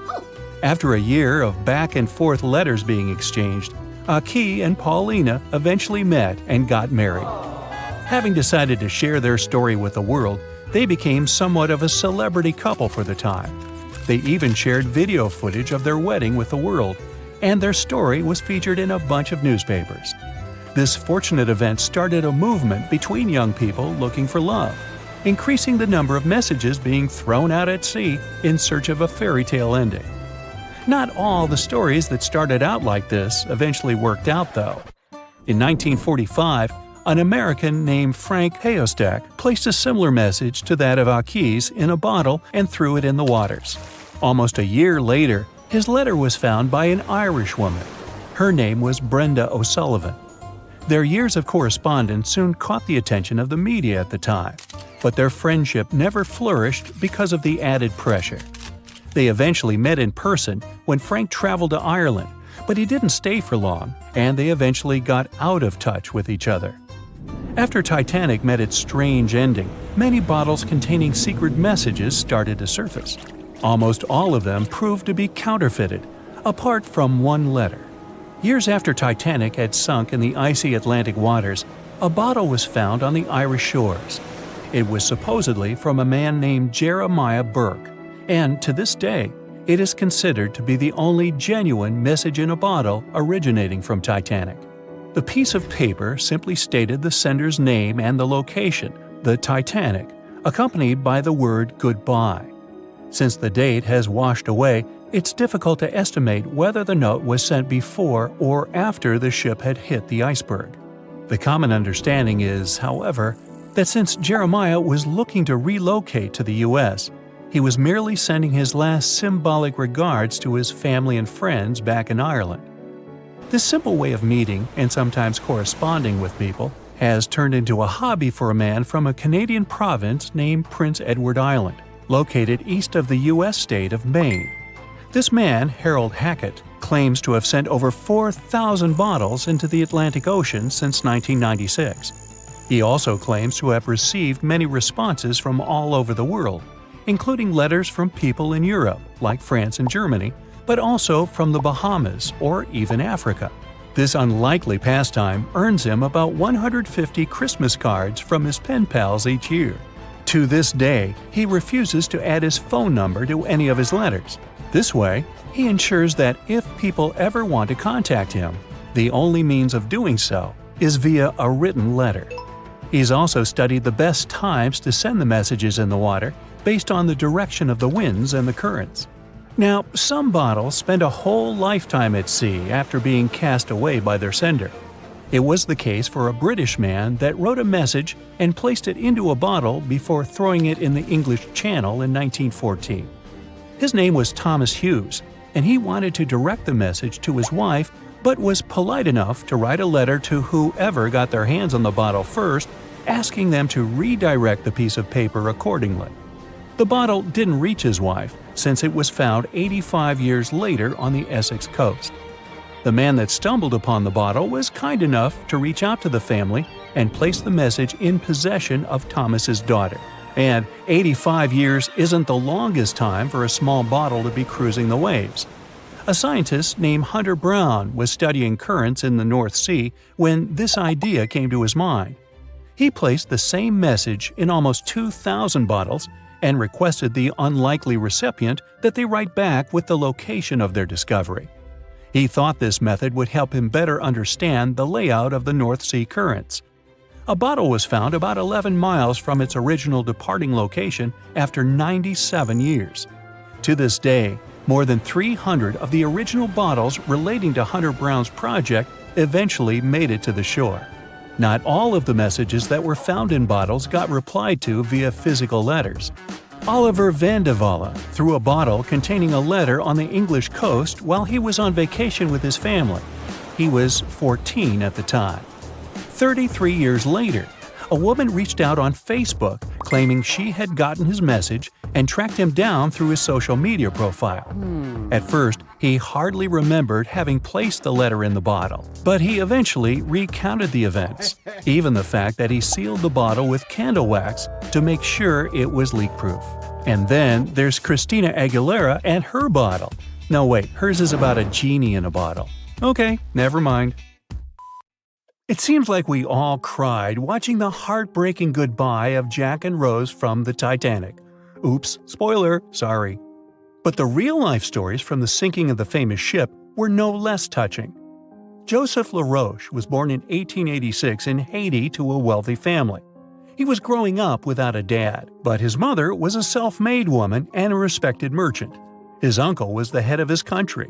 After a year of back-and-forth letters being exchanged, Ake and Paulina eventually met and got married. Having decided to share their story with the world, they became somewhat of a celebrity couple for the time. They even shared video footage of their wedding with the world, and their story was featured in a bunch of newspapers. This fortunate event started a movement between young people looking for love, increasing the number of messages being thrown out at sea in search of a fairy tale ending. Not all the stories that started out like this eventually worked out, though. In 1945, an American named Frank Hayostak placed a similar message to that of Ake's in a bottle and threw it in the waters. Almost a year later, his letter was found by an Irish woman. Her name was Brenda O'Sullivan. Their years of correspondence soon caught the attention of the media at the time, but their friendship never flourished because of the added pressure. They eventually met in person when Frank traveled to Ireland, but he didn't stay for long, and they eventually got out of touch with each other. After Titanic met its strange ending, many bottles containing secret messages started to surface. Almost all of them proved to be counterfeited, apart from one letter. Years after Titanic had sunk in the icy Atlantic waters, a bottle was found on the Irish shores. It was supposedly from a man named Jeremiah Burke, and to this day, it is considered to be the only genuine message in a bottle originating from Titanic. The piece of paper simply stated the sender's name and the location, the Titanic, accompanied by the word goodbye. Since the date has washed away, it's difficult to estimate whether the note was sent before or after the ship had hit the iceberg. The common understanding is, however, that since Jeremiah was looking to relocate to the U.S., he was merely sending his last symbolic regards to his family and friends back in Ireland. This simple way of meeting and sometimes corresponding with people has turned into a hobby for a man from a Canadian province named Prince Edward Island, located east of the U.S. state of Maine. This man, Harold Hackett, claims to have sent over 4,000 bottles into the Atlantic Ocean since 1996. He also claims to have received many responses from all over the world, including letters from people in Europe, like France and Germany, but also from the Bahamas or even Africa. This unlikely pastime earns him about 150 Christmas cards from his pen pals each year. To this day, he refuses to add his phone number to any of his letters. This way, he ensures that if people ever want to contact him, the only means of doing so is via a written letter. He's also studied the best times to send the messages in the water based on the direction of the winds and the currents. Now, some bottles spend a whole lifetime at sea after being cast away by their sender. It was the case for a British man that wrote a message and placed it into a bottle before throwing it in the English Channel in 1914. His name was Thomas Hughes, and he wanted to direct the message to his wife, but was polite enough to write a letter to whoever got their hands on the bottle first, asking them to redirect the piece of paper accordingly. The bottle didn't reach his wife, since it was found 85 years later on the Essex coast. The man that stumbled upon the bottle was kind enough to reach out to the family and place the message in possession of Thomas's daughter. And 85 years isn't the longest time for a small bottle to be cruising the waves. A scientist named Hunter Brown was studying currents in the North Sea when this idea came to his mind. He placed the same message in almost 2,000 bottles and requested the unlikely recipient that they write back with the location of their discovery. He thought this method would help him better understand the layout of the North Sea currents. A bottle was found about 11 miles from its original departing location after 97 years. To this day, more than 300 of the original bottles relating to Hunter Brown's project eventually made it to the shore. Not all of the messages that were found in bottles got replied to via physical letters. Oliver van de Walle threw a bottle containing a letter on the English coast while he was on vacation with his family. He was 14 at the time. 33 years later, a woman reached out on Facebook claiming she had gotten his message and tracked him down through his social media profile. At first, he hardly remembered having placed the letter in the bottle, but he eventually recounted the events, even the fact that he sealed the bottle with candle wax to make sure it was leak-proof. And then there's Christina Aguilera and her bottle. No wait, hers is about a genie in a bottle. Okay, never mind. It seems like we all cried watching the heartbreaking goodbye of Jack and Rose from the Titanic. Oops, spoiler, sorry. But the real-life stories from the sinking of the famous ship were no less touching. Joseph LaRoche was born in 1886 in Haiti to a wealthy family. He was growing up without a dad, but his mother was a self-made woman and a respected merchant. His uncle was the head of his country.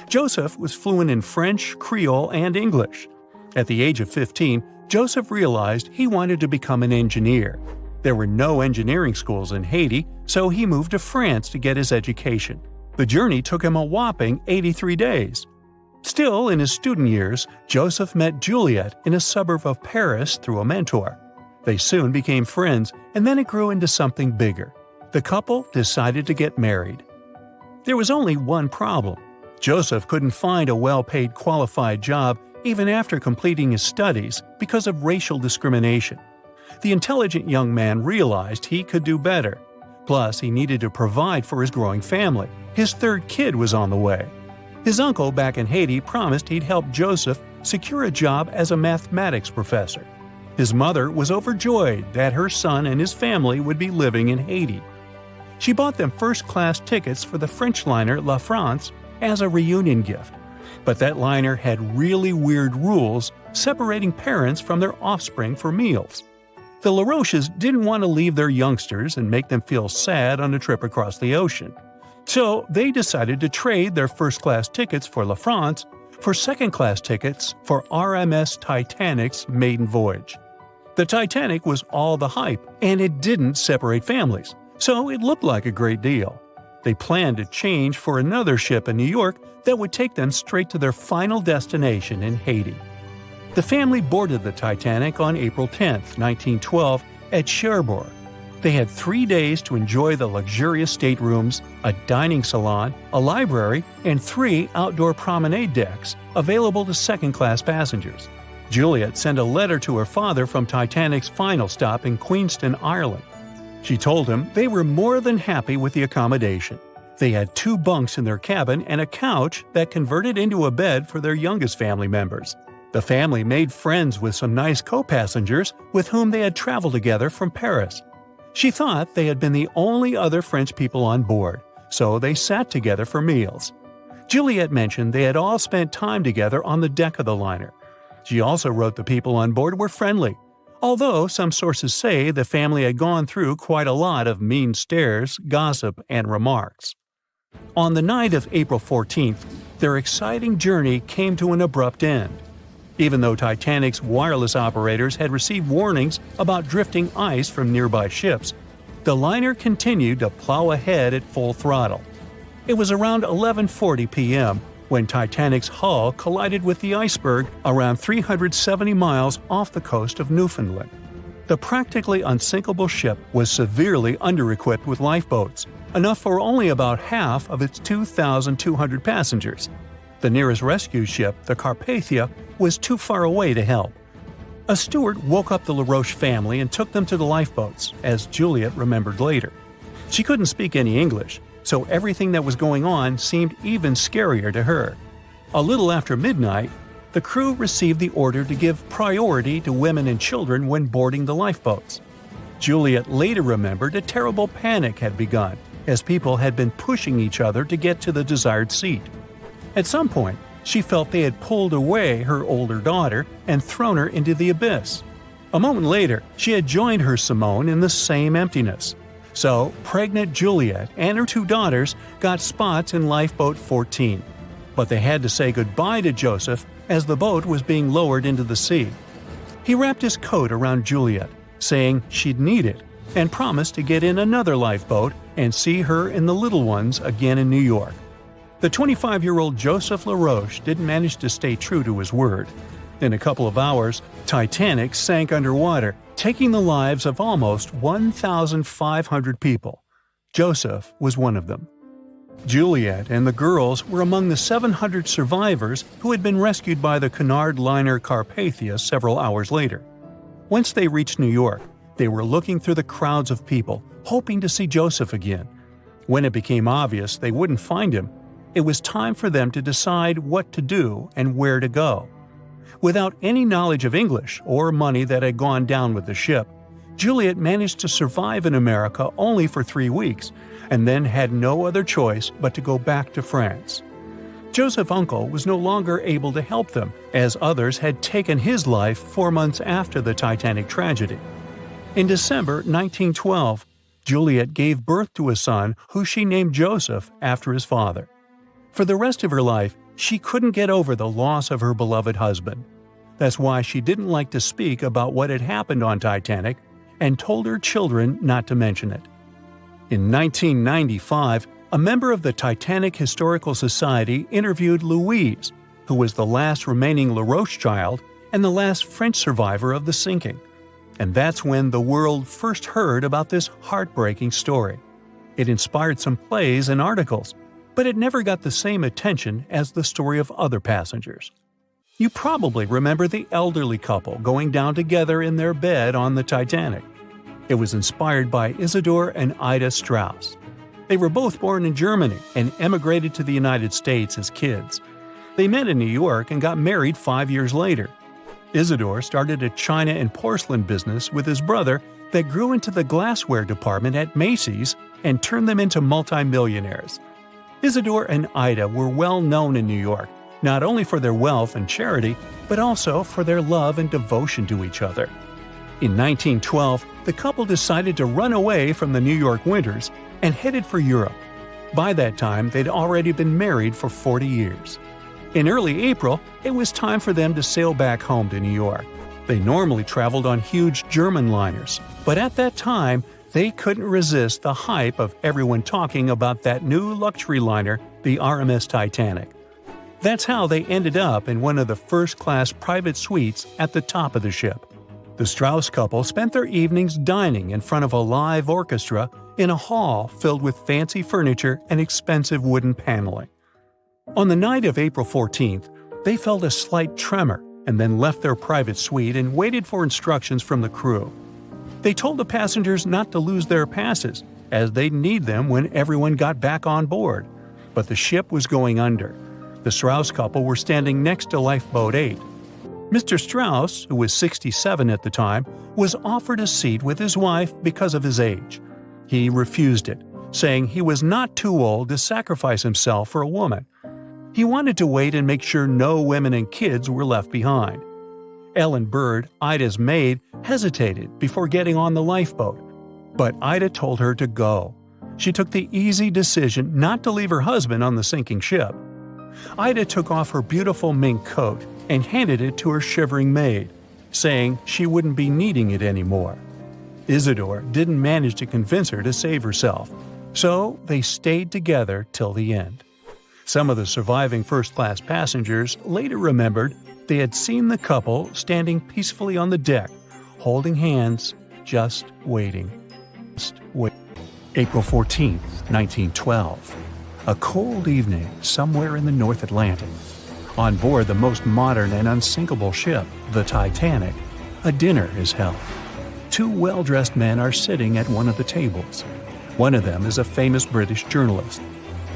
Joseph was fluent in French, Creole, and English. At the age of 15, Joseph realized he wanted to become an engineer. There were no engineering schools in Haiti, so he moved to France to get his education. The journey took him a whopping 83 days. Still, in his student years, Joseph met Juliet in a suburb of Paris through a mentor. They soon became friends, and then it grew into something bigger. The couple decided to get married. There was only one problem. Joseph couldn't find a well-paid qualified job even after completing his studies because of racial discrimination. The intelligent young man realized he could do better. Plus, he needed to provide for his growing family. His third kid was on the way. His uncle back in Haiti promised he'd help Joseph secure a job as a mathematics professor. His mother was overjoyed that her son and his family would be living in Haiti. She bought them first-class tickets for the French liner La France as a reunion gift. But that liner had really weird rules separating parents from their offspring for meals. The LaRoches didn't want to leave their youngsters and make them feel sad on a trip across the ocean. So they decided to trade their first-class tickets for La France for second-class tickets for RMS Titanic's maiden voyage. The Titanic was all the hype, and it didn't separate families, so it looked like a great deal. They planned to change for another ship in New York that would take them straight to their final destination in Haiti. The family boarded the Titanic on April 10, 1912, at Cherbourg. They had 3 days to enjoy the luxurious staterooms, a dining salon, a library, and 3 outdoor promenade decks available to second-class passengers. Juliet sent a letter to her father from Titanic's final stop in Queenston, Ireland. She told him they were more than happy with the accommodation. They had 2 bunks in their cabin and a couch that converted into a bed for their youngest family members. The family made friends with some nice co-passengers with whom they had traveled together from Paris. She thought they had been the only other French people on board, so they sat together for meals. Juliet mentioned they had all spent time together on the deck of the liner. She also wrote the people on board were friendly, although some sources say the family had gone through quite a lot of mean stares, gossip, and remarks. On the night of April 14th, their exciting journey came to an abrupt end. Even though Titanic's wireless operators had received warnings about drifting ice from nearby ships, the liner continued to plow ahead at full throttle. It was around 11:40 p.m. when Titanic's hull collided with the iceberg around 370 miles off the coast of Newfoundland. The practically unsinkable ship was severely under-equipped with lifeboats, enough for only about half of its 2,200 passengers. The nearest rescue ship, the Carpathia, was too far away to help. A steward woke up the LaRoche family and took them to the lifeboats, as Juliet remembered later. She couldn't speak any English, so everything that was going on seemed even scarier to her. A little after midnight, the crew received the order to give priority to women and children when boarding the lifeboats. Juliet later remembered a terrible panic had begun, as people had been pushing each other to get to the desired seat. At some point, she felt they had pulled away her older daughter and thrown her into the abyss. A moment later, she had joined her Simone in the same emptiness. So, pregnant Juliet and her 2 daughters got spots in Lifeboat 14. But they had to say goodbye to Joseph as the boat was being lowered into the sea. He wrapped his coat around Juliet, saying she'd need it, and promised to get in another lifeboat and see her and the little ones again in New York. The 25-year-old Joseph LaRoche didn't manage to stay true to his word. In a couple of hours, Titanic sank underwater, taking the lives of almost 1,500 people. Joseph was one of them. Juliet and the girls were among the 700 survivors who had been rescued by the Cunard liner Carpathia several hours later. Once they reached New York, they were looking through the crowds of people, hoping to see Joseph again. When it became obvious they wouldn't find him, it was time for them to decide what to do and where to go. Without any knowledge of English or money that had gone down with the ship, Juliet managed to survive in America only for 3 weeks, and then had no other choice but to go back to France. Joseph's uncle was no longer able to help them, as others had taken his life 4 months after the Titanic tragedy. In December 1912, Juliet gave birth to a son who she named Joseph after his father. For the rest of her life, she couldn't get over the loss of her beloved husband. That's why she didn't like to speak about what had happened on Titanic and told her children not to mention it. In 1995, a member of the Titanic Historical Society interviewed Louise, who was the last remaining LaRoche child and the last French survivor of the sinking. And that's when the world first heard about this heartbreaking story. It inspired some plays and articles, but it never got the same attention as the story of other passengers. You probably remember the elderly couple going down together in their bed on the Titanic. It was inspired by Isidor and Ida Strauss. They were both born in Germany and emigrated to the United States as kids. They met in New York and got married 5 years later. Isidor started a china and porcelain business with his brother that grew into the glassware department at Macy's and turned them into multimillionaires. Isidor and Ida were well known in New York, not only for their wealth and charity, but also for their love and devotion to each other. In 1912, the couple decided to run away from the New York winters and headed for Europe. By that time, they'd already been married for 40 years. In early April, it was time for them to sail back home to New York. They normally traveled on huge German liners, but at that time, they couldn't resist the hype of everyone talking about that new luxury liner, the RMS Titanic. That's how they ended up in one of the first-class private suites at the top of the ship. The Strauss couple spent their evenings dining in front of a live orchestra in a hall filled with fancy furniture and expensive wooden paneling. On the night of April 14th, they felt a slight tremor and then left their private suite and waited for instructions from the crew. They told the passengers not to lose their passes, as they'd need them when everyone got back on board. But the ship was going under. The Strauss couple were standing next to Lifeboat 8. Mr. Strauss, who was 67 at the time, was offered a seat with his wife because of his age. He refused it, saying he was not too old to sacrifice himself for a woman. He wanted to wait and make sure no women and kids were left behind. Ellen Bird, Ida's maid, hesitated before getting on the lifeboat, but Ida told her to go. She took the easy decision not to leave her husband on the sinking ship. Ida took off her beautiful mink coat and handed it to her shivering maid, saying she wouldn't be needing it anymore. Isidor didn't manage to convince her to save herself, so they stayed together till the end. Some of the surviving first-class passengers later remembered they had seen the couple standing peacefully on the deck, holding hands, just waiting. April 14, 1912. A cold evening somewhere in the North Atlantic. On board the most modern and unsinkable ship, the Titanic, a dinner is held. Two well-dressed men are sitting at one of the tables. One of them is a famous British journalist.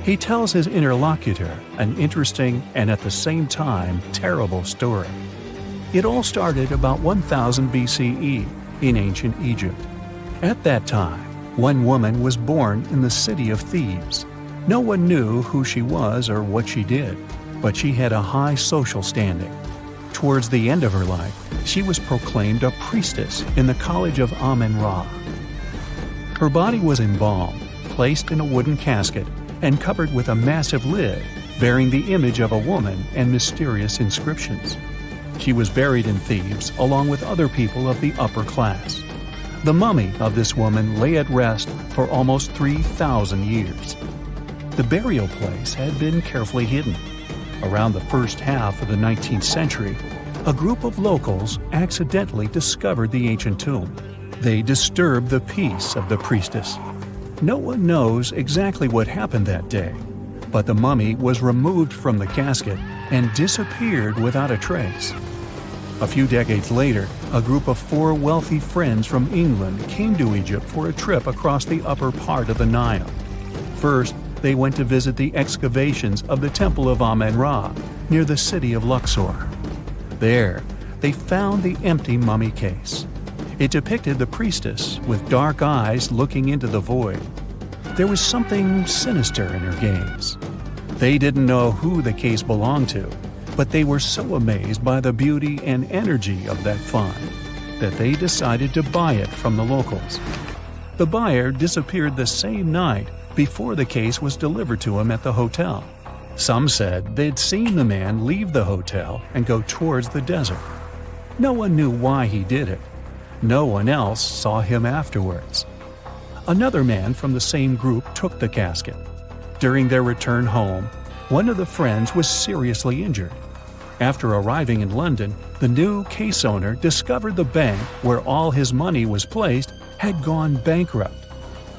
He tells his interlocutor an interesting and at the same time terrible story. It all started about 1000 BCE in ancient Egypt. At that time, one woman was born in the city of Thebes. No one knew who she was or what she did, but she had a high social standing. Towards the end of her life, she was proclaimed a priestess in the College of Amen-Ra. Her body was embalmed, placed in a wooden casket, and covered with a massive lid bearing the image of a woman and mysterious inscriptions. She was buried in Thebes along with other people of the upper class. The mummy of this woman lay at rest for almost 3,000 years. The burial place had been carefully hidden. Around the first half of the 19th century, a group of locals accidentally discovered the ancient tomb. They disturbed the peace of the priestess. No one knows exactly what happened that day, but the mummy was removed from the casket and disappeared without a trace. A few decades later, a group of 4 wealthy friends from England came to Egypt for a trip across the upper part of the Nile. First, they went to visit the excavations of the Temple of Amen-Ra near the city of Luxor. There, they found the empty mummy case. It depicted the priestess with dark eyes looking into the void. There was something sinister in her gaze. They didn't know who the case belonged to, but they were so amazed by the beauty and energy of that find that they decided to buy it from the locals. The buyer disappeared the same night before the case was delivered to him at the hotel. Some said they'd seen the man leave the hotel and go towards the desert. No one knew why he did it. No one else saw him afterwards. Another man from the same group took the casket. During their return home, one of the friends was seriously injured. After arriving in London, the new case owner discovered the bank where all his money was placed had gone bankrupt.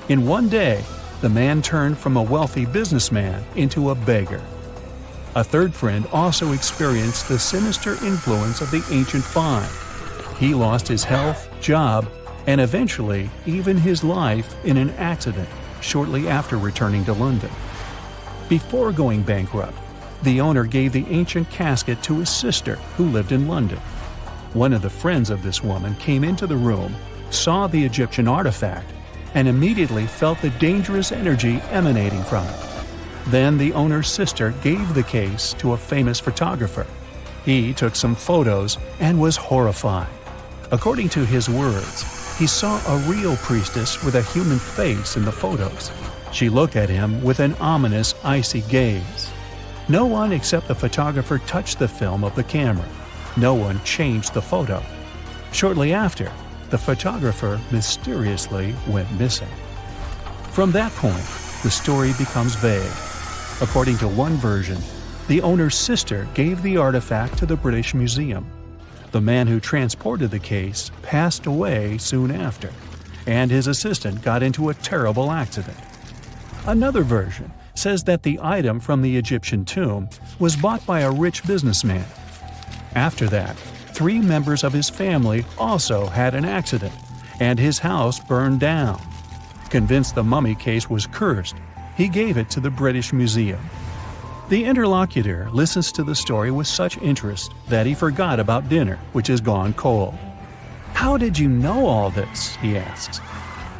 In one day, the man turned from a wealthy businessman into a beggar. A third friend also experienced the sinister influence of the ancient find. He lost his health, job, and eventually even his life in an accident shortly after returning to London. Before going bankrupt, the owner gave the ancient casket to his sister who lived in London. One of the friends of this woman came into the room, saw the Egyptian artifact, and immediately felt the dangerous energy emanating from it. Then the owner's sister gave the case to a famous photographer. He took some photos and was horrified. According to his words, he saw a real priestess with a human face in the photos. She looked at him with an ominous, icy gaze. No one except the photographer touched the film of the camera. No one changed the photo. Shortly after, the photographer mysteriously went missing. From that point, the story becomes vague. According to one version, the owner's sister gave the artifact to the British Museum. The man who transported the case passed away soon after, and his assistant got into a terrible accident. Another version says that the item from the Egyptian tomb was bought by a rich businessman. After that, 3 members of his family also had an accident, and his house burned down. Convinced the mummy case was cursed, he gave it to the British Museum. The interlocutor listens to the story with such interest that he forgot about dinner, which has gone cold. "How did you know all this?" he asks.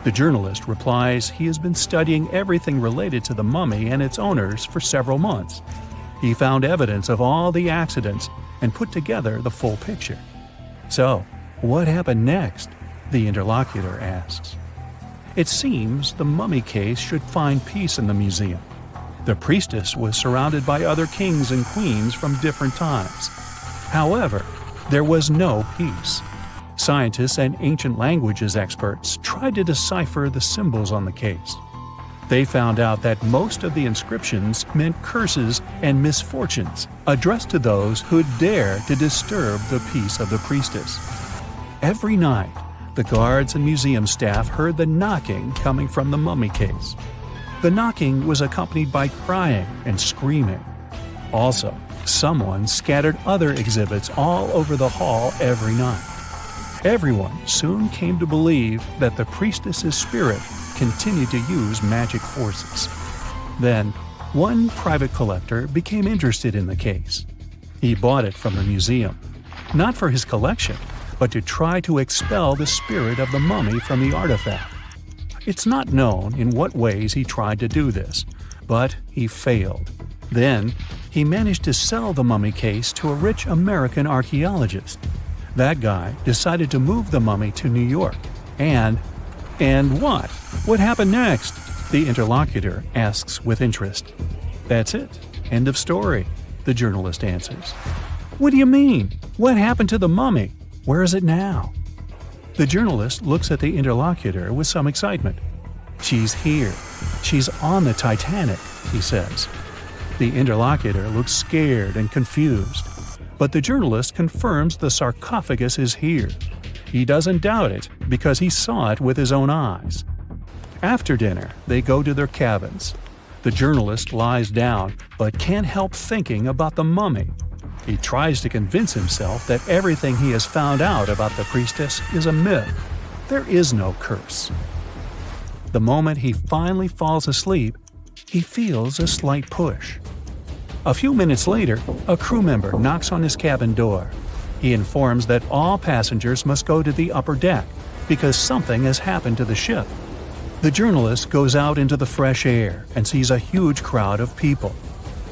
The journalist replies he has been studying everything related to the mummy and its owners for several months. He found evidence of all the accidents and put together the full picture. "So, what happened next?" the interlocutor asks. It seems the mummy case should find peace in the museum. The priestess was surrounded by other kings and queens from different times. However, there was no peace. Scientists and ancient languages experts tried to decipher the symbols on the case. They found out that most of the inscriptions meant curses and misfortunes addressed to those who'd dare to disturb the peace of the priestess. Every night, the guards and museum staff heard the knocking coming from the mummy case. The knocking was accompanied by crying and screaming. Also, someone scattered other exhibits all over the hall every night. Everyone soon came to believe that the priestess's spirit continued to use magic forces. Then, one private collector became interested in the case. He bought it from the museum, not for his collection, but to try to expel the spirit of the mummy from the artifact. It's not known in what ways he tried to do this, but he failed. Then, he managed to sell the mummy case to a rich American archaeologist. That guy decided to move the mummy to New York. And what? What happened next? The interlocutor asks with interest. That's it. End of story, the journalist answers. What do you mean? What happened to the mummy? Where is it now? The journalist looks at the interlocutor with some excitement. She's here. She's on the Titanic, he says. The interlocutor looks scared and confused. but the journalist confirms the sarcophagus is here. He doesn't doubt it because he saw it with his own eyes. After dinner, they go to their cabins. The journalist lies down but can't help thinking about the mummy. He tries to convince himself that everything he has found out about the priestess is a myth. There is no curse. The moment he finally falls asleep, he feels a slight push. A few minutes later, a crew member knocks on his cabin door. He informs that all passengers must go to the upper deck because something has happened to the ship. The journalist goes out into the fresh air and sees a huge crowd of people.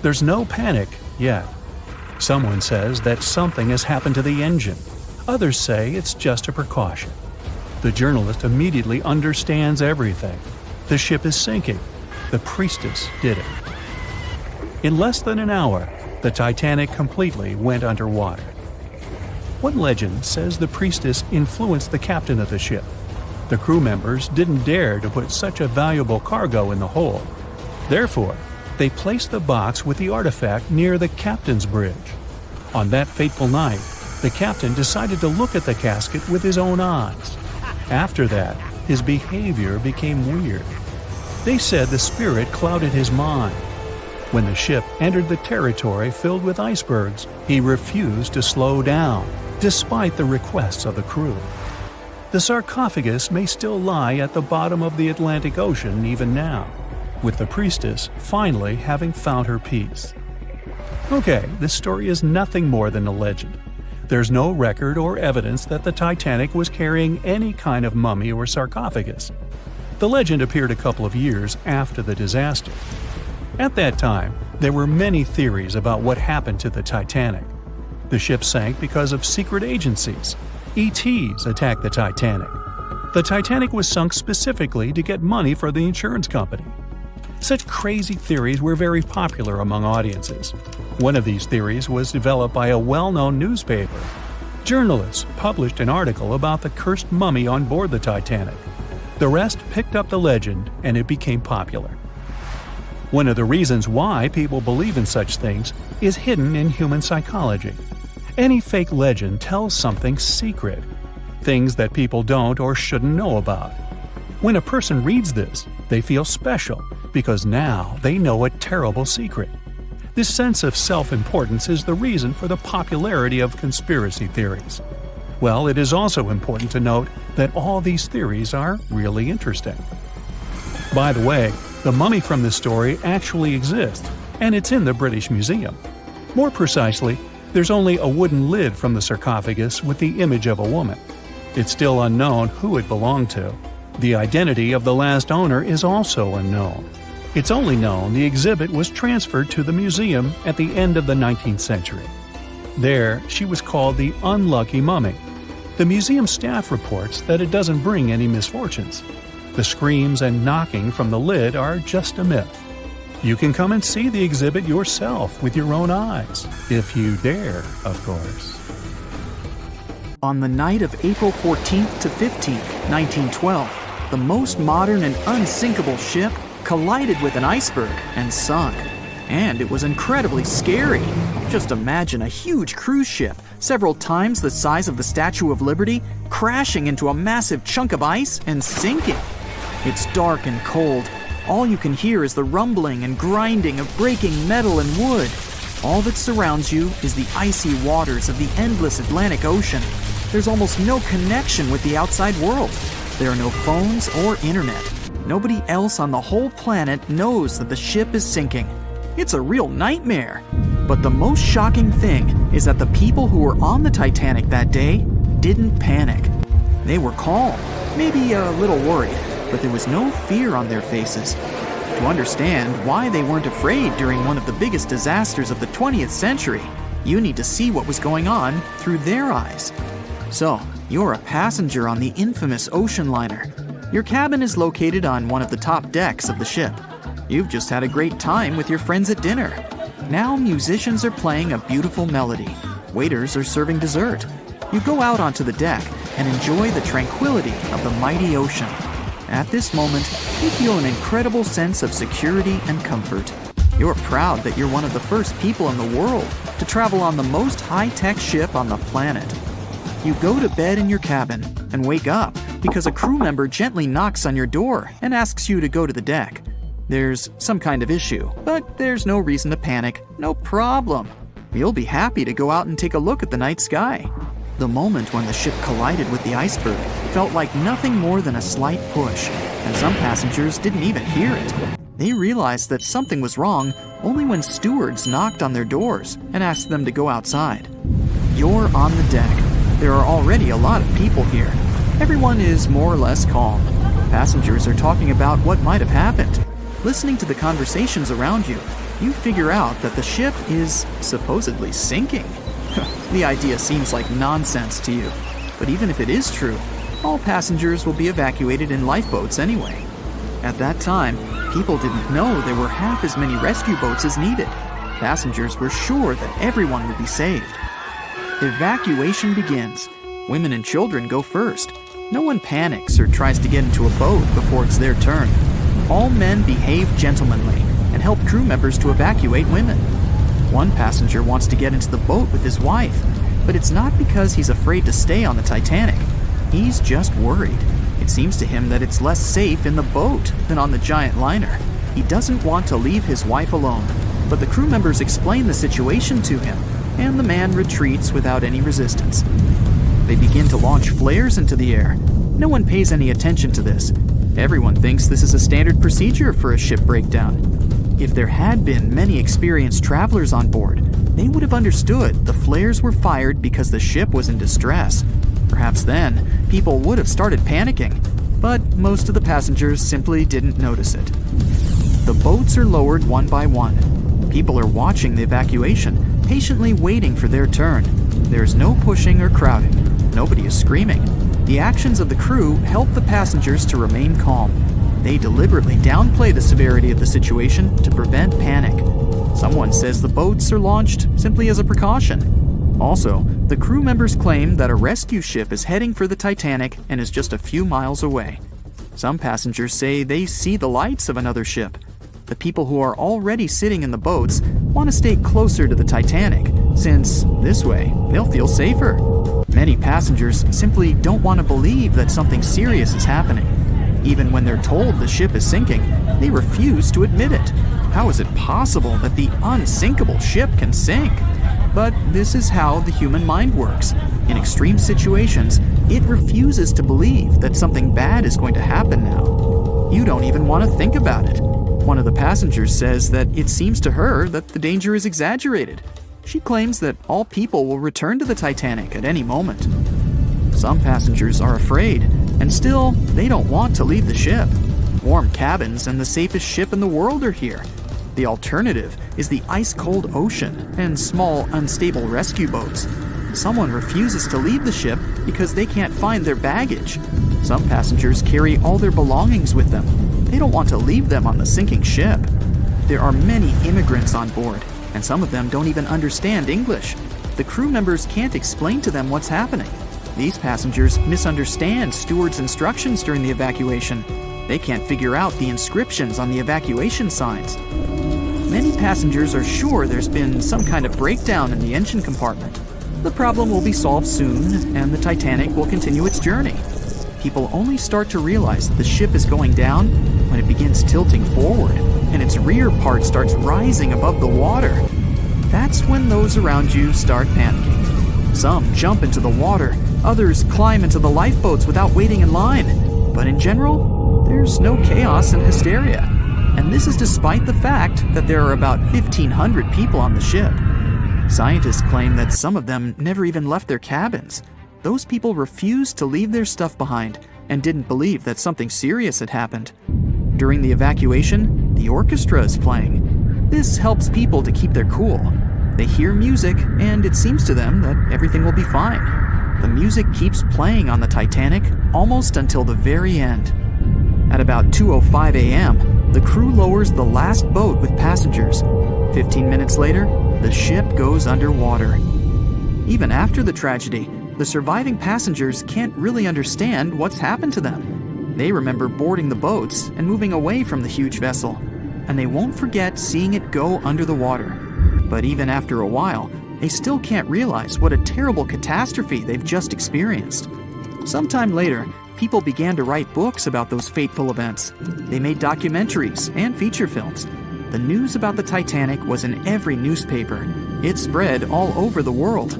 There's no panic yet. Someone says that something has happened to the engine. Others say it's just a precaution. The journalist immediately understands everything. The ship is sinking. The priestess did it. In less than an hour, the Titanic completely went underwater. One legend says the priestess influenced the captain of the ship. The crew members didn't dare to put such a valuable cargo in the hold. Therefore, they placed the box with the artifact near the captain's bridge. On that fateful night, the captain decided to look at the casket with his own eyes. After that, his behavior became weird. They said the spirit clouded his mind. When the ship entered the territory filled with icebergs, he refused to slow down, despite the requests of the crew. The sarcophagus may still lie at the bottom of the Atlantic Ocean even now, with the priestess finally having found her peace. Okay, this story is nothing more than a legend. There's no record or evidence that the Titanic was carrying any kind of mummy or sarcophagus. The legend appeared a couple of years after the disaster. At that time, there were many theories about what happened to the Titanic. The ship sank because of secret agencies. ETs attacked the Titanic. The Titanic was sunk specifically to get money for the insurance company. Such crazy theories were very popular among audiences. One of these theories was developed by a well-known newspaper. Journalists published an article about the cursed mummy on board the Titanic. The rest picked up the legend and it became popular. One of the reasons why people believe in such things is hidden in human psychology. Any fake legend tells something secret, things that people don't or shouldn't know about. When a person reads this, they feel special because now they know a terrible secret. This sense of self-importance is the reason for the popularity of conspiracy theories. Well, it is also important to note that all these theories are really interesting. By the way, the mummy from this story actually exists, and it's in the British Museum. More precisely, there's only a wooden lid from the sarcophagus with the image of a woman. It's still unknown who it belonged to. The identity of the last owner is also unknown. It's only known the exhibit was transferred to the museum at the end of the 19th century. There, she was called the Unlucky Mummy. The museum staff reports that it doesn't bring any misfortunes. The screams and knocking from the lid are just a myth. You can come and see the exhibit yourself with your own eyes, if you dare, of course. On the night of April 14th to 15th, 1912, the most modern and unsinkable ship collided with an iceberg and sunk. And it was incredibly scary. Just imagine a huge cruise ship, several times the size of the Statue of Liberty, crashing into a massive chunk of ice and sinking. It's dark and cold. All you can hear is the rumbling and grinding of breaking metal and wood. All that surrounds you is the icy waters of the endless Atlantic Ocean. There's almost no connection with the outside world. There are no phones or internet. Nobody else on the whole planet knows that the ship is sinking. It's a real nightmare. But the most shocking thing is that the people who were on the Titanic that day didn't panic. They were calm, maybe a little worried, but there was no fear on their faces. To understand why they weren't afraid during one of the biggest disasters of the 20th century, you need to see what was going on through their eyes. So, you're a passenger on the infamous ocean liner. Your cabin is located on one of the top decks of the ship. You've just had a great time with your friends at dinner. Now musicians are playing a beautiful melody. Waiters are serving dessert. You go out onto the deck and enjoy the tranquility of the mighty ocean. At this moment, you feel an incredible sense of security and comfort. You're proud that you're one of the first people in the world to travel on the most high-tech ship on the planet. You go to bed in your cabin and wake up because a crew member gently knocks on your door and asks you to go to the deck. There's some kind of issue, but there's no reason to panic. No problem. You'll be happy to go out and take a look at the night sky. The moment when the ship collided with the iceberg felt like nothing more than a slight push, and some passengers didn't even hear it. They realized that something was wrong only when stewards knocked on their doors and asked them to go outside. You're on the deck. There are already a lot of people here. Everyone is more or less calm. Passengers are talking about what might have happened. Listening to the conversations around you, you figure out that the ship is supposedly sinking. The idea seems like nonsense to you, but even if it is true, all passengers will be evacuated in lifeboats anyway. At that time, people didn't know there were half as many rescue boats as needed. Passengers were sure that everyone would be saved. Evacuation begins. Women and children go first. No one panics or tries to get into a boat before it's their turn. All men behave gentlemanly and help crew members to evacuate women. One passenger wants to get into the boat with his wife, but it's not because he's afraid to stay on the Titanic. He's just worried. It seems to him that it's less safe in the boat than on the giant liner. He doesn't want to leave his wife alone, but the crew members explain the situation to him, and the man retreats without any resistance. They begin to launch flares into the air. No one pays any attention to this. Everyone thinks this is a standard procedure for a ship breakdown. If there had been many experienced travelers on board, they would have understood the flares were fired because the ship was in distress. Perhaps then, people would have started panicking, but most of the passengers simply didn't notice it. The boats are lowered one by one. People are watching the evacuation, patiently waiting for their turn. There is no pushing or crowding. Nobody is screaming. The actions of the crew help the passengers to remain calm. They deliberately downplay the severity of the situation to prevent panic. Someone says the boats are launched simply as a precaution. Also, the crew members claim that a rescue ship is heading for the Titanic and is just a few miles away. Some passengers say they see the lights of another ship. The people who are already sitting in the boats want to stay closer to the Titanic, since this way they'll feel safer. Many passengers simply don't want to believe that something serious is happening. Even when they're told the ship is sinking, they refuse to admit it. How is it possible that the unsinkable ship can sink? But this is how the human mind works. In extreme situations, it refuses to believe that something bad is going to happen now. You don't even want to think about it. One of the passengers says that it seems to her that the danger is exaggerated. She claims that all people will return to the Titanic at any moment. Some passengers are afraid, and still, they don't want to leave the ship. Warm cabins and the safest ship in the world are here. The alternative is the ice-cold ocean and small, unstable rescue boats. Someone refuses to leave the ship because they can't find their baggage. Some passengers carry all their belongings with them. They don't want to leave them on the sinking ship. There are many immigrants on board, and some of them don't even understand English. The crew members can't explain to them what's happening. These passengers misunderstand stewards' instructions during the evacuation. They can't figure out the inscriptions on the evacuation signs. Many passengers are sure there's been some kind of breakdown in the engine compartment. The problem will be solved soon, and the Titanic will continue its journey. People only start to realize that the ship is going down when it begins tilting forward, and its rear part starts rising above the water. That's when those around you start panicking. Some jump into the water, others climb into the lifeboats without waiting in line. But in general, there's no chaos and hysteria. And this is despite the fact that there are about 1,500 people on the ship. Scientists claim that some of them never even left their cabins. Those people refused to leave their stuff behind and didn't believe that something serious had happened. During the evacuation, the orchestra is playing. This helps people to keep their cool. They hear music, and it seems to them that everything will be fine. The music keeps playing on the Titanic almost until the very end. At about 2:05 a.m., the crew lowers the last boat with passengers. 15 minutes later, the ship goes underwater. Even after the tragedy, the surviving passengers can't really understand what's happened to them. They remember boarding the boats and moving away from the huge vessel. and they won't forget seeing it go under the water. But even after a while, they still can't realize what a terrible catastrophe they've just experienced. Sometime later, people began to write books about those fateful events. They made documentaries and feature films. The news about the Titanic was in every newspaper. It spread all over the world.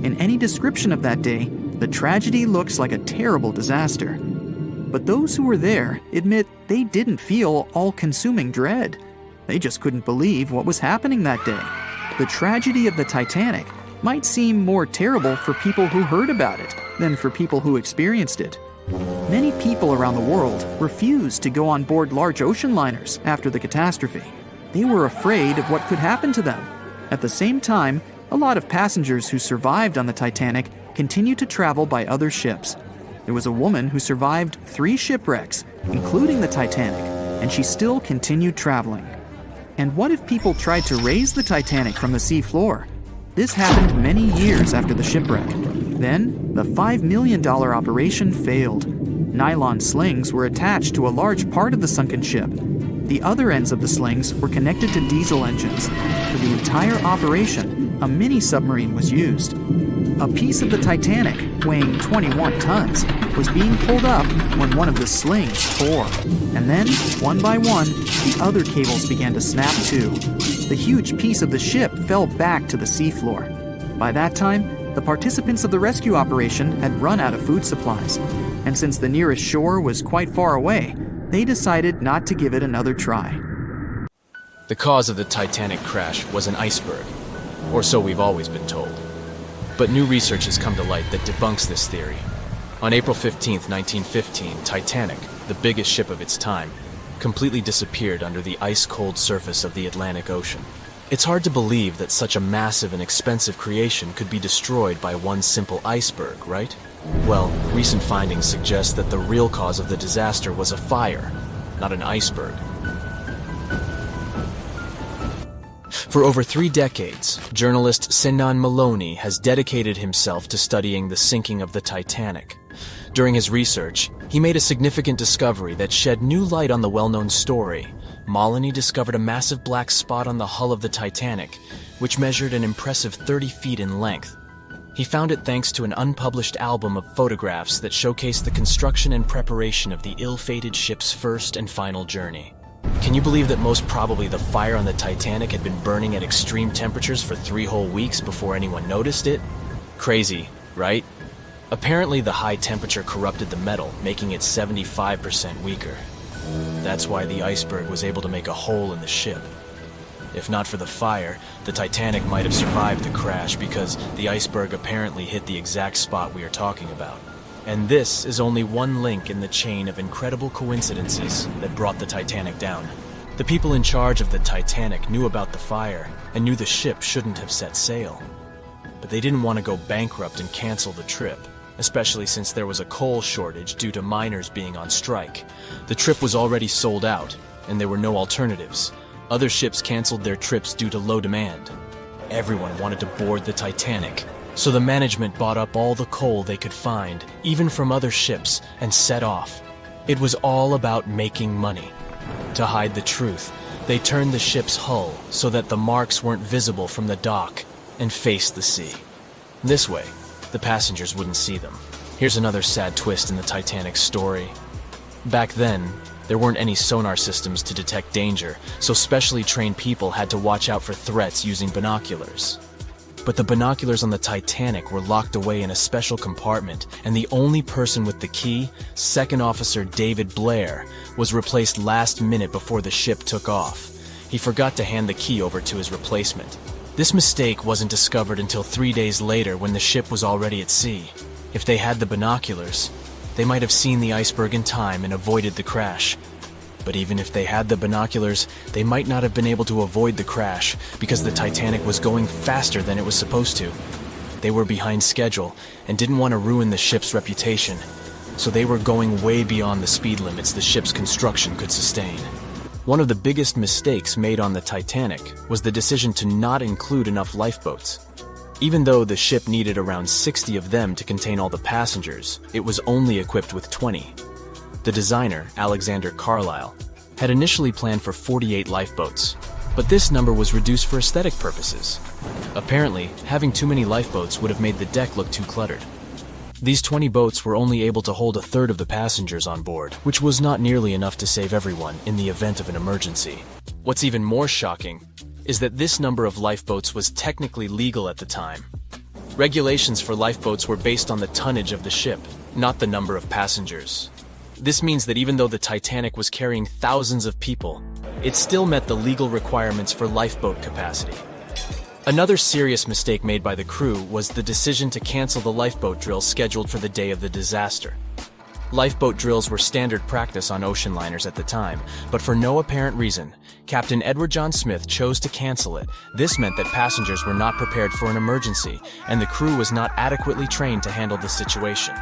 In any description of that day, the tragedy looks like a terrible disaster. But those who were there admit they didn't feel all-consuming dread. They just couldn't believe what was happening that day. The tragedy of the Titanic might seem more terrible for people who heard about it than for people who experienced it. Many people around the world refused to go on board large ocean liners after the catastrophe. They were afraid of what could happen to them. At the same time, a lot of passengers who survived on the Titanic continued to travel by other ships. There was a woman who survived 3 shipwrecks, including the Titanic, and she still continued traveling. And what if people tried to raise the Titanic from the sea floor? This happened many years after the shipwreck. Then, the $5 million operation failed. Nylon slings were attached to a large part of the sunken ship. The other ends of the slings were connected to diesel engines. For the entire operation, a mini-submarine was used. A piece of the Titanic, weighing 21 tons, was being pulled up when one of the slings tore. And then, one by one, the other cables began to snap too. The huge piece of the ship fell back to the seafloor. By that time, the participants of the rescue operation had run out of food supplies. And since the nearest shore was quite far away, they decided not to give it another try. The cause of the Titanic crash was an iceberg, or so we've always been told. But new research has come to light that debunks this theory. On April 15, 1915, Titanic, the biggest ship of its time, completely disappeared under the ice-cold surface of the Atlantic Ocean. It's hard to believe that such a massive and expensive creation could be destroyed by one simple iceberg, right? Well, recent findings suggest that the real cause of the disaster was a fire, not an iceberg. For over 3 decades, journalist Sinan Maloney has dedicated himself to studying the sinking of the Titanic. During his research, he made a significant discovery that shed new light on the well-known story. Maloney discovered a massive black spot on the hull of the Titanic, which measured an impressive 30 feet in length. He found it thanks to an unpublished album of photographs that showcased the construction and preparation of the ill-fated ship's first and final journey. Can you believe that most probably the fire on the Titanic had been burning at extreme temperatures for 3 whole weeks before anyone noticed it? Crazy, right? Apparently the high temperature corrupted the metal, making it 75% weaker. That's why the iceberg was able to make a hole in the ship. If not for the fire, the Titanic might have survived the crash because the iceberg apparently hit the exact spot we are talking about. And this is only one link in the chain of incredible coincidences that brought the Titanic down. The people in charge of the Titanic knew about the fire and knew the ship shouldn't have set sail. But they didn't want to go bankrupt and cancel the trip, especially since there was a coal shortage due to miners being on strike. The trip was already sold out, and there were no alternatives. Other ships canceled their trips due to low demand. Everyone wanted to board the Titanic, so the management bought up all the coal they could find, even from other ships, and set off. It was all about making money. To hide the truth, they turned the ship's hull so that the marks weren't visible from the dock and faced the sea. This way, the passengers wouldn't see them. Here's another sad twist in the Titanic's story. Back then, there weren't any sonar systems to detect danger, so specially trained people had to watch out for threats using binoculars. But the binoculars on the Titanic were locked away in a special compartment, and the only person with the key, Second Officer David Blair, was replaced last minute before the ship took off. He forgot to hand the key over to his replacement. This mistake wasn't discovered until 3 days later when the ship was already at sea. If they had the binoculars, they might have seen the iceberg in time and avoided the crash. But even if they had the binoculars, they might not have been able to avoid the crash because the Titanic was going faster than it was supposed to. They were behind schedule and didn't want to ruin the ship's reputation, so they were going way beyond the speed limits the ship's construction could sustain. One of the biggest mistakes made on the Titanic was the decision to not include enough lifeboats. Even though the ship needed around 60 of them to contain all the passengers, it was only equipped with 20. The designer, Alexander Carlisle, had initially planned for 48 lifeboats, but this number was reduced for aesthetic purposes. Apparently, having too many lifeboats would have made the deck look too cluttered. These 20 boats were only able to hold a third of the passengers on board, which was not nearly enough to save everyone in the event of an emergency. What's even more shocking is that this number of lifeboats was technically legal at the time. Regulations for lifeboats were based on the tonnage of the ship, not the number of passengers. This means that even though the Titanic was carrying thousands of people, it still met the legal requirements for lifeboat capacity. Another serious mistake made by the crew was the decision to cancel the lifeboat drill scheduled for the day of the disaster. Lifeboat drills were standard practice on ocean liners at the time, but for no apparent reason, Captain Edward John Smith chose to cancel it. This meant that passengers were not prepared for an emergency, and the crew was not adequately trained to handle the situation.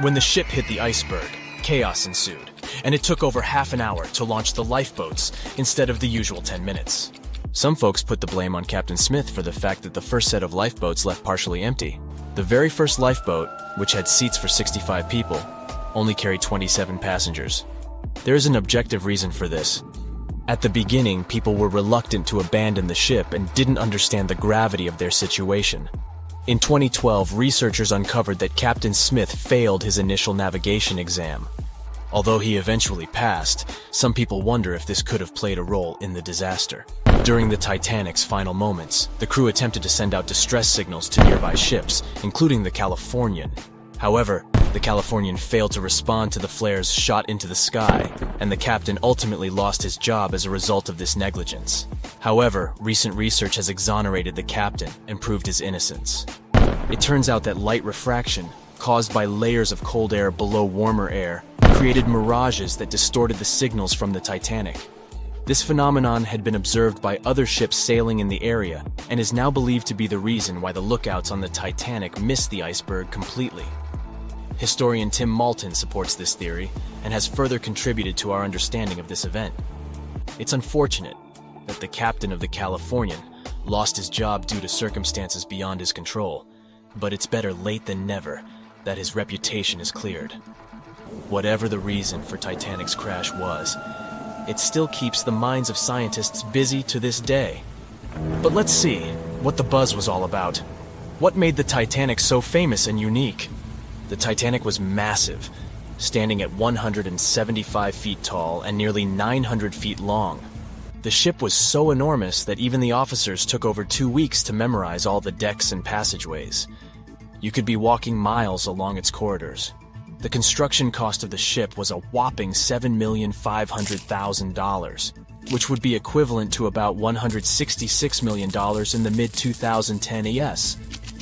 When the ship hit the iceberg, chaos ensued, and it took over half an hour to launch the lifeboats instead of the usual 10 minutes. Some folks put the blame on Captain Smith for the fact that the first set of lifeboats left partially empty. The very first lifeboat, which had seats for 65 people, only carried 27 passengers. There is an objective reason for this. At the beginning, people were reluctant to abandon the ship and didn't understand the gravity of their situation. In 2012, researchers uncovered that Captain Smith failed his initial navigation exam. Although he eventually passed, some people wonder if this could have played a role in the disaster. During the Titanic's final moments, the crew attempted to send out distress signals to nearby ships, including the Californian. However, the Californian failed to respond to the flares shot into the sky, and the captain ultimately lost his job as a result of this negligence. However, recent research has exonerated the captain and proved his innocence. It turns out that light refraction, caused by layers of cold air below warmer air, created mirages that distorted the signals from the Titanic. This phenomenon had been observed by other ships sailing in the area and is now believed to be the reason why the lookouts on the Titanic missed the iceberg completely. Historian Tim Malton supports this theory and has further contributed to our understanding of this event. It's unfortunate that the captain of the Californian lost his job due to circumstances beyond his control, but it's better late than never that his reputation is cleared. Whatever the reason for Titanic's crash was, it still keeps the minds of scientists busy to this day. But let's see what the buzz was all about. What made the Titanic so famous and unique? The Titanic was massive, standing at 175 feet tall and nearly 900 feet long. The ship was so enormous that even the officers took over 2 weeks to memorize all the decks and passageways. You could be walking miles along its corridors. The construction cost of the ship was a whopping $7,500,000, which would be equivalent to about $166 million in the mid-2010 ES,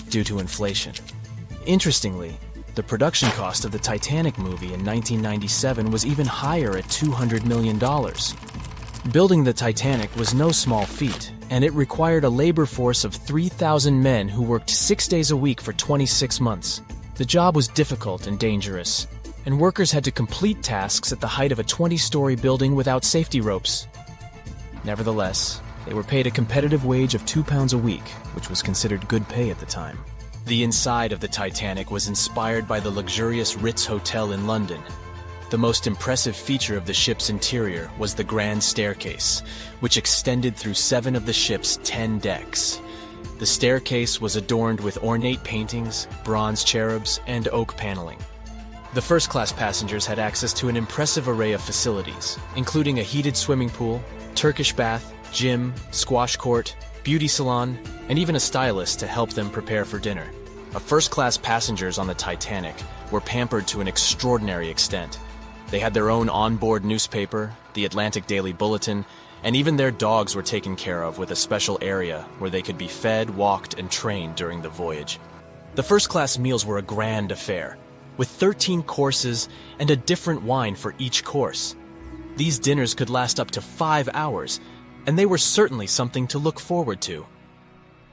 due to inflation. Interestingly, the production cost of the Titanic movie in 1997 was even higher at $200 million. Building the Titanic was no small feat, and it required a labor force of 3,000 men who worked 6 days a week for 26 months. The job was difficult and dangerous, and workers had to complete tasks at the height of a 20-story building without safety ropes. Nevertheless, they were paid a competitive wage of £2 a week, which was considered good pay at the time. The inside of the Titanic was inspired by the luxurious Ritz Hotel in London. The most impressive feature of the ship's interior was the grand staircase, which extended through 7 of the ship's 10 decks. The staircase was adorned with ornate paintings, bronze cherubs, and oak paneling. The first-class passengers had access to an impressive array of facilities, including a heated swimming pool, Turkish bath, gym, squash court, beauty salon, and even a stylist to help them prepare for dinner. First-class passengers on the Titanic were pampered to an extraordinary extent. They had their own onboard newspaper, the Atlantic Daily Bulletin, and even their dogs were taken care of with a special area where they could be fed, walked, and trained during the voyage. The first-class meals were a grand affair, with 13 courses and a different wine for each course. These dinners could last up to 5 hours, and they were certainly something to look forward to.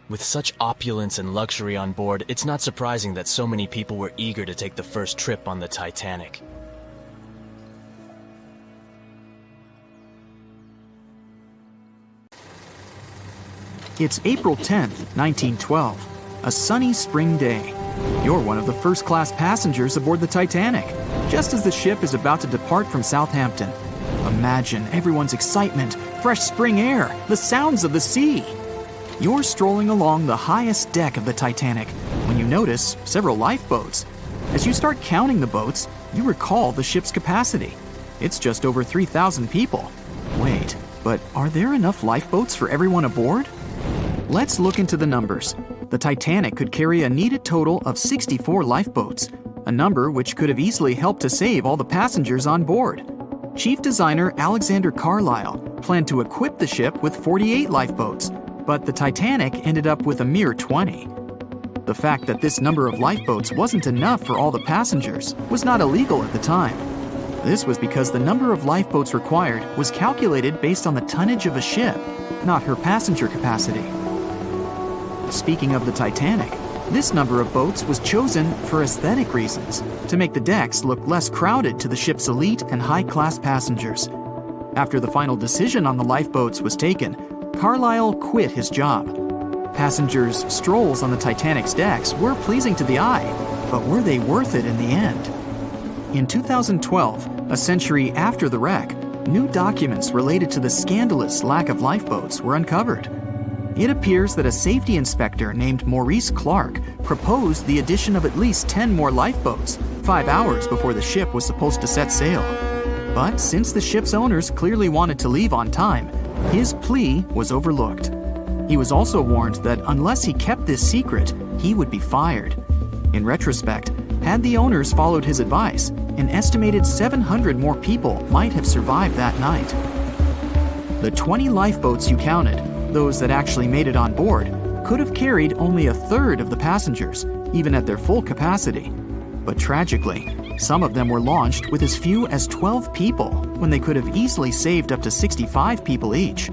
With such opulence and luxury on board, it's not surprising that so many people were eager to take the first trip on the Titanic. It's April 10th, 1912, a sunny spring day. You're one of the first-class passengers aboard the Titanic, just as the ship is about to depart from Southampton. Imagine everyone's excitement, fresh spring air, the sounds of the sea. You're strolling along the highest deck of the Titanic when you notice several lifeboats. As you start counting the boats, you recall the ship's capacity. It's just over 3,000 people. Wait, but are there enough lifeboats for everyone aboard? Let's look into the numbers. The Titanic could carry a needed total of 64 lifeboats, a number which could have easily helped to save all the passengers on board. Chief designer Alexander Carlisle planned to equip the ship with 48 lifeboats, but the Titanic ended up with a mere 20. The fact that this number of lifeboats wasn't enough for all the passengers was not illegal at the time. This was because the number of lifeboats required was calculated based on the tonnage of a ship, not her passenger capacity. Speaking of the Titanic, this number of boats was chosen for aesthetic reasons, to make the decks look less crowded to the ship's elite and high-class passengers. After the final decision on the lifeboats was taken, Carlisle quit his job. Passengers' strolls on the Titanic's decks were pleasing to the eye, but were they worth it in the end? In 2012, a century after the wreck, new documents related to the scandalous lack of lifeboats were uncovered. It appears that a safety inspector named Maurice Clark proposed the addition of at least 10 more lifeboats, 5 hours before the ship was supposed to set sail. But since the ship's owners clearly wanted to leave on time, his plea was overlooked. He was also warned that unless he kept this secret, he would be fired. In retrospect, had the owners followed his advice, an estimated 700 more people might have survived that night. The 20 lifeboats you counted, those that actually made it on board, could have carried only a third of the passengers, even at their full capacity. But tragically, some of them were launched with as few as 12 people when they could have easily saved up to 65 people each.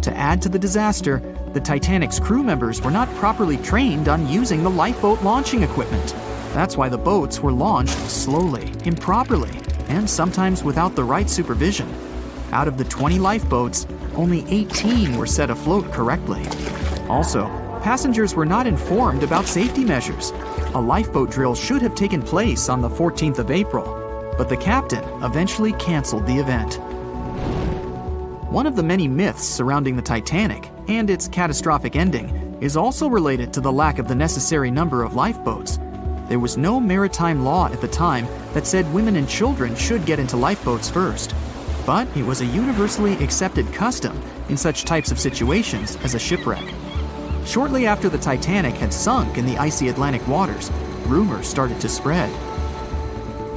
To add to the disaster, the Titanic's crew members were not properly trained on using the lifeboat launching equipment. That's why the boats were launched slowly, improperly, and sometimes without the right supervision. Out of the 20 lifeboats, only 18 were set afloat correctly. Also, passengers were not informed about safety measures. A lifeboat drill should have taken place on the 14th of April, but the captain eventually canceled the event. One of the many myths surrounding the Titanic and its catastrophic ending is also related to the lack of the necessary number of lifeboats. There was no maritime law at the time that said women and children should get into lifeboats first, but it was a universally accepted custom in such types of situations as a shipwreck. Shortly after the Titanic had sunk in the icy Atlantic waters, rumors started to spread.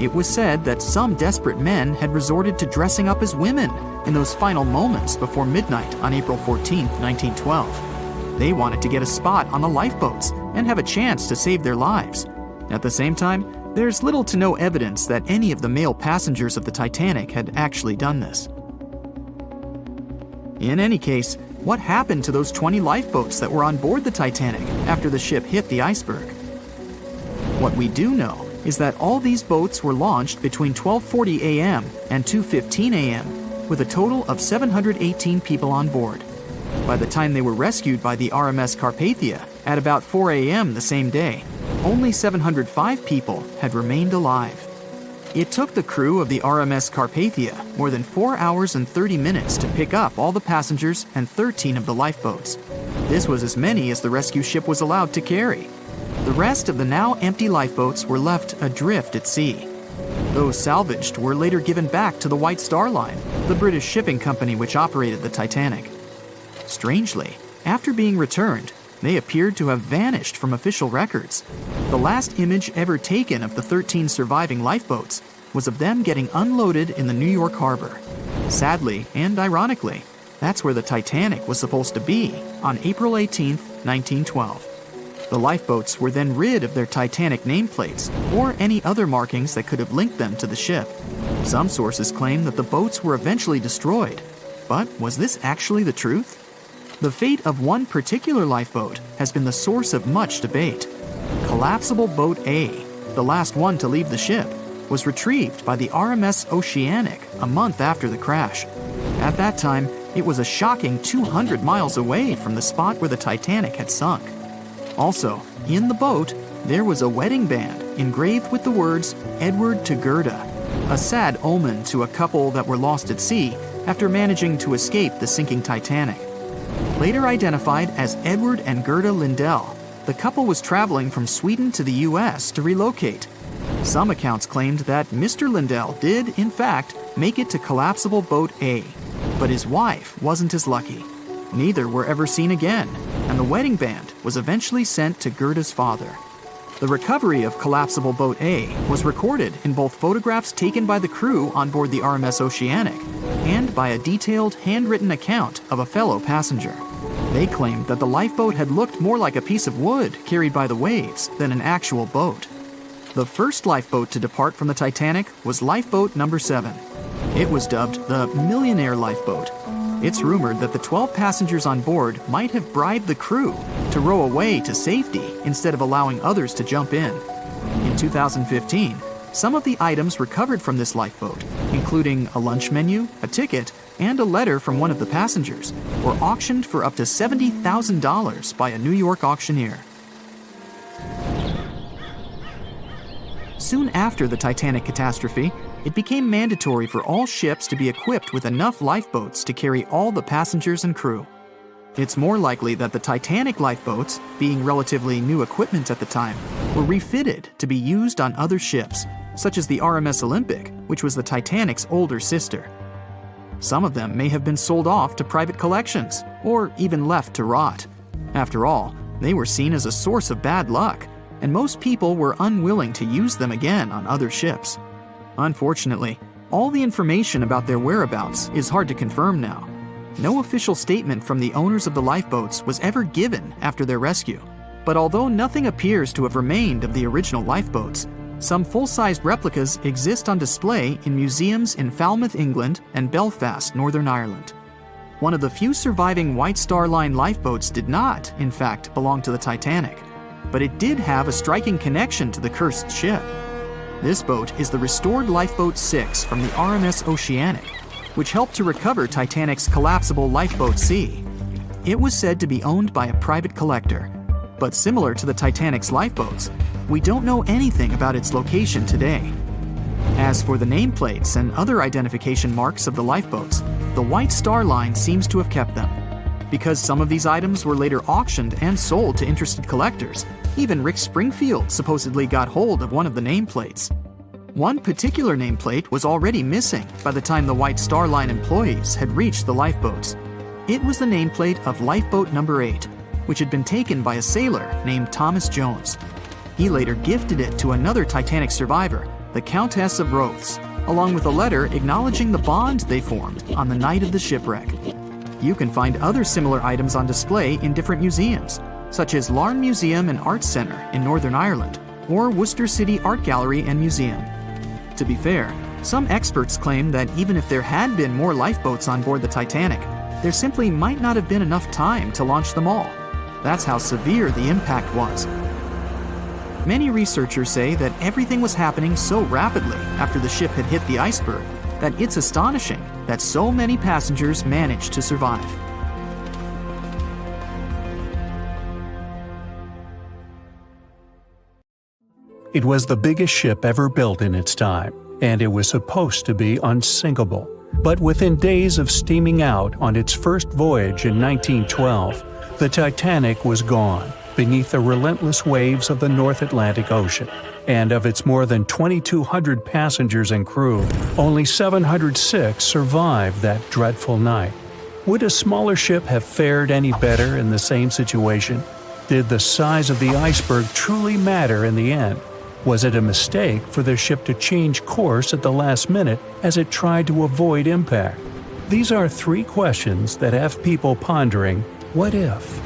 It was said that some desperate men had resorted to dressing up as women in those final moments before midnight on April 14, 1912. They wanted to get a spot on the lifeboats and have a chance to save their lives. At the same time, there's little to no evidence that any of the male passengers of the Titanic had actually done this. In any case, what happened to those 20 lifeboats that were on board the Titanic after the ship hit the iceberg? What we do know is that all these boats were launched between 12:40 a.m. and 2:15 a.m. with a total of 718 people on board. By the time they were rescued by the RMS Carpathia at about 4 a.m. the same day, only 705 people had remained alive. It took the crew of the RMS Carpathia more than 4 hours and 30 minutes to pick up all the passengers and 13 of the lifeboats. This was as many as the rescue ship was allowed to carry. The rest of the now empty lifeboats were left adrift at sea. Those salvaged were later given back to the White Star Line, the British shipping company which operated the Titanic. Strangely, after being returned, they appeared to have vanished from official records. The last image ever taken of the 13 surviving lifeboats was of them getting unloaded in the New York harbor. Sadly, and ironically, that's where the Titanic was supposed to be on April 18, 1912. The lifeboats were then rid of their Titanic nameplates or any other markings that could have linked them to the ship. Some sources claim that the boats were eventually destroyed. But was this actually the truth? The fate of one particular lifeboat has been the source of much debate. Collapsible Boat A, the last one to leave the ship, was retrieved by the RMS Oceanic a month after the crash. At that time, it was a shocking 200 miles away from the spot where the Titanic had sunk. Also, in the boat, there was a wedding band engraved with the words Edward to Gerda. a sad omen to a couple that were lost at sea after managing to escape the sinking Titanic. Later identified as Edward and Gerda Lindell, the couple was traveling from Sweden to the U.S. to relocate. Some accounts claimed that Mr. Lindell did, in fact, make it to collapsible boat A, but his wife wasn't as lucky. Neither were ever seen again, and the wedding band was eventually sent to Gerda's father. The recovery of collapsible boat A was recorded in both photographs taken by the crew on board the RMS Oceanic and by a detailed handwritten account of a fellow passenger. They claimed that the lifeboat had looked more like a piece of wood carried by the waves than an actual boat. The first lifeboat to depart from the Titanic was Lifeboat Number 7. It was dubbed the Millionaire Lifeboat. It's rumored that the 12 passengers on board might have bribed the crew to row away to safety instead of allowing others to jump in. In 2015, some of the items recovered from this lifeboat, including a lunch menu, a ticket, and a letter from one of the passengers, were auctioned for up to $70,000 by a New York auctioneer. Soon after the Titanic catastrophe, it became mandatory for all ships to be equipped with enough lifeboats to carry all the passengers and crew. It's more likely that the Titanic lifeboats, being relatively new equipment at the time, were refitted to be used on other ships, such as the RMS Olympic, which was the Titanic's older sister. Some of them may have been sold off to private collections, or even left to rot. After all, they were seen as a source of bad luck, and most people were unwilling to use them again on other ships. Unfortunately, all the information about their whereabouts is hard to confirm now. No official statement from the owners of the lifeboats was ever given after their rescue. But although nothing appears to have remained of the original lifeboats, some full-sized replicas exist on display in museums in Falmouth, England, and Belfast, Northern Ireland. One of the few surviving White Star Line lifeboats did not, in fact, belong to the Titanic, but it did have a striking connection to the cursed ship. This boat is the restored Lifeboat 6 from the RMS Oceanic, which helped to recover Titanic's collapsible Lifeboat C. It was said to be owned by a private collector, but similar to the Titanic's lifeboats, we don't know anything about its location today. As for the nameplates and other identification marks of the lifeboats, the White Star Line seems to have kept them. Because some of these items were later auctioned and sold to interested collectors, even Rick Springfield supposedly got hold of one of the nameplates. One particular nameplate was already missing by the time the White Star Line employees had reached the lifeboats. It was the nameplate of Lifeboat Number 8, which had been taken by a sailor named Thomas Jones. He later gifted it to another Titanic survivor, the Countess of Rothes, along with a letter acknowledging the bond they formed on the night of the shipwreck. You can find other similar items on display in different museums, such as Larne Museum and Arts Centre in Northern Ireland, or Worcester City Art Gallery and Museum. To be fair, some experts claim that even if there had been more lifeboats on board the Titanic, there simply might not have been enough time to launch them all. That's how severe the impact was. Many researchers say that everything was happening so rapidly after the ship had hit the iceberg that it's astonishing that so many passengers managed to survive. It was the biggest ship ever built in its time, and it was supposed to be unsinkable. But within days of steaming out on its first voyage in 1912, the Titanic was gone beneath the relentless waves of the North Atlantic Ocean. And of its more than 2,200 passengers and crew, only 706 survived that dreadful night. Would a smaller ship have fared any better in the same situation? Did the size of the iceberg truly matter in the end? Was it a mistake for the ship to change course at the last minute as it tried to avoid impact? These are three questions that have people pondering, what if?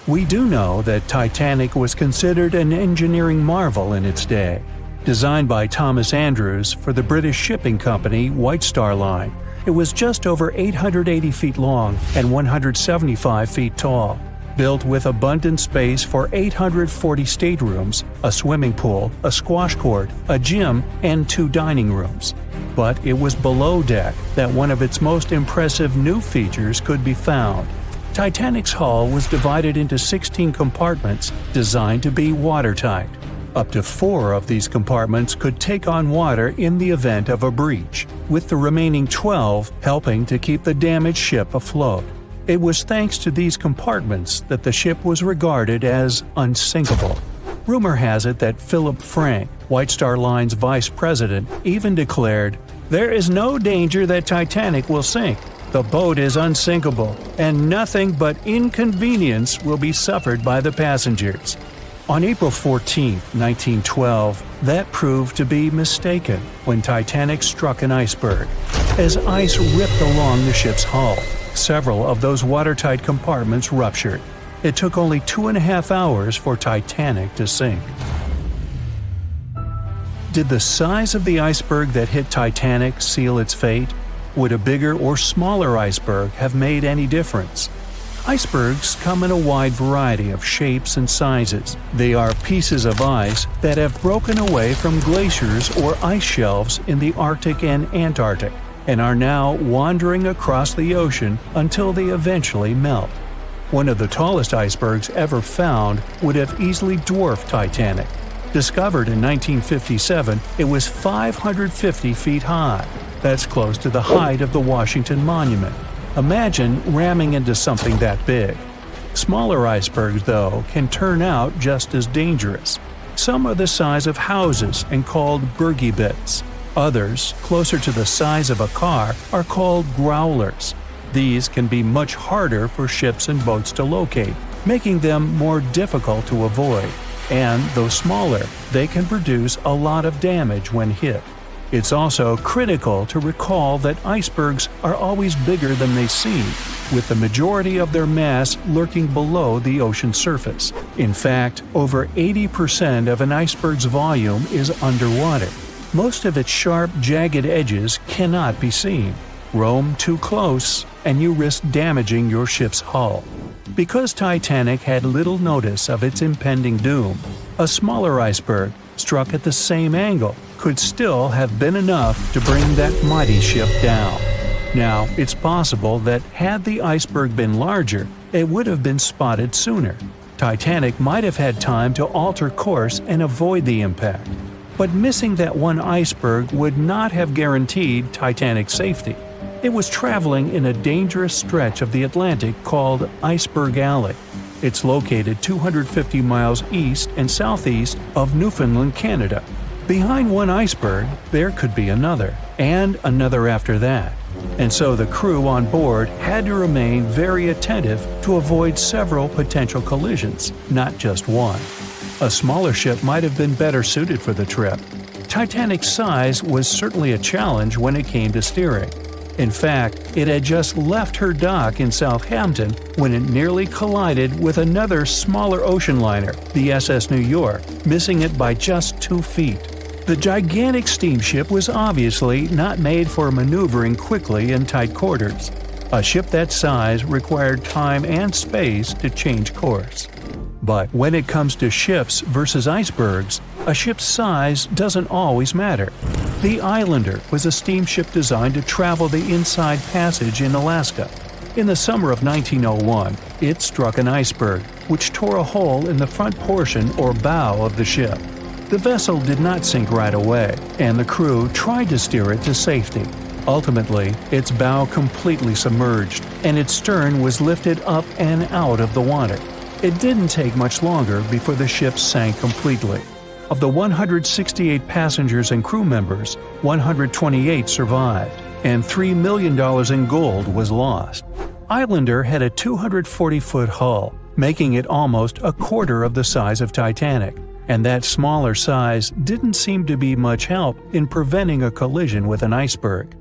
We do know that Titanic was considered an engineering marvel in its day. Designed by Thomas Andrews for the British shipping company White Star Line, it was just over 880 feet long and 175 feet tall. Built with abundant space for 840 staterooms, a swimming pool, a squash court, a gym, and 2 dining rooms. But it was below deck that one of its most impressive new features could be found. Titanic's hull was divided into 16 compartments designed to be watertight. Up to 4 of these compartments could take on water in the event of a breach, with the remaining 12 helping to keep the damaged ship afloat. It was thanks to these compartments that the ship was regarded as unsinkable. Rumor has it that Philip Frank, White Star Line's vice president, even declared, "There is no danger that Titanic will sink. The boat is unsinkable, and nothing but inconvenience will be suffered by the passengers." On April 14, 1912, that proved to be mistaken when Titanic struck an iceberg. As ice ripped along the ship's hull, several of those watertight compartments ruptured. It took only 2.5 hours for Titanic to sink. Did the size of the iceberg that hit Titanic seal its fate? Would a bigger or smaller iceberg have made any difference? Icebergs come in a wide variety of shapes and sizes. They are pieces of ice that have broken away from glaciers or ice shelves in the Arctic and Antarctic, and are now wandering across the ocean until they eventually melt. One of the tallest icebergs ever found would have easily dwarfed Titanic. Discovered in 1957, it was 550 feet high. That's close to the height of the Washington Monument. Imagine ramming into something that big. Smaller icebergs, though, can turn out just as dangerous. Some are the size of houses and called bergy bits. Others, closer to the size of a car, are called growlers. These can be much harder for ships and boats to locate, making them more difficult to avoid. And, though smaller, they can produce a lot of damage when hit. It's also critical to recall that icebergs are always bigger than they seem, with the majority of their mass lurking below the ocean surface. In fact, over 80% of an iceberg's volume is underwater. Most of its sharp, jagged edges cannot be seen. Roam too close, and you risk damaging your ship's hull. Because Titanic had little notice of its impending doom, a smaller iceberg, struck at the same angle, could still have been enough to bring that mighty ship down. Now, it's possible that had the iceberg been larger, it would have been spotted sooner. Titanic might have had time to alter course and avoid the impact. But missing that one iceberg would not have guaranteed Titanic's safety. It was traveling in a dangerous stretch of the Atlantic called Iceberg Alley. It's located 250 miles east and southeast of Newfoundland, Canada. Behind one iceberg, there could be another, and another after that. And so the crew on board had to remain very attentive to avoid several potential collisions, not just one. A smaller ship might have been better suited for the trip. Titanic's size was certainly a challenge when it came to steering. In fact, it had just left her dock in Southampton when it nearly collided with another smaller ocean liner, the SS New York, missing it by just 2 feet. The gigantic steamship was obviously not made for maneuvering quickly in tight quarters. A ship that size required time and space to change course. But when it comes to ships versus icebergs, a ship's size doesn't always matter. The Islander was a steamship designed to travel the Inside Passage in Alaska. In the summer of 1901, it struck an iceberg, which tore a hole in the front portion or bow of the ship. The vessel did not sink right away, and the crew tried to steer it to safety. Ultimately, its bow completely submerged, and its stern was lifted up and out of the water. It didn't take much longer before the ship sank completely. Of the 168 passengers and crew members, 128 survived, and $3 million in gold was lost. Islander had a 240-foot hull, making it almost a quarter of the size of Titanic, and that smaller size didn't seem to be much help in preventing a collision with an iceberg.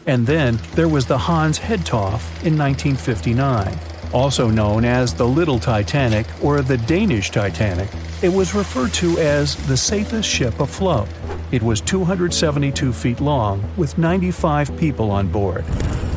And then there was the Hans Hedtoft in 1959. Also known as the Little Titanic or the Danish Titanic, it was referred to as the safest ship afloat. It was 272 feet long with 95 people on board.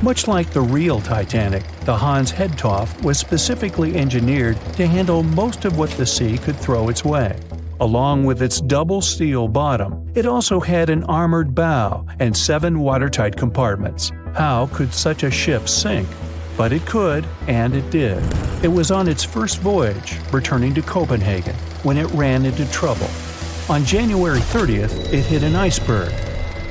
Much like the real Titanic, the Hans Hedtoft was specifically engineered to handle most of what the sea could throw its way. Along with its double steel bottom, it also had an armored bow and 7 watertight compartments. How could such a ship sink? But it could, and it did. It was on its first voyage, returning to Copenhagen, when it ran into trouble. On January 30th, it hit an iceberg.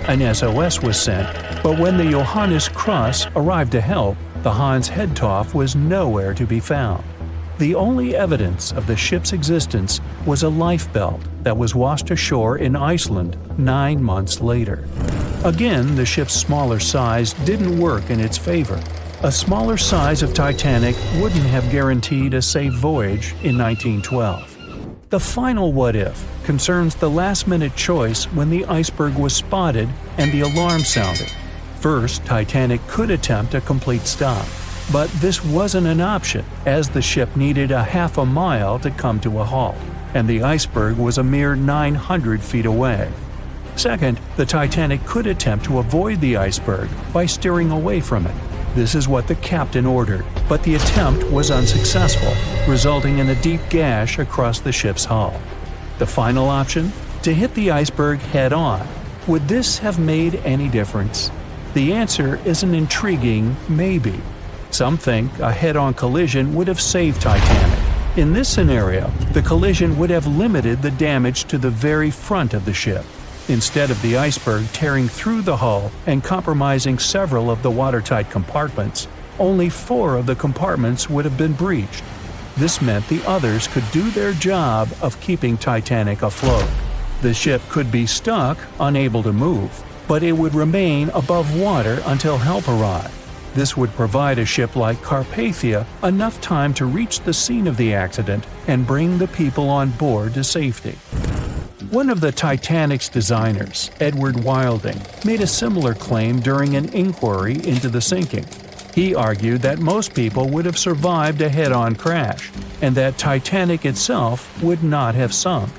An SOS was sent, but when the Johannes Cross arrived to help, the Hans Hedthoff was nowhere to be found. The only evidence of the ship's existence was a lifebelt that was washed ashore in Iceland 9 months later. Again, the ship's smaller size didn't work in its favor. A smaller size of Titanic wouldn't have guaranteed a safe voyage in 1912. The final what-if concerns the last-minute choice when the iceberg was spotted and the alarm sounded. First, Titanic could attempt a complete stop, but this wasn't an option as the ship needed a half a mile to come to a halt, and the iceberg was a mere 900 feet away. Second, the Titanic could attempt to avoid the iceberg by steering away from it. This is what the captain ordered, but the attempt was unsuccessful, resulting in a deep gash across the ship's hull. The final option? To hit the iceberg head-on. Would this have made any difference? The answer is an intriguing maybe. Some think a head-on collision would have saved Titanic. In this scenario, the collision would have limited the damage to the very front of the ship. Instead of the iceberg tearing through the hull and compromising several of the watertight compartments, only 4 of the compartments would have been breached. This meant the others could do their job of keeping Titanic afloat. The ship could be stuck, unable to move, but it would remain above water until help arrived. This would provide a ship like Carpathia enough time to reach the scene of the accident and bring the people on board to safety. One of the Titanic's designers, Edward Wilding, made a similar claim during an inquiry into the sinking. He argued that most people would have survived a head-on crash, and that Titanic itself would not have sunk.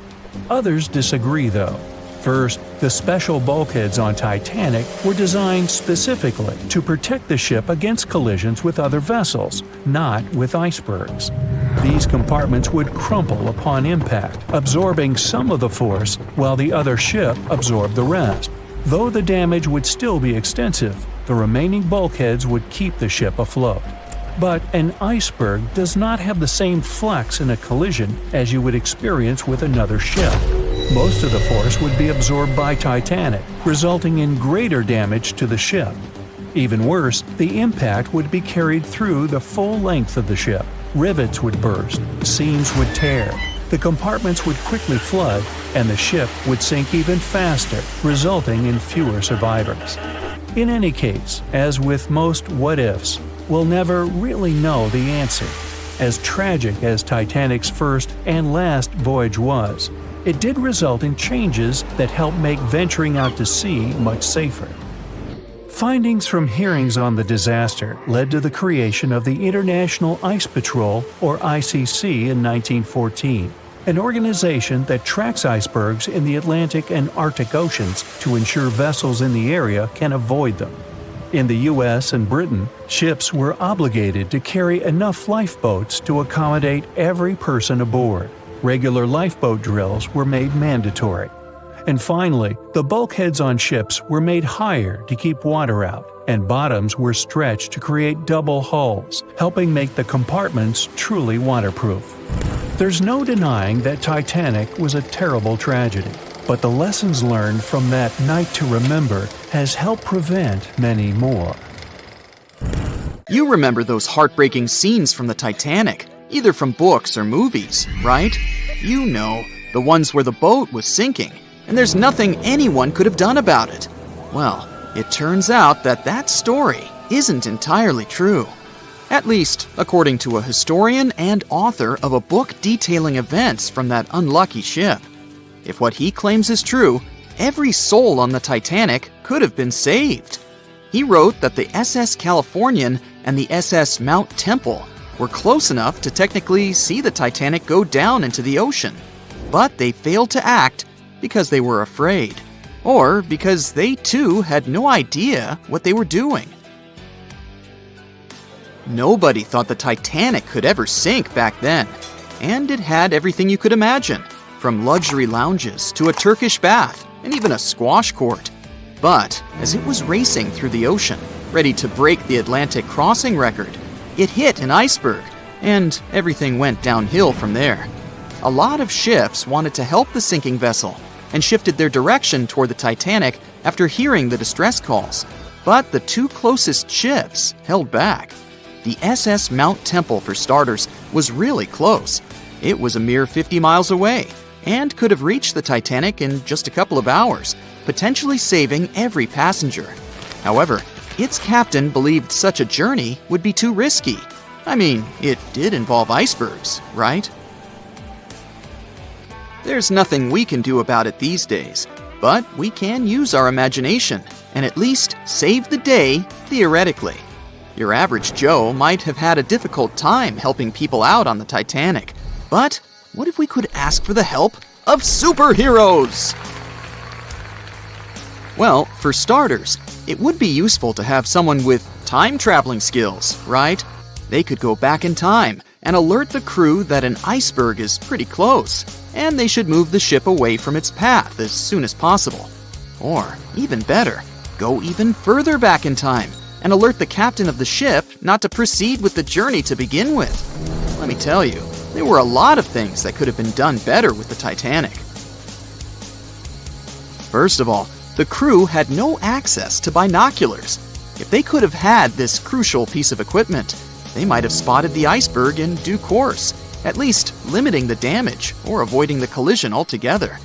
Others disagree, though. First, the special bulkheads on Titanic were designed specifically to protect the ship against collisions with other vessels, not with icebergs. These compartments would crumple upon impact, absorbing some of the force while the other ship absorbed the rest. Though the damage would still be extensive, the remaining bulkheads would keep the ship afloat. But an iceberg does not have the same flex in a collision as you would experience with another ship. Most of the force would be absorbed by Titanic, resulting in greater damage to the ship. Even worse, the impact would be carried through the full length of the ship. Rivets would burst, seams would tear, the compartments would quickly flood, and the ship would sink even faster, resulting in fewer survivors. In any case, as with most what-ifs, we'll never really know the answer. As tragic as Titanic's first and last voyage was, it did result in changes that helped make venturing out to sea much safer. Findings from hearings on the disaster led to the creation of the International Ice Patrol, or ICC, in 1914, an organization that tracks icebergs in the Atlantic and Arctic Oceans to ensure vessels in the area can avoid them. In the US and Britain, ships were obligated to carry enough lifeboats to accommodate every person aboard. Regular lifeboat drills were made mandatory. And finally, the bulkheads on ships were made higher to keep water out, and bottoms were stretched to create double hulls, helping make the compartments truly waterproof. There's no denying that Titanic was a terrible tragedy, but the lessons learned from that night to remember has helped prevent many more. You remember those heartbreaking scenes from the Titanic, either from books or movies, right? You know, the ones where the boat was sinking, and there's nothing anyone could have done about it. Well, it turns out that that story isn't entirely true. At least, according to a historian and author of a book detailing events from that unlucky ship. If what he claims is true, every soul on the Titanic could have been saved. He wrote that the SS Californian and the SS Mount Temple were close enough to technically see the Titanic go down into the ocean, but they failed to act because they were afraid, or because they too had no idea what they were doing. Nobody thought the Titanic could ever sink back then, and it had everything you could imagine, from luxury lounges to a Turkish bath and even a squash court. But as it was racing through the ocean, ready to break the Atlantic crossing record, it hit an iceberg, and everything went downhill from there. A lot of ships wanted to help the sinking vessel and shifted their direction toward the Titanic after hearing the distress calls. But the two closest ships held back. The SS Mount Temple, for starters, was really close. It was a mere 50 miles away and could have reached the Titanic in just a couple of hours, potentially saving every passenger. However, its captain believed such a journey would be too risky. I mean, it did involve icebergs, right? There's nothing we can do about it these days, but we can use our imagination and at least save the day, theoretically. Your average Joe might have had a difficult time helping people out on the Titanic, but what if we could ask for the help of superheroes? Well, for starters, it would be useful to have someone with time-traveling skills, right? They could go back in time and alert the crew that an iceberg is pretty close, and they should move the ship away from its path as soon as possible. Or, even better, go even further back in time and alert the captain of the ship not to proceed with the journey to begin with. Let me tell you, there were a lot of things that could have been done better with the Titanic. First of all, the crew had no access to binoculars. If they could have had this crucial piece of equipment, they might have spotted the iceberg in due course, at least limiting the damage or avoiding the collision altogether.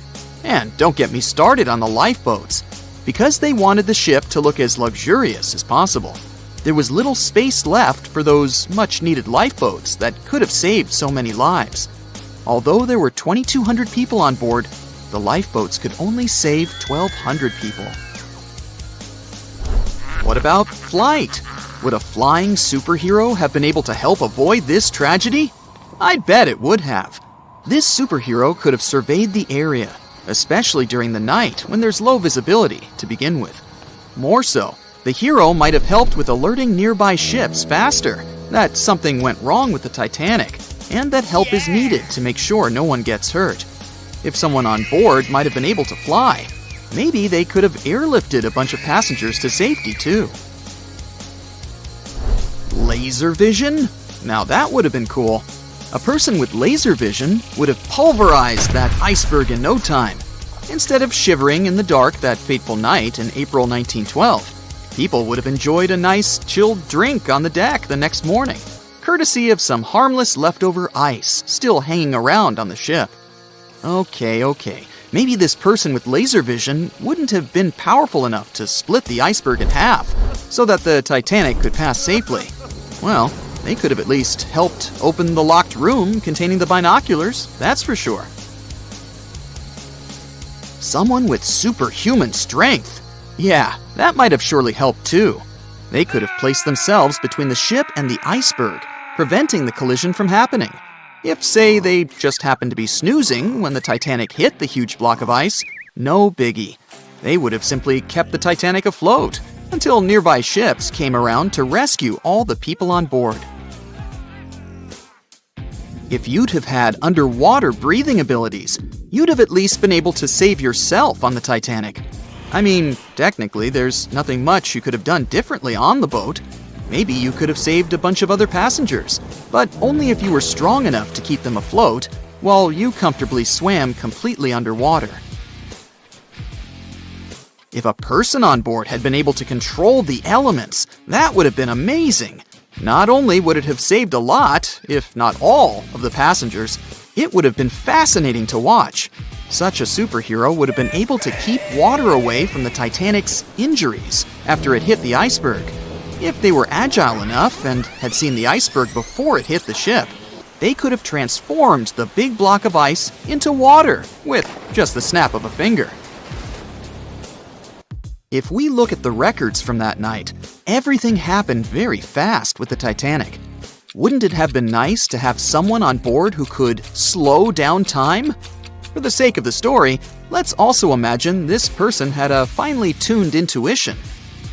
And don't get me started on the lifeboats. Because they wanted the ship to look as luxurious as possible, there was little space left for those much-needed lifeboats that could have saved so many lives. Although there were 2,200 people on board, the lifeboats could only save 1,200 people. What about flight? Would a flying superhero have been able to help avoid this tragedy? I'd bet it would have. This superhero could have surveyed the area, especially during the night when there's low visibility to begin with. More so, the hero might have helped with alerting nearby ships faster that something went wrong with the Titanic, and that help is needed to make sure no one gets hurt. If someone on board might have been able to fly, maybe they could have airlifted a bunch of passengers to safety too. Laser vision? Now that would have been cool. A person with laser vision would have pulverized that iceberg in no time. Instead of shivering in the dark that fateful night in April 1912, people would have enjoyed a nice chilled drink on the deck the next morning, courtesy of some harmless leftover ice still hanging around on the ship. Okay, maybe this person with laser vision wouldn't have been powerful enough to split the iceberg in half so that the Titanic could pass safely. Well, they could have at least helped open the locked room containing the binoculars, that's for sure. Someone with superhuman strength. Yeah, that might have surely helped too. They could have placed themselves between the ship and the iceberg, preventing the collision from happening. If, say, they just happened to be snoozing when the Titanic hit the huge block of ice, no biggie. They would have simply kept the Titanic afloat until nearby ships came around to rescue all the people on board. If you'd have had underwater breathing abilities, you'd have at least been able to save yourself on the Titanic. I mean, technically, there's nothing much you could have done differently on the boat. Maybe you could have saved a bunch of other passengers, but only if you were strong enough to keep them afloat, while you comfortably swam completely underwater. If a person on board had been able to control the elements, that would have been amazing. Not only would it have saved a lot, if not all, of the passengers, it would have been fascinating to watch. Such a superhero would have been able to keep water away from the Titanic's injuries after it hit the iceberg. If they were agile enough and had seen the iceberg before it hit the ship, they could have transformed the big block of ice into water with just the snap of a finger. If we look at the records from that night, everything happened very fast with the Titanic. Wouldn't it have been nice to have someone on board who could slow down time? For the sake of the story, let's also imagine this person had a finely tuned intuition.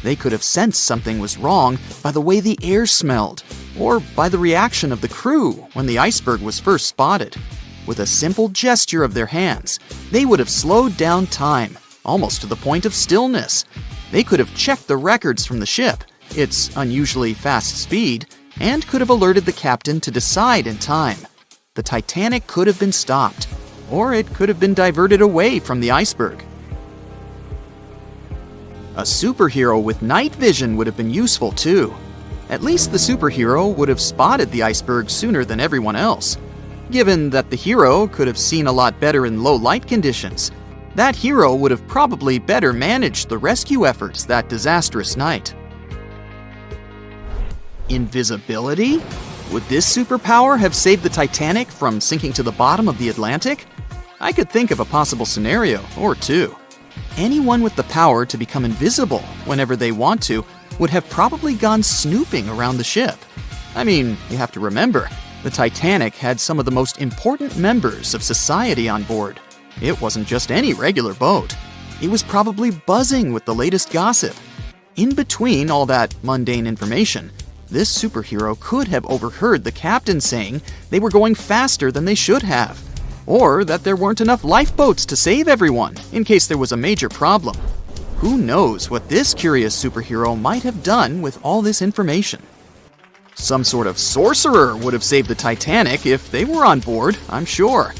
They could have sensed something was wrong by the way the air smelled, or by the reaction of the crew when the iceberg was first spotted. With a simple gesture of their hands, they would have slowed down time, almost to the point of stillness. They could have checked the records from the ship, its unusually fast speed, and could have alerted the captain to decide in time. the Titanic could have been stopped, or it could have been diverted away from the iceberg. A superhero with night vision would have been useful too. At least the superhero would have spotted the iceberg sooner than everyone else. Given that the hero could have seen a lot better in low light conditions, that hero would have probably better managed the rescue efforts that disastrous night. Invisibility? Would this superpower have saved the Titanic from sinking to the bottom of the Atlantic? I could think of a possible scenario or two. Anyone with the power to become invisible whenever they want to would have probably gone snooping around the ship. I mean, you have to remember, the Titanic had some of the most important members of society on board. It wasn't just any regular boat. It was probably buzzing with the latest gossip. In between all that mundane information, this superhero could have overheard the captain saying they were going faster than they should have, or that there weren't enough lifeboats to save everyone in case there was a major problem. Who knows what this curious superhero might have done with all this information? Some sort of sorcerer would have saved the Titanic if they were on board, I'm sure.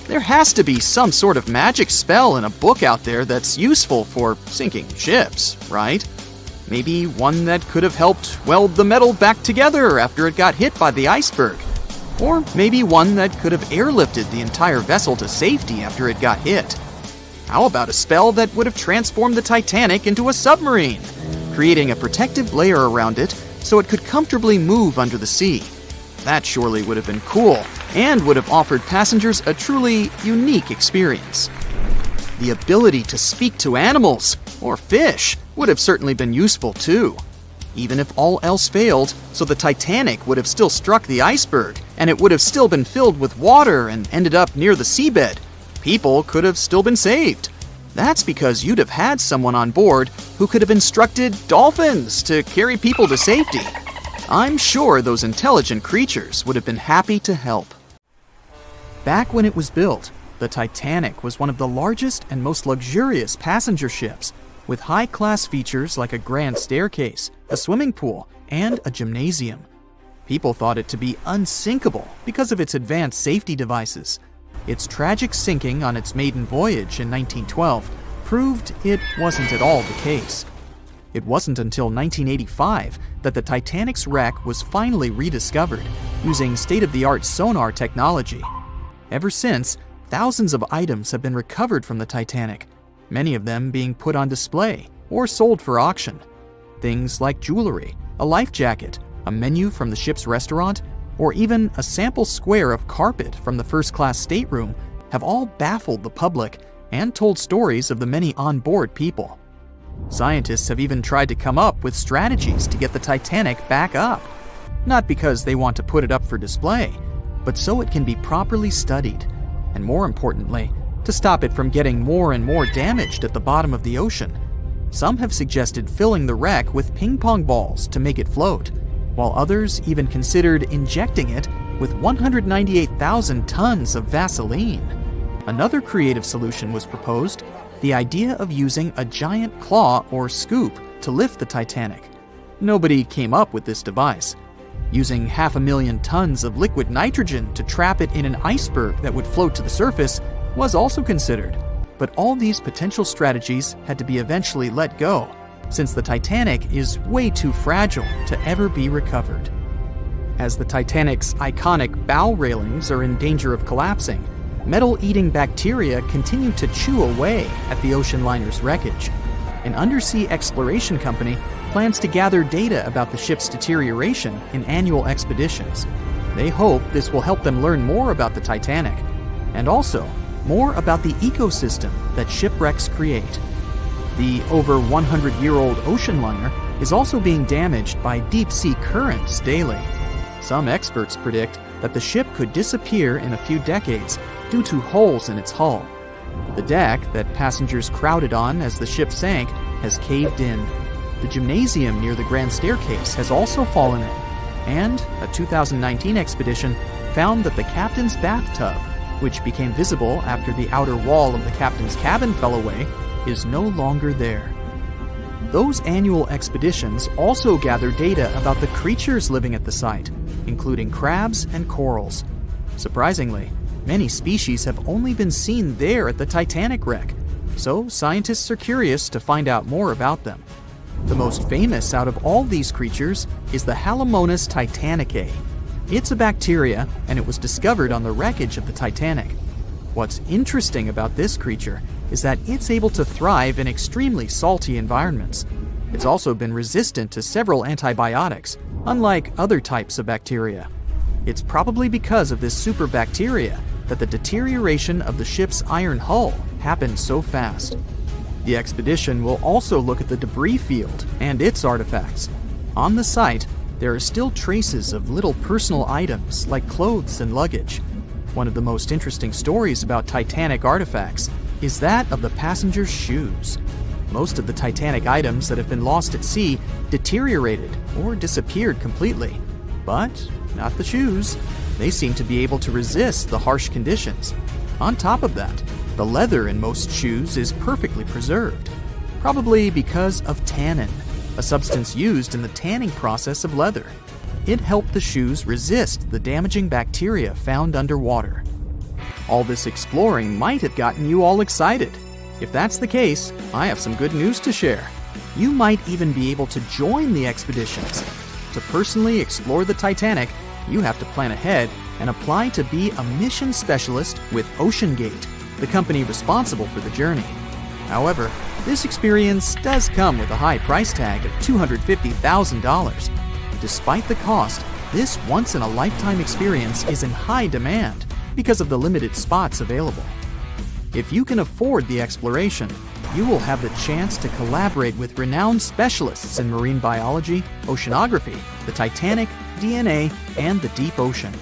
There has to be some sort of magic spell in a book out there that's useful for sinking ships, right? Maybe one that could have helped weld the metal back together after it got hit by the iceberg. Or maybe one that could have airlifted the entire vessel to safety after it got hit. How about a spell that would have transformed the Titanic into a submarine, creating a protective layer around it so it could comfortably move under the sea? That surely would have been cool, and would have offered passengers a truly unique experience. The ability to speak to animals, or fish, would have certainly been useful too. Even if all else failed, so the Titanic would have still struck the iceberg, and it would have still been filled with water and ended up near the seabed, people could have still been saved. That's because you'd have had someone on board who could have instructed dolphins to carry people to safety. I'm sure those intelligent creatures would have been happy to help. Back when it was built, the Titanic was one of the largest and most luxurious passenger ships, with high-class features like a grand staircase, a swimming pool, and a gymnasium. People thought it to be unsinkable because of its advanced safety devices. Its tragic sinking on its maiden voyage in 1912 proved it wasn't at all the case. It wasn't until 1985 that the Titanic's wreck was finally rediscovered using state-of-the-art sonar technology. Ever since, thousands of items have been recovered from the Titanic, many of them being put on display or sold for auction. Things like jewelry, a life jacket, a menu from the ship's restaurant, or even a sample square of carpet from the first-class stateroom have all baffled the public and told stories of the many on-board people. Scientists have even tried to come up with strategies to get the Titanic back up, not because they want to put it up for display, but so it can be properly studied, and more importantly, to stop it from getting more and more damaged at the bottom of the ocean. Some have suggested filling the wreck with ping-pong balls to make it float, while others even considered injecting it with 198,000 tons of Vaseline. Another creative solution was proposed, the idea of using a giant claw or scoop to lift the Titanic. Nobody came up with this device. Using 500,000 tons of liquid nitrogen to trap it in an iceberg that would float to the surface was also considered, but all these potential strategies had to be eventually let go, since the Titanic is way too fragile to ever be recovered. As the Titanic's iconic bow railings are in danger of collapsing, metal-eating bacteria continue to chew away at the ocean liner's wreckage. An undersea exploration company plans to gather data about the ship's deterioration in annual expeditions. They hope this will help them learn more about the Titanic, and also more about the ecosystem that shipwrecks create. The over 100-year-old ocean liner is also being damaged by deep-sea currents daily. Some experts predict that the ship could disappear in a few decades due to holes in its hull. The deck that passengers crowded on as the ship sank has caved in. The gymnasium near the grand staircase has also fallen in, and a 2019 expedition found that the captain's bathtub, which became visible after the outer wall of the captain's cabin fell away, is no longer there. Those annual expeditions also gather data about the creatures living at the site, including crabs and corals. Surprisingly, many species have only been seen there at the Titanic wreck, so scientists are curious to find out more about them. The most famous out of all these creatures is the Halomonas titanicae. It's a bacteria, and it was discovered on the wreckage of the Titanic. What's interesting about this creature is that it's able to thrive in extremely salty environments. It's also been resistant to several antibiotics, unlike other types of bacteria. It's probably because of this superbacteria that the deterioration of the ship's iron hull happened so fast. The expedition will also look at the debris field and its artifacts. On the site, there are still traces of little personal items like clothes and luggage. One of the most interesting stories about Titanic artifacts is that of the passengers' shoes. Most of the Titanic items that have been lost at sea deteriorated or disappeared completely. But not the shoes. They seem to be able to resist the harsh conditions. On top of that, the leather in most shoes is perfectly preserved, probably because of tannin, a substance used in the tanning process of leather. It helped the shoes resist the damaging bacteria found underwater. All this exploring might have gotten you all excited. If that's the case, I have some good news to share. You might even be able to join the expeditions. To personally explore the Titanic, you have to plan ahead and apply to be a mission specialist with OceanGate, the company responsible for the journey. However, this experience does come with a high price tag of $250,000. Despite the cost, this once-in-a-lifetime experience is in high demand because of the limited spots available. If you can afford the exploration, you will have the chance to collaborate with renowned specialists in marine biology, oceanography, the Titanic, DNA, and the deep ocean.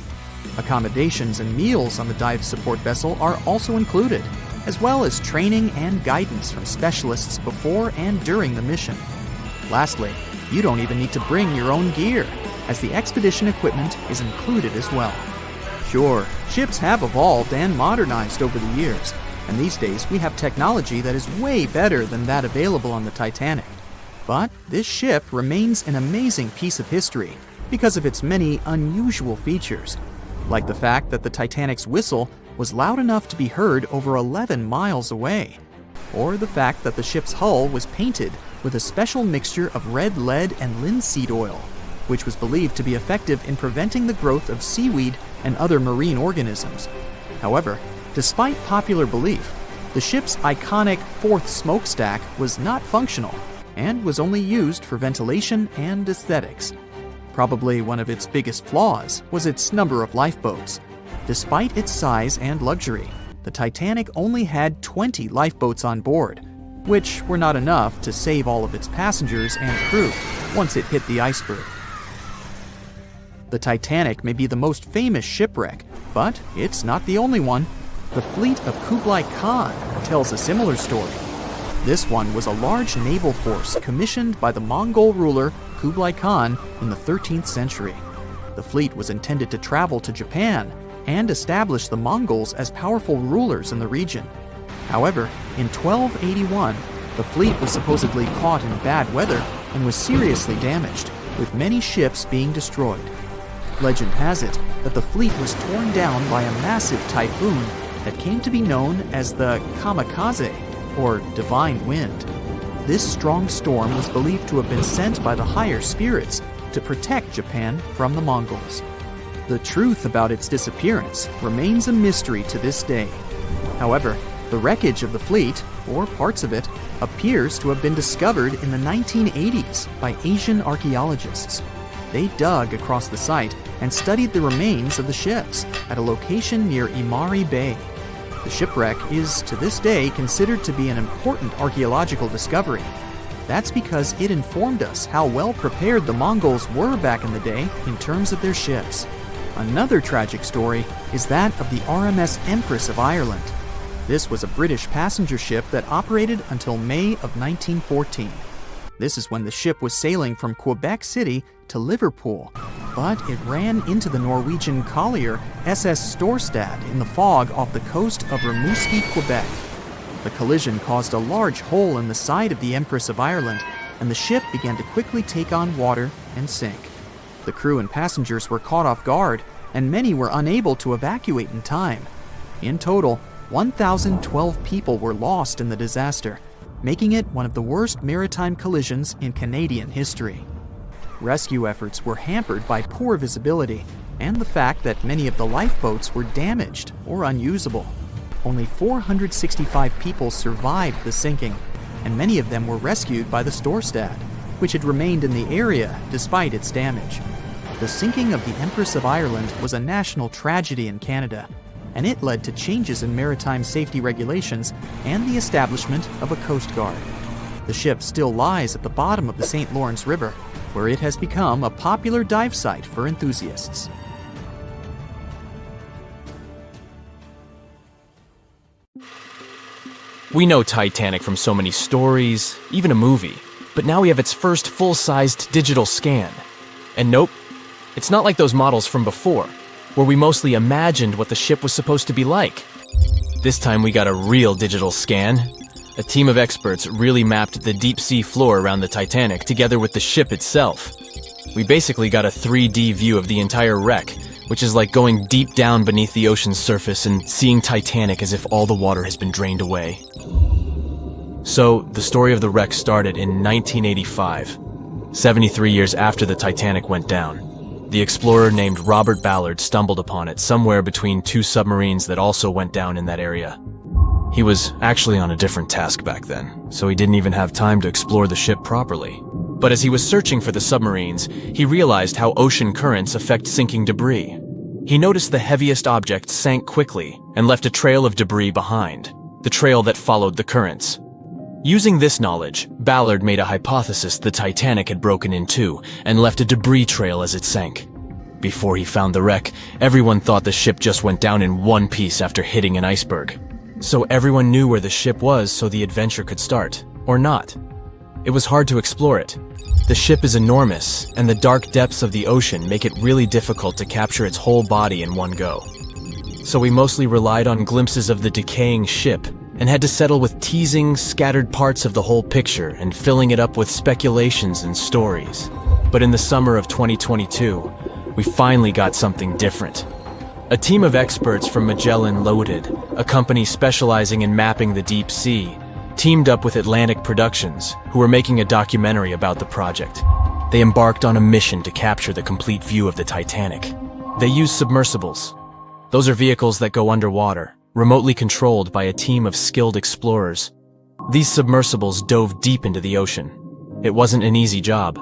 Accommodations and meals on the dive support vessel are also included, as well as training and guidance from specialists before and during the mission. Lastly, you don't even need to bring your own gear, as the expedition equipment is included as well. Sure, ships have evolved and modernized over the years, and these days we have technology that is way better than that available on the Titanic. But this ship remains an amazing piece of history because of its many unusual features, like the fact that the Titanic's whistle was loud enough to be heard over 11 miles away, or the fact that the ship's hull was painted with a special mixture of red lead and linseed oil, which was believed to be effective in preventing the growth of seaweed and other marine organisms. However, despite popular belief, the ship's iconic fourth smokestack was not functional and was only used for ventilation and aesthetics. Probably one of its biggest flaws was its number of lifeboats. Despite its size and luxury, the Titanic only had 20 lifeboats on board, which were not enough to save all of its passengers and crew once it hit the iceberg. The Titanic may be the most famous shipwreck, but it's not the only one. The fleet of Kublai Khan tells a similar story. This one was a large naval force commissioned by the Mongol ruler Kublai Khan in the 13th century. The fleet was intended to travel to Japan and establish the Mongols as powerful rulers in the region. However, in 1281, the fleet was supposedly caught in bad weather and was seriously damaged, with many ships being destroyed. Legend has it that the fleet was torn down by a massive typhoon that came to be known as the kamikaze, or divine wind. This strong storm was believed to have been sent by the higher spirits to protect Japan from the Mongols. The truth about its disappearance remains a mystery to this day. However, the wreckage of the fleet, or parts of it, appears to have been discovered in the 1980s by Asian archaeologists. They dug across the site and studied the remains of the ships at a location near Imari Bay. The shipwreck is, to this day, considered to be an important archaeological discovery. That's because it informed us how well prepared the Mongols were back in the day in terms of their ships. Another tragic story is that of the RMS Empress of Ireland. This was a British passenger ship that operated until May of 1914. This is when the ship was sailing from Quebec City to Liverpool, but it ran into the Norwegian collier SS Storstad in the fog off the coast of Rimouski, Quebec. The collision caused a large hole in the side of the Empress of Ireland, and the ship began to quickly take on water and sink. The crew and passengers were caught off guard, and many were unable to evacuate in time. In total, 1,012 people were lost in the disaster, making it one of the worst maritime collisions in Canadian history. Rescue efforts were hampered by poor visibility and the fact that many of the lifeboats were damaged or unusable. Only 465 people survived the sinking, and many of them were rescued by the Storstad, which had remained in the area despite its damage. The sinking of the Empress of Ireland was a national tragedy in Canada, and it led to changes in maritime safety regulations and the establishment of a Coast Guard. The ship still lies at the bottom of the St. Lawrence River, where it has become a popular dive site for enthusiasts. We know Titanic from so many stories, even a movie, but now we have its first full-sized digital scan. And nope, it's not like those models from before, where we mostly imagined what the ship was supposed to be like. This time we got a real digital scan. A team of experts really mapped the deep-sea floor around the Titanic together with the ship itself. We basically got a 3D view of the entire wreck, which is like going deep down beneath the ocean's surface and seeing Titanic as if all the water has been drained away. So, the story of the wreck started in 1985, 73 years after the Titanic went down. The explorer named Robert Ballard stumbled upon it somewhere between two submarines that also went down in that area. He was actually on a different task back then, so he didn't even have time to explore the ship properly. But as he was searching for the submarines, he realized how ocean currents affect sinking debris. He noticed the heaviest object sank quickly and left a trail of debris behind, the trail that followed the currents. Using this knowledge, Ballard made a hypothesis the Titanic had broken in two and left a debris trail as it sank. Before he found the wreck, everyone thought the ship just went down in one piece after hitting an iceberg. So everyone knew where the ship was so the adventure could start, or not. It was hard to explore it. The ship is enormous, and the dark depths of the ocean make it really difficult to capture its whole body in one go. So we mostly relied on glimpses of the decaying ship, and had to settle with teasing scattered parts of the whole picture and filling it up with speculations and stories. But in the summer of 2022, we finally got something different. A team of experts from Magellan Loaded, a company specializing in mapping the deep sea, teamed up with Atlantic Productions, who were making a documentary about the project. They embarked on a mission to capture the complete view of the Titanic. They used submersibles. Those are vehicles that go underwater, remotely controlled by a team of skilled explorers. These submersibles dove deep into the ocean. It wasn't an easy job.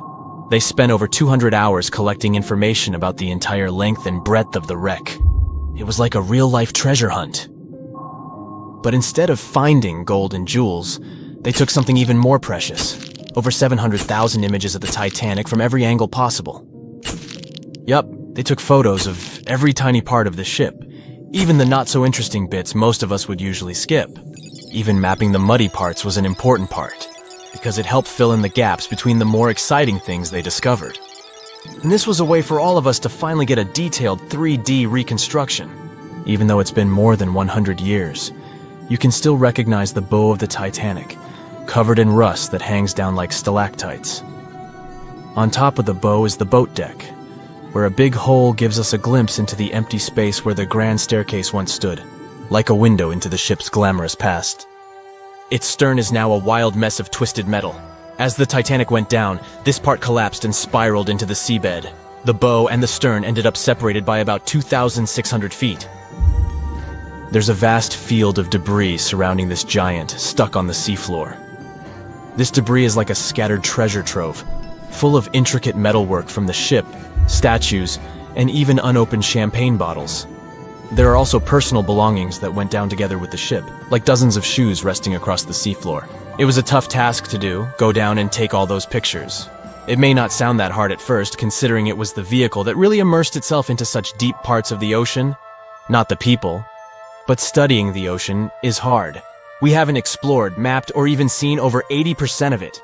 They spent over 200 hours collecting information about the entire length and breadth of the wreck. It was like a real-life treasure hunt. But instead of finding gold and jewels, they took something even more precious. Over 700,000 images of the Titanic from every angle possible. Yup, they took photos of every tiny part of the ship, even the not-so-interesting bits most of us would usually skip. Even mapping the muddy parts was an important part, because it helped fill in the gaps between the more exciting things they discovered. And this was a way for all of us to finally get a detailed 3D reconstruction. Even though it's been more than 100 years, you can still recognize the bow of the Titanic, covered in rust that hangs down like stalactites. On top of the bow is the boat deck, where a big hole gives us a glimpse into the empty space where the grand staircase once stood, like a window into the ship's glamorous past. Its stern is now a wild mess of twisted metal. As the Titanic went down, this part collapsed and spiraled into the seabed. The bow and the stern ended up separated by about 2,600 feet. There's a vast field of debris surrounding this giant, stuck on the seafloor. This debris is like a scattered treasure trove, full of intricate metalwork from the ship, statues, and even unopened champagne bottles. There are also personal belongings that went down together with the ship, like dozens of shoes resting across the seafloor. It was a tough task to do, go down and take all those pictures. It may not sound that hard at first, considering it was the vehicle that really immersed itself into such deep parts of the ocean, not the people. But studying the ocean is hard. We haven't explored, mapped, or even seen over 80% of it.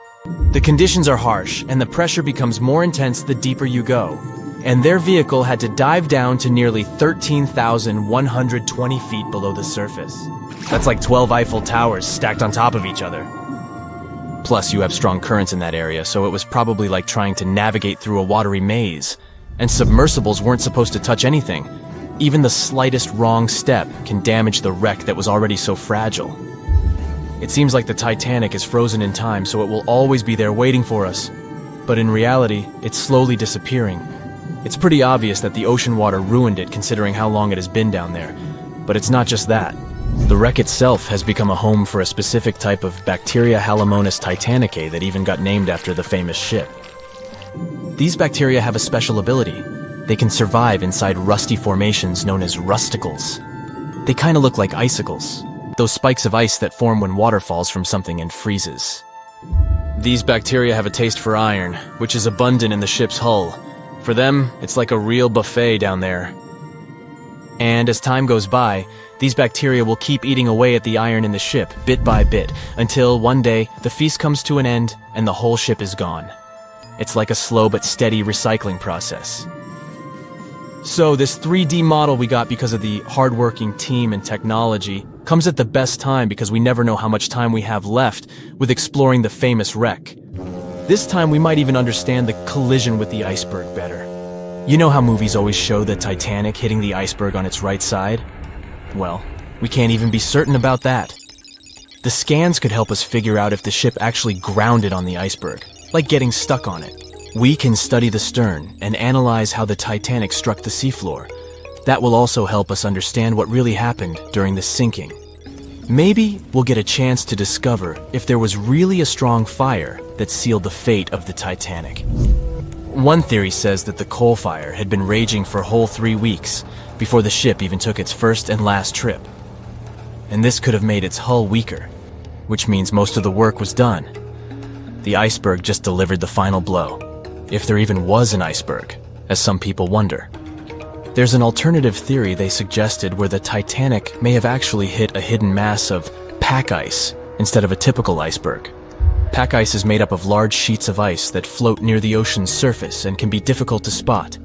The conditions are harsh, and the pressure becomes more intense the deeper you go. And their vehicle had to dive down to nearly 13,120 feet below the surface. That's like 12 Eiffel Towers stacked on top of each other. Plus, you have strong currents in that area, so it was probably like trying to navigate through a watery maze. and submersibles weren't supposed to touch anything. Even the slightest wrong step can damage the wreck that was already so fragile. It seems like the Titanic is frozen in time, so it will always be there waiting for us. But in reality, it's slowly disappearing. It's pretty obvious that the ocean water ruined it considering how long it has been down there. But it's not just that. The wreck itself has become a home for a specific type of bacteria Halomonas titanicae that even got named after the famous ship. These bacteria have a special ability. They can survive inside rusty formations known as rusticles. They kind of look like icicles, those spikes of ice that form when water falls from something and freezes. These bacteria have a taste for iron, which is abundant in the ship's hull. For them, it's like a real buffet down there. And as time goes by, these bacteria will keep eating away at the iron in the ship, bit by bit, until one day the feast comes to an end and the whole ship is gone. It's like a slow but steady recycling process. So this 3D model we got because of the hardworking team and technology comes at the best time because we never know how much time we have left with exploring the famous wreck. This time we might even understand the collision with the iceberg better. You know how movies always show the Titanic hitting the iceberg on its right side? Well, we can't even be certain about that. The scans could help us figure out if the ship actually grounded on the iceberg, like getting stuck on it. We can study the stern and analyze how the Titanic struck the seafloor. That will also help us understand what really happened during the sinking. Maybe we'll get a chance to discover if there was really a strong fire that sealed the fate of the Titanic. One theory says that the coal fire had been raging for a whole 3 weeks before the ship even took its first and last trip. And this could have made its hull weaker, which means most of the work was done. The iceberg just delivered the final blow. If there even was an iceberg, as some people wonder. There's an alternative theory they suggested where the Titanic may have actually hit a hidden mass of pack ice instead of a typical iceberg. Pack ice is made up of large sheets of ice that float near the ocean's surface and can be difficult to spot.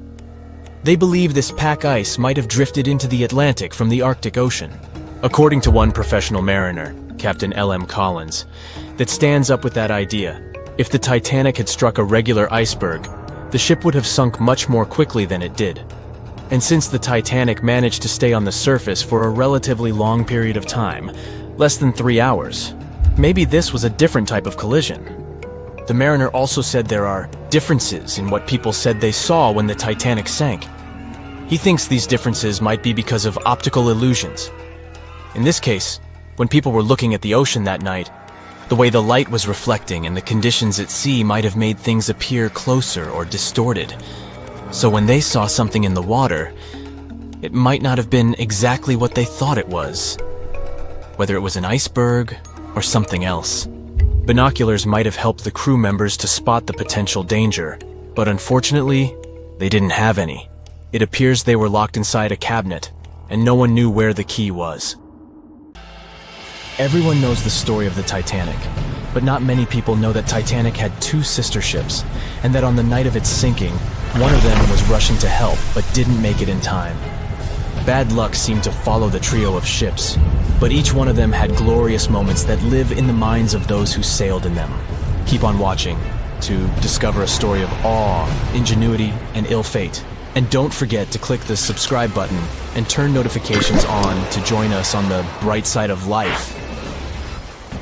They believe this pack ice might have drifted into the Atlantic from the Arctic Ocean. According to one professional mariner, Captain L.M. Collins, that stands up with that idea. If the Titanic had struck a regular iceberg, the ship would have sunk much more quickly than it did. And since the Titanic managed to stay on the surface for a relatively long period of time, less than 3 hours, maybe this was a different type of collision. The mariner also said there are differences in what people said they saw when the Titanic sank. He thinks these differences might be because of optical illusions. In this case, when people were looking at the ocean that night, the way the light was reflecting and the conditions at sea might have made things appear closer or distorted. So when they saw something in the water, it might not have been exactly what they thought it was. Whether it was an iceberg or something else. Binoculars might have helped the crew members to spot the potential danger, but unfortunately, they didn't have any. It appears they were locked inside a cabinet, and no one knew where the key was. Everyone knows the story of the Titanic, but not many people know that Titanic had 2 sister ships, and that on the night of its sinking, one of them was rushing to help but didn't make it in time. Bad luck seemed to follow the trio of ships, but each one of them had glorious moments that live in the minds of those who sailed in them. Keep on watching to discover a story of awe, ingenuity, and ill fate. And don't forget to click the subscribe button and turn notifications on to join us on the bright side of life.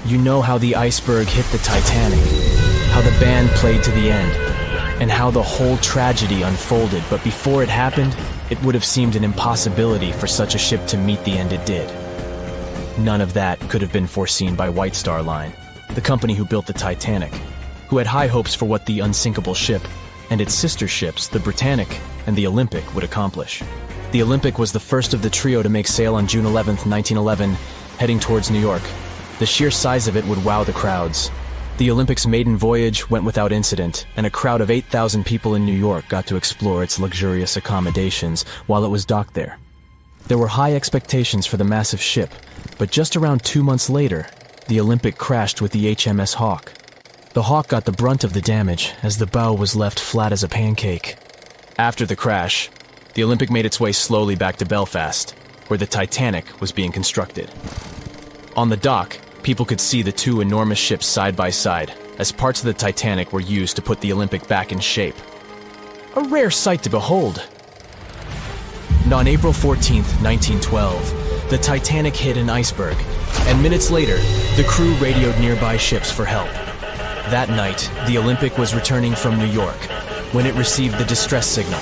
You know how the iceberg hit the Titanic, how the band played to the end, and how the whole tragedy unfolded, but before it happened, it would have seemed an impossibility for such a ship to meet the end it did. None of that could have been foreseen by White Star Line, the company who built the Titanic, who had high hopes for what the unsinkable ship and its sister ships, the Britannic and the Olympic, would accomplish. The Olympic was the first of the trio to make sail on June 11, 1911, heading towards New York. The sheer size of it would wow the crowds. The Olympic's maiden voyage went without incident, and a crowd of 8,000 people in New York got to explore its luxurious accommodations while it was docked there. There were high expectations for the massive ship, but just around 2 months later, the Olympic crashed with the HMS Hawke. The Hawke got the brunt of the damage, as the bow was left flat as a pancake. After the crash, the Olympic made its way slowly back to Belfast, where the Titanic was being constructed. On the dock, people could see the 2 enormous ships side by side, as parts of the Titanic were used to put the Olympic back in shape. A rare sight to behold. On April 14, 1912, the Titanic hit an iceberg, and minutes later, the crew radioed nearby ships for help. That night, the Olympic was returning from New York when it received the distress signal.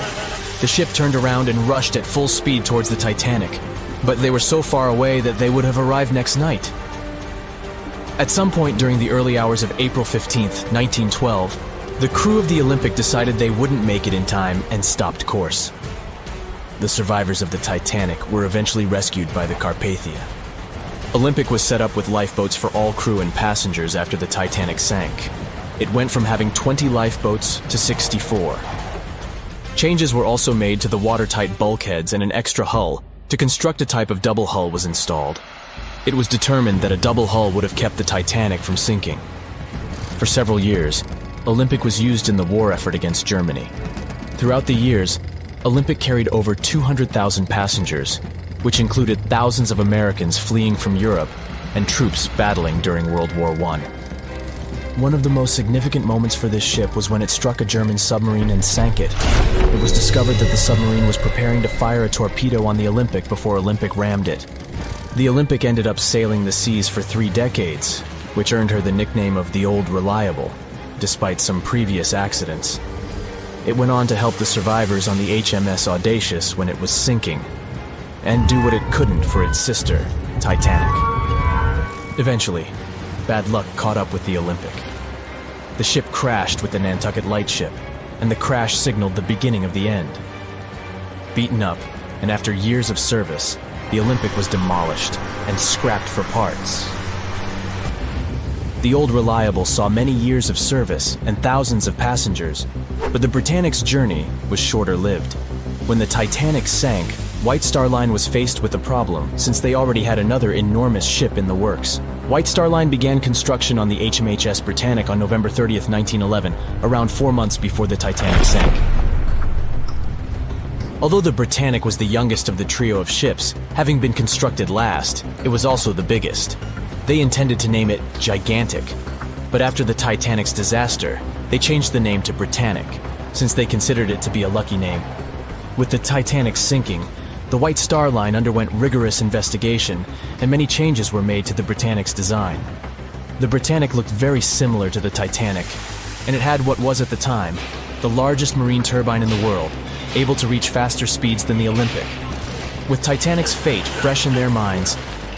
The ship turned around and rushed at full speed towards the Titanic, but they were so far away that they would have arrived next night. At some point during the early hours of April 15, 1912, the crew of the Olympic decided they wouldn't make it in time and stopped course. The survivors of the Titanic were eventually rescued by the Carpathia. Olympic was set up with lifeboats for all crew and passengers after the Titanic sank. It went from having 20 lifeboats to 64. Changes were also made to the watertight bulkheads, and an extra hull to construct a type of double hull was installed. It was determined that a double hull would have kept the Titanic from sinking. For several years, Olympic was used in the war effort against Germany. Throughout the years, Olympic carried over 200,000 passengers, which included thousands of Americans fleeing from Europe and troops battling during World War I. One of the most significant moments for this ship was when it struck a German submarine and sank it. It was discovered that the submarine was preparing to fire a torpedo on the Olympic before Olympic rammed it. The Olympic ended up sailing the seas for 3 decades, which earned her the nickname of the Old Reliable, despite some previous accidents. It went on to help the survivors on the HMS Audacious when it was sinking, and do what it couldn't for its sister, Titanic. Eventually, bad luck caught up with the Olympic. The ship crashed with the Nantucket Lightship, and the crash signaled the beginning of the end. Beaten up, and after years of service, the Olympic was demolished and scrapped for parts. The Old Reliable saw many years of service and thousands of passengers, but the Britannic's journey was shorter-lived. When the Titanic sank, White Star Line was faced with a problem since they already had another enormous ship in the works. White Star Line began construction on the HMHS Britannic on November 30th, 1911, around 4 months before the Titanic sank. Although the Britannic was the youngest of the trio of ships, having been constructed last, it was also the biggest. They intended to name it Gigantic, but after the Titanic's disaster, they changed the name to Britannic, since they considered it to be a lucky name. With the Titanic sinking, the White Star Line underwent rigorous investigation, and many changes were made to the Britannic's design. The Britannic looked very similar to the Titanic, and it had what was at the time the largest marine turbine in the world, able to reach faster speeds than the Olympic. With Titanic's fate fresh in their minds,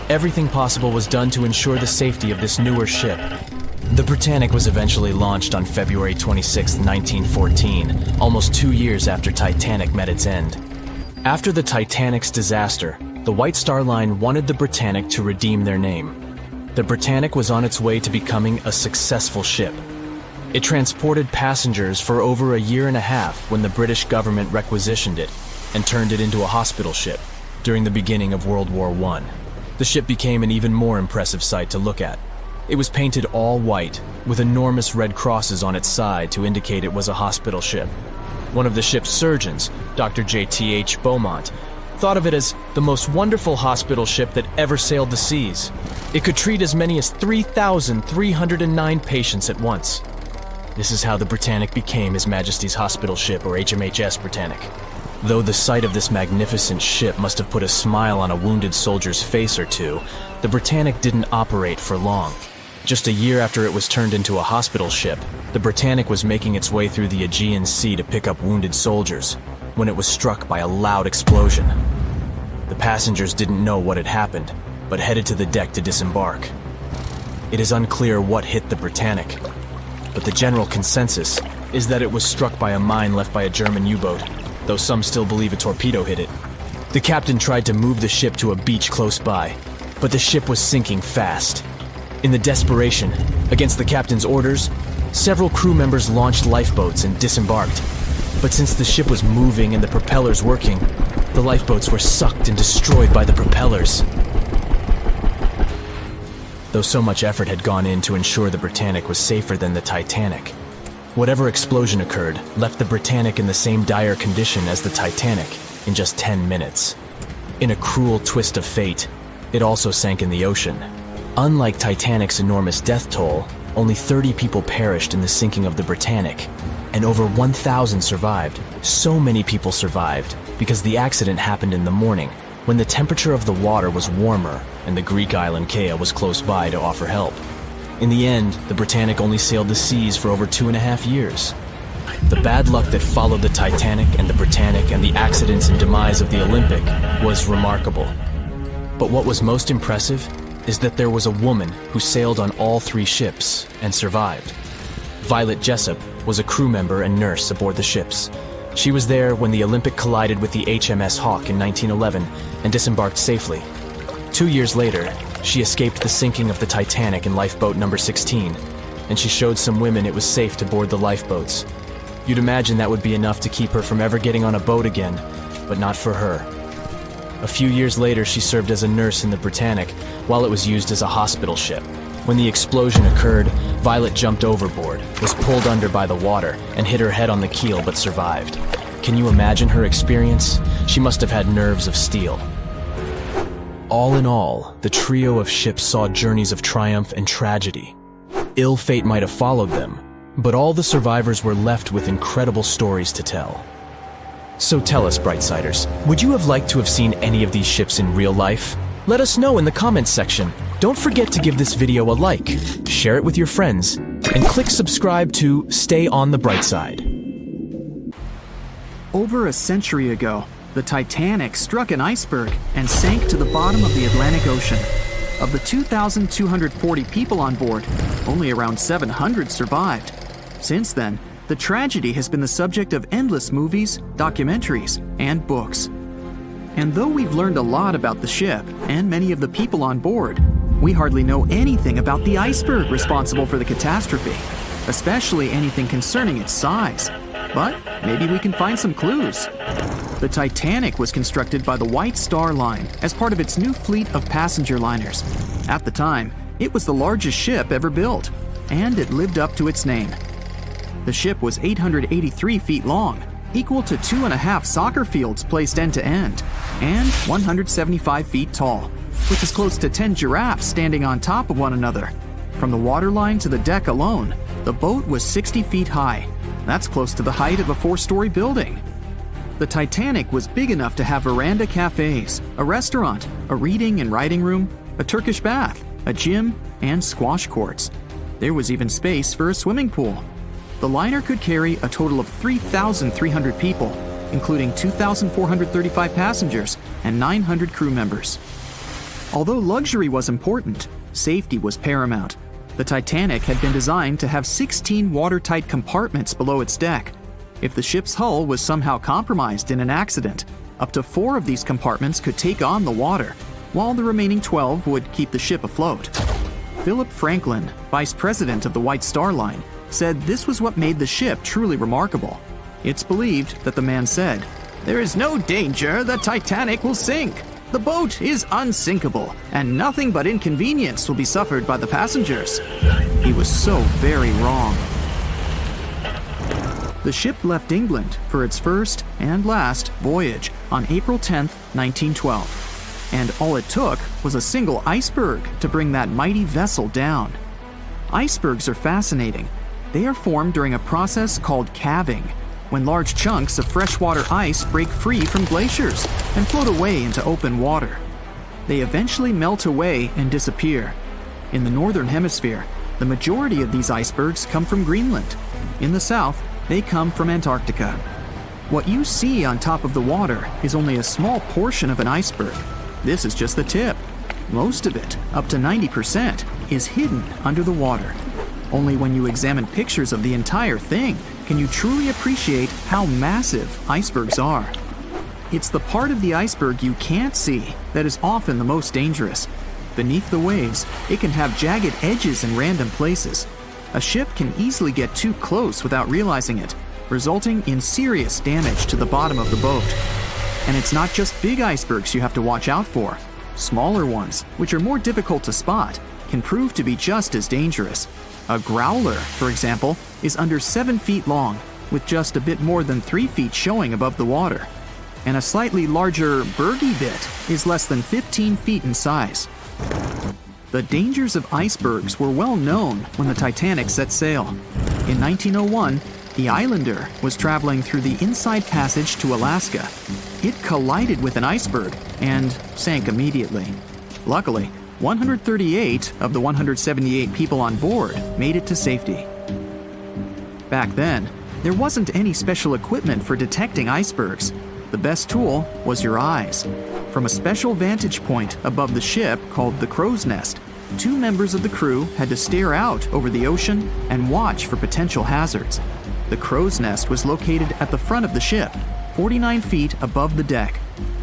everything possible was done to ensure the safety of this newer ship. The Britannic was eventually launched on February 26, 1914, almost 2 years after Titanic met its end. After the Titanic's disaster, the White Star Line wanted the Britannic to redeem their name. The Britannic was on its way to becoming a successful ship. It transported passengers for over a year and a half when the British government requisitioned it and turned it into a hospital ship during the beginning of World War I. The ship became an even more impressive sight to look at. It was painted all white, with enormous red crosses on its side to indicate it was a hospital ship. One of the ship's surgeons, Dr. J.T.H. Beaumont, thought of it as the most wonderful hospital ship that ever sailed the seas. It could treat as many as 3,309 patients at once. This is how the Britannic became His Majesty's Hospital Ship, or HMHS Britannic. Though the sight of this magnificent ship must have put a smile on a wounded soldier's face or two, the Britannic didn't operate for long. Just a year after it was turned into a hospital ship, the Britannic was making its way through the Aegean Sea to pick up wounded soldiers, when it was struck by a loud explosion. The passengers didn't know what had happened, but headed to the deck to disembark. It is unclear what hit the Britannic, but the general consensus is that it was struck by a mine left by a German U-boat, though some still believe a torpedo hit it. The captain tried to move the ship to a beach close by, but the ship was sinking fast. In the desperation, against the captain's orders, several crew members launched lifeboats and disembarked. But since the ship was moving and the propellers working, the lifeboats were sucked and destroyed by the propellers. Though so much effort had gone in to ensure the Britannic was safer than the Titanic, whatever explosion occurred left the Britannic in the same dire condition as the Titanic in just 10 minutes. In a cruel twist of fate, it also sank in the ocean. Unlike Titanic's enormous death toll, only 30 people perished in the sinking of the Britannic, and over 1,000 survived. So many people survived because the accident happened in the morning, when the temperature of the water was warmer and the Greek island Kea was close by to offer help. In the end, the Britannic only sailed the seas for over 2.5 years. The bad luck that followed the Titanic and the Britannic and the accidents and demise of the Olympic was remarkable. But what was most impressive is that there was a woman who sailed on all 3 ships and survived. Violet Jessup was a crew member and nurse aboard the ships. She was there when the Olympic collided with the HMS Hawke in 1911 and disembarked safely. 2 years later, she escaped the sinking of the Titanic in lifeboat number 16, and she showed some women it was safe to board the lifeboats. You'd imagine that would be enough to keep her from ever getting on a boat again, but not for her. A few years later, she served as a nurse in the Britannic while it was used as a hospital ship. When the explosion occurred, Violet jumped overboard, was pulled under by the water, and hit her head on the keel but survived. Can you imagine her experience? She must have had nerves of steel. All in all, the trio of ships saw journeys of triumph and tragedy. Ill fate might have followed them, but all the survivors were left with incredible stories to tell. So tell us, Brightsiders, would you have liked to have seen any of these ships in real life? Let us know in the comments section. Don't forget to give this video a like, share it with your friends, and click subscribe to stay on the bright side. Over a century ago, the Titanic struck an iceberg and sank to the bottom of the Atlantic Ocean. Of the 2,240 people on board, only around 700 survived. Since then, the tragedy has been the subject of endless movies, documentaries, and books. And though we've learned a lot about the ship and many of the people on board, we hardly know anything about the iceberg responsible for the catastrophe, especially anything concerning its size. But maybe we can find some clues. The Titanic was constructed by the White Star Line as part of its new fleet of passenger liners. At the time, it was the largest ship ever built, and it lived up to its name. The ship was 883 feet long, equal to 2.5 soccer fields placed end to end, and 175 feet tall, which is close to 10 giraffes standing on top of one another. From the waterline to the deck alone, the boat was 60 feet high. That's close to the height of a 4-story building. The Titanic was big enough to have veranda cafes, a restaurant, a reading and writing room, a Turkish bath, a gym, and squash courts. There was even space for a swimming pool. The liner could carry a total of 3,300 people, including 2,435 passengers and 900 crew members. Although luxury was important, safety was paramount. The Titanic had been designed to have 16 watertight compartments below its deck. If the ship's hull was somehow compromised in an accident, up to 4 of these compartments could take on the water, while the remaining 12 would keep the ship afloat. Philip Franklin, vice president of the White Star Line, said this was what made the ship truly remarkable. It's believed that the man said, "There is no danger the Titanic will sink. The boat is unsinkable, and nothing but inconvenience will be suffered by the passengers." He was so very wrong. The ship left England for its first and last voyage on April 10, 1912. And all it took was a single iceberg to bring that mighty vessel down. Icebergs are fascinating. They are formed during a process called calving, when large chunks of freshwater ice break free from glaciers and float away into open water. They eventually melt away and disappear. In the northern hemisphere, the majority of these icebergs come from Greenland. In the south, they come from Antarctica. What you see on top of the water is only a small portion of an iceberg. This is just the tip. Most of it, up to 90%, is hidden under the water. Only when you examine pictures of the entire thing can you truly appreciate how massive icebergs are. It's the part of the iceberg you can't see that is often the most dangerous. Beneath the waves, it can have jagged edges in random places. A ship can easily get too close without realizing it, resulting in serious damage to the bottom of the boat. And it's not just big icebergs you have to watch out for. Smaller ones, which are more difficult to spot, can prove to be just as dangerous. A growler, for example, is under 7 feet long, with just a bit more than 3 feet showing above the water. And a slightly larger bergy bit is less than 15 feet in size. The dangers of icebergs were well known when the Titanic set sail. In 1901, The Islander was traveling through the inside passage to Alaska. It collided with an iceberg and sank immediately. Luckily, 138 of the 178 people on board made it to safety. Back then, there wasn't any special equipment for detecting icebergs. The best tool was your eyes. From a special vantage point above the ship called the crow's nest, 2 members of the crew had to stare out over the ocean and watch for potential hazards. The crow's nest was located at the front of the ship, 49 feet above the deck.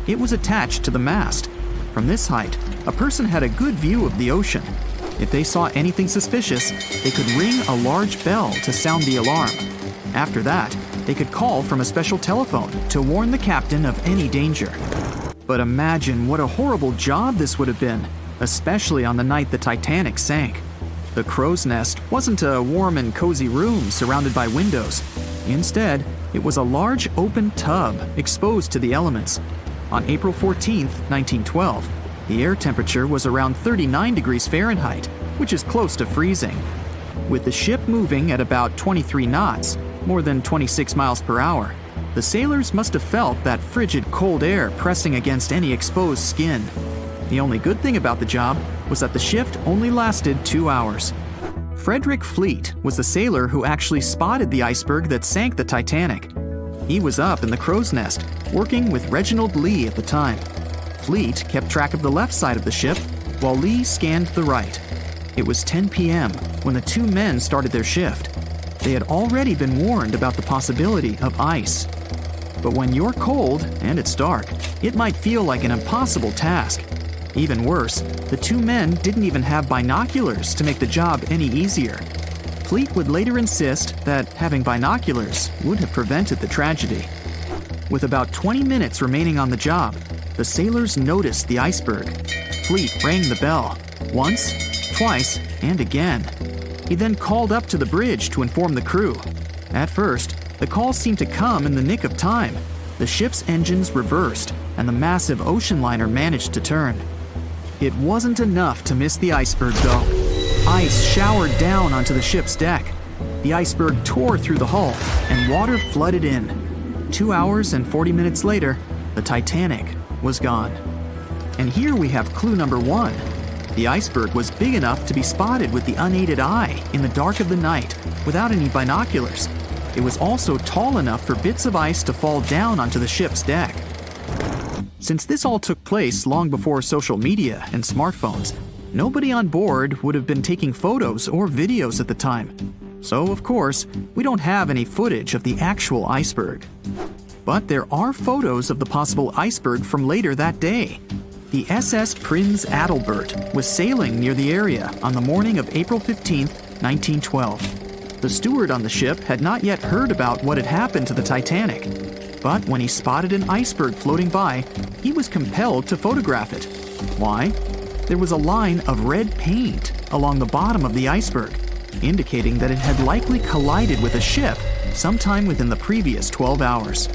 It was attached to the mast. From this height, a person had a good view of the ocean. If they saw anything suspicious, they could ring a large bell to sound the alarm. After that, they could call from a special telephone to warn the captain of any danger. But imagine what a horrible job this would have been, especially on the night the Titanic sank. The crow's nest wasn't a warm and cozy room surrounded by windows. Instead, it was a large open tub exposed to the elements. On April 14, 1912, the air temperature was around 39 degrees Fahrenheit, which is close to freezing. With the ship moving at about 23 knots, more than 26 miles per hour, the sailors must have felt that frigid cold air pressing against any exposed skin. The only good thing about the job was that the shift only lasted 2 hours. Frederick Fleet was the sailor who actually spotted the iceberg that sank the Titanic. He was up in the crow's nest, working with Reginald Lee at the time. Fleet kept track of the left side of the ship, while Lee scanned the right. It was 10 p.m. when the 2 men started their shift. They had already been warned about the possibility of ice. But when you're cold and it's dark, it might feel like an impossible task. Even worse, the 2 men didn't even have binoculars to make the job any easier. Fleet would later insist that having binoculars would have prevented the tragedy. With about 20 minutes remaining on the job, the sailors noticed the iceberg. Fleet rang the bell, once, twice, and again. He then called up to the bridge to inform the crew. At first, the call seemed to come in the nick of time. The ship's engines reversed, and the massive ocean liner managed to turn. It wasn't enough to miss the iceberg, though. Ice showered down onto the ship's deck. The iceberg tore through the hull, and water flooded in. 2 hours and 40 minutes later, the Titanic was gone. And here we have clue number 1. The iceberg was big enough to be spotted with the unaided eye in the dark of the night without any binoculars. It was also tall enough for bits of ice to fall down onto the ship's deck. Since this all took place long before social media and smartphones, nobody on board would have been taking photos or videos at the time. So, of course, we don't have any footage of the actual iceberg. But there are photos of the possible iceberg from later that day. The SS Prinz Adalbert was sailing near the area on the morning of April 15, 1912. The steward on the ship had not yet heard about what had happened to the Titanic. But when he spotted an iceberg floating by, he was compelled to photograph it. Why? There was a line of red paint along the bottom of the iceberg, indicating that it had likely collided with a ship sometime within the previous 12 hours.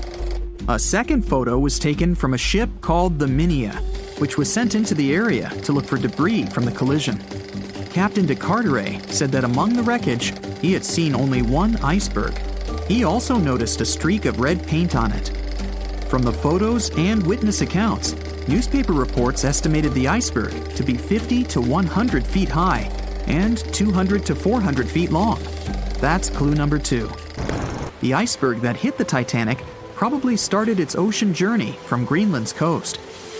A second photo was taken from a ship called the Minia, which was sent into the area to look for debris from the collision. Captain de Carteret said that among the wreckage, he had seen only one iceberg. He also noticed a streak of red paint on it. From the photos and witness accounts, newspaper reports estimated the iceberg to be 50 to 100 feet high and 200 to 400 feet long. That's clue number 2. The iceberg that hit the Titanic probably started its ocean journey from Greenland's coast,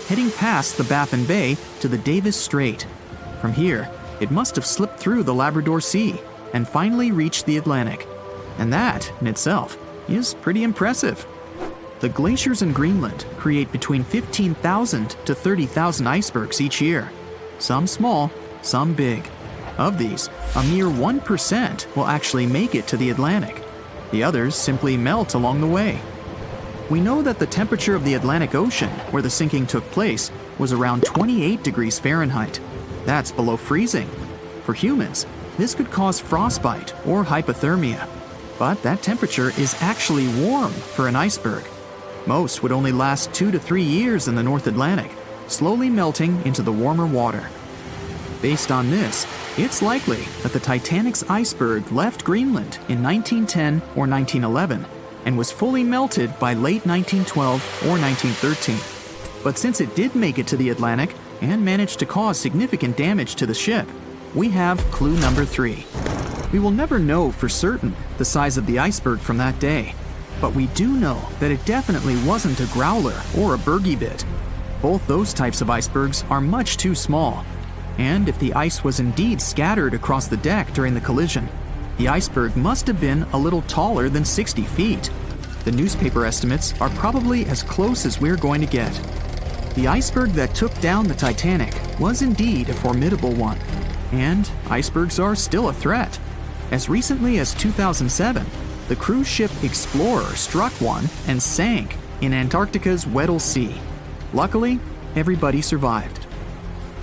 heading past the Baffin Bay to the Davis Strait. From here, it must have slipped through the Labrador Sea and finally reached the Atlantic. And that, in itself, is pretty impressive. The glaciers in Greenland create between 15,000 to 30,000 icebergs each year. Some small, some big. Of these, a mere 1% will actually make it to the Atlantic. The others simply melt along the way. We know that the temperature of the Atlantic Ocean, where the sinking took place, was around 28 degrees Fahrenheit. That's below freezing. For humans, this could cause frostbite or hypothermia. But that temperature is actually warm for an iceberg. Most would only last 2 to 3 years in the North Atlantic, slowly melting into the warmer water. Based on this, It's likely that the Titanic's iceberg left Greenland in 1910 or 1911 and was fully melted by late 1912 or 1913. But since it did make it to the Atlantic and managed to cause significant damage to the ship, we have clue number 3. We will never know for certain the size of the iceberg from that day, but we do know that it definitely wasn't a growler or a bergy bit. Both those types of icebergs are much too small. And if the ice was indeed scattered across the deck during the collision, the iceberg must have been a little taller than 60 feet. The newspaper estimates are probably as close as we're going to get. The iceberg that took down the Titanic was indeed a formidable one, and icebergs are still a threat. As recently as 2007, the cruise ship Explorer struck one and sank in Antarctica's Weddell Sea. Luckily, everybody survived.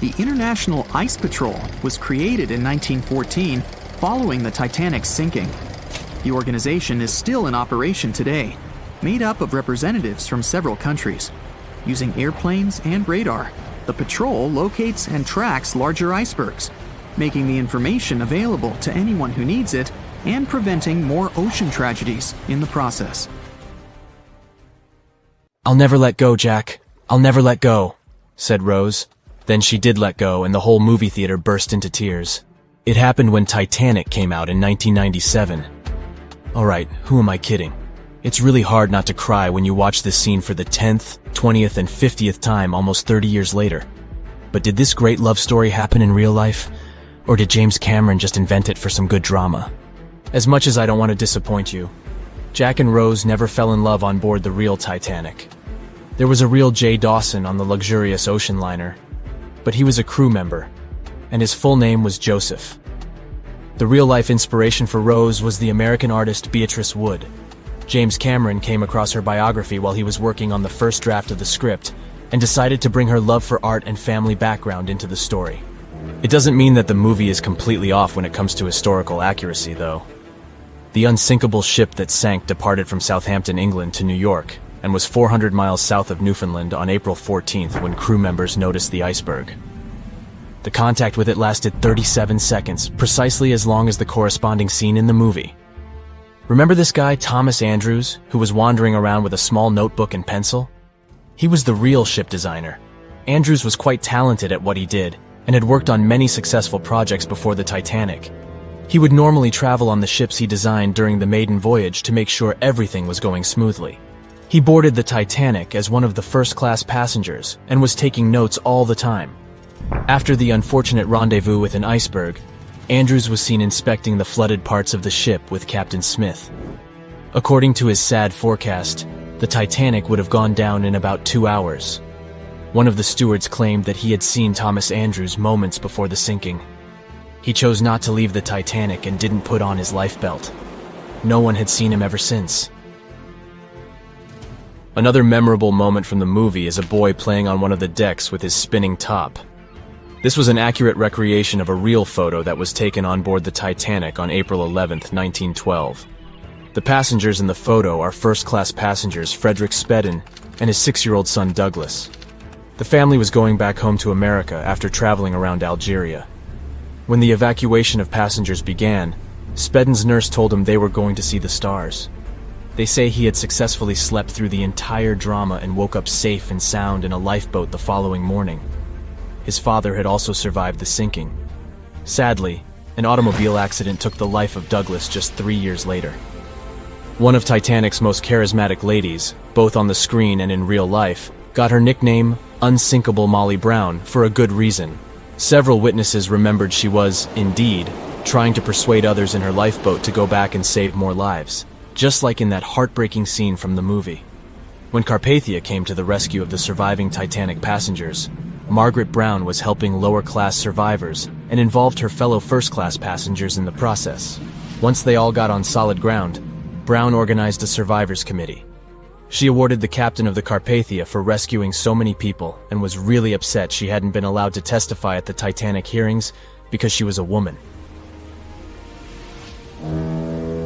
The International Ice Patrol was created in 1914 following the Titanic's sinking. The organization is still in operation today, made up of representatives from several countries. Using airplanes and radar, the patrol locates and tracks larger icebergs, making the information available to anyone who needs it and preventing more ocean tragedies in the process. "I'll never let go, Jack. I'll never let go," said Rose. Then she did let go, and the whole movie theater burst into tears. It happened when Titanic came out in 1997. Alright, who am I kidding? It's really hard not to cry when you watch this scene for the 10th, 20th, and 50th time almost 30 years later. But did this great love story happen in real life? Or did James Cameron just invent it for some good drama? As much as I don't want to disappoint you, Jack and Rose never fell in love on board the real Titanic. There was a real Jay Dawson on the luxurious ocean liner, but he was a crew member, and his full name was Joseph. The real-life inspiration for Rose was the American artist Beatrice Wood. James Cameron came across her biography while he was working on the first draft of the script and decided to bring her love for art and family background into the story. It doesn't mean that the movie is completely off when it comes to historical accuracy, though. The unsinkable ship that sank departed from Southampton, England to New York, and was 400 miles south of Newfoundland on April 14th when crew members noticed the iceberg. The contact with it lasted 37 seconds, precisely as long as the corresponding scene in the movie. Remember this guy, Thomas Andrews, who was wandering around with a small notebook and pencil? He was the real ship designer. Andrews was quite talented at what he did, and had worked on many successful projects before the Titanic. He would normally travel on the ships he designed during the maiden voyage to make sure everything was going smoothly. He boarded the Titanic as one of the first-class passengers and was taking notes all the time. After the unfortunate rendezvous with an iceberg, Andrews was seen inspecting the flooded parts of the ship with Captain Smith. According to his sad forecast, the Titanic would have gone down in about 2 hours. One of the stewards claimed that he had seen Thomas Andrews moments before the sinking. He chose not to leave the Titanic and didn't put on his life belt. No one had seen him ever since. Another memorable moment from the movie is a boy playing on one of the decks with his spinning top. This was an accurate recreation of a real photo that was taken on board the Titanic on April 11th, 1912. The passengers in the photo are first-class passengers Frederick Spedden and his 6-year-old son Douglas. The family was going back home to America after traveling around Algeria. When the evacuation of passengers began, Spedden's nurse told him they were going to see the stars. They say he had successfully slept through the entire drama and woke up safe and sound in a lifeboat the following morning. His father had also survived the sinking. Sadly, an automobile accident took the life of Douglas just 3 years later. One of Titanic's most charismatic ladies, both on the screen and in real life, got her nickname Unsinkable Molly Brown for a good reason. Several witnesses remembered she was, indeed, trying to persuade others in her lifeboat to go back and save more lives, just like in that heartbreaking scene from the movie. When Carpathia came to the rescue of the surviving Titanic passengers, Margaret Brown was helping lower-class survivors and involved her fellow first-class passengers in the process. Once they all got on solid ground, Brown organized a survivors committee. She awarded the captain of the Carpathia for rescuing so many people and was really upset she hadn't been allowed to testify at the Titanic hearings because she was a woman.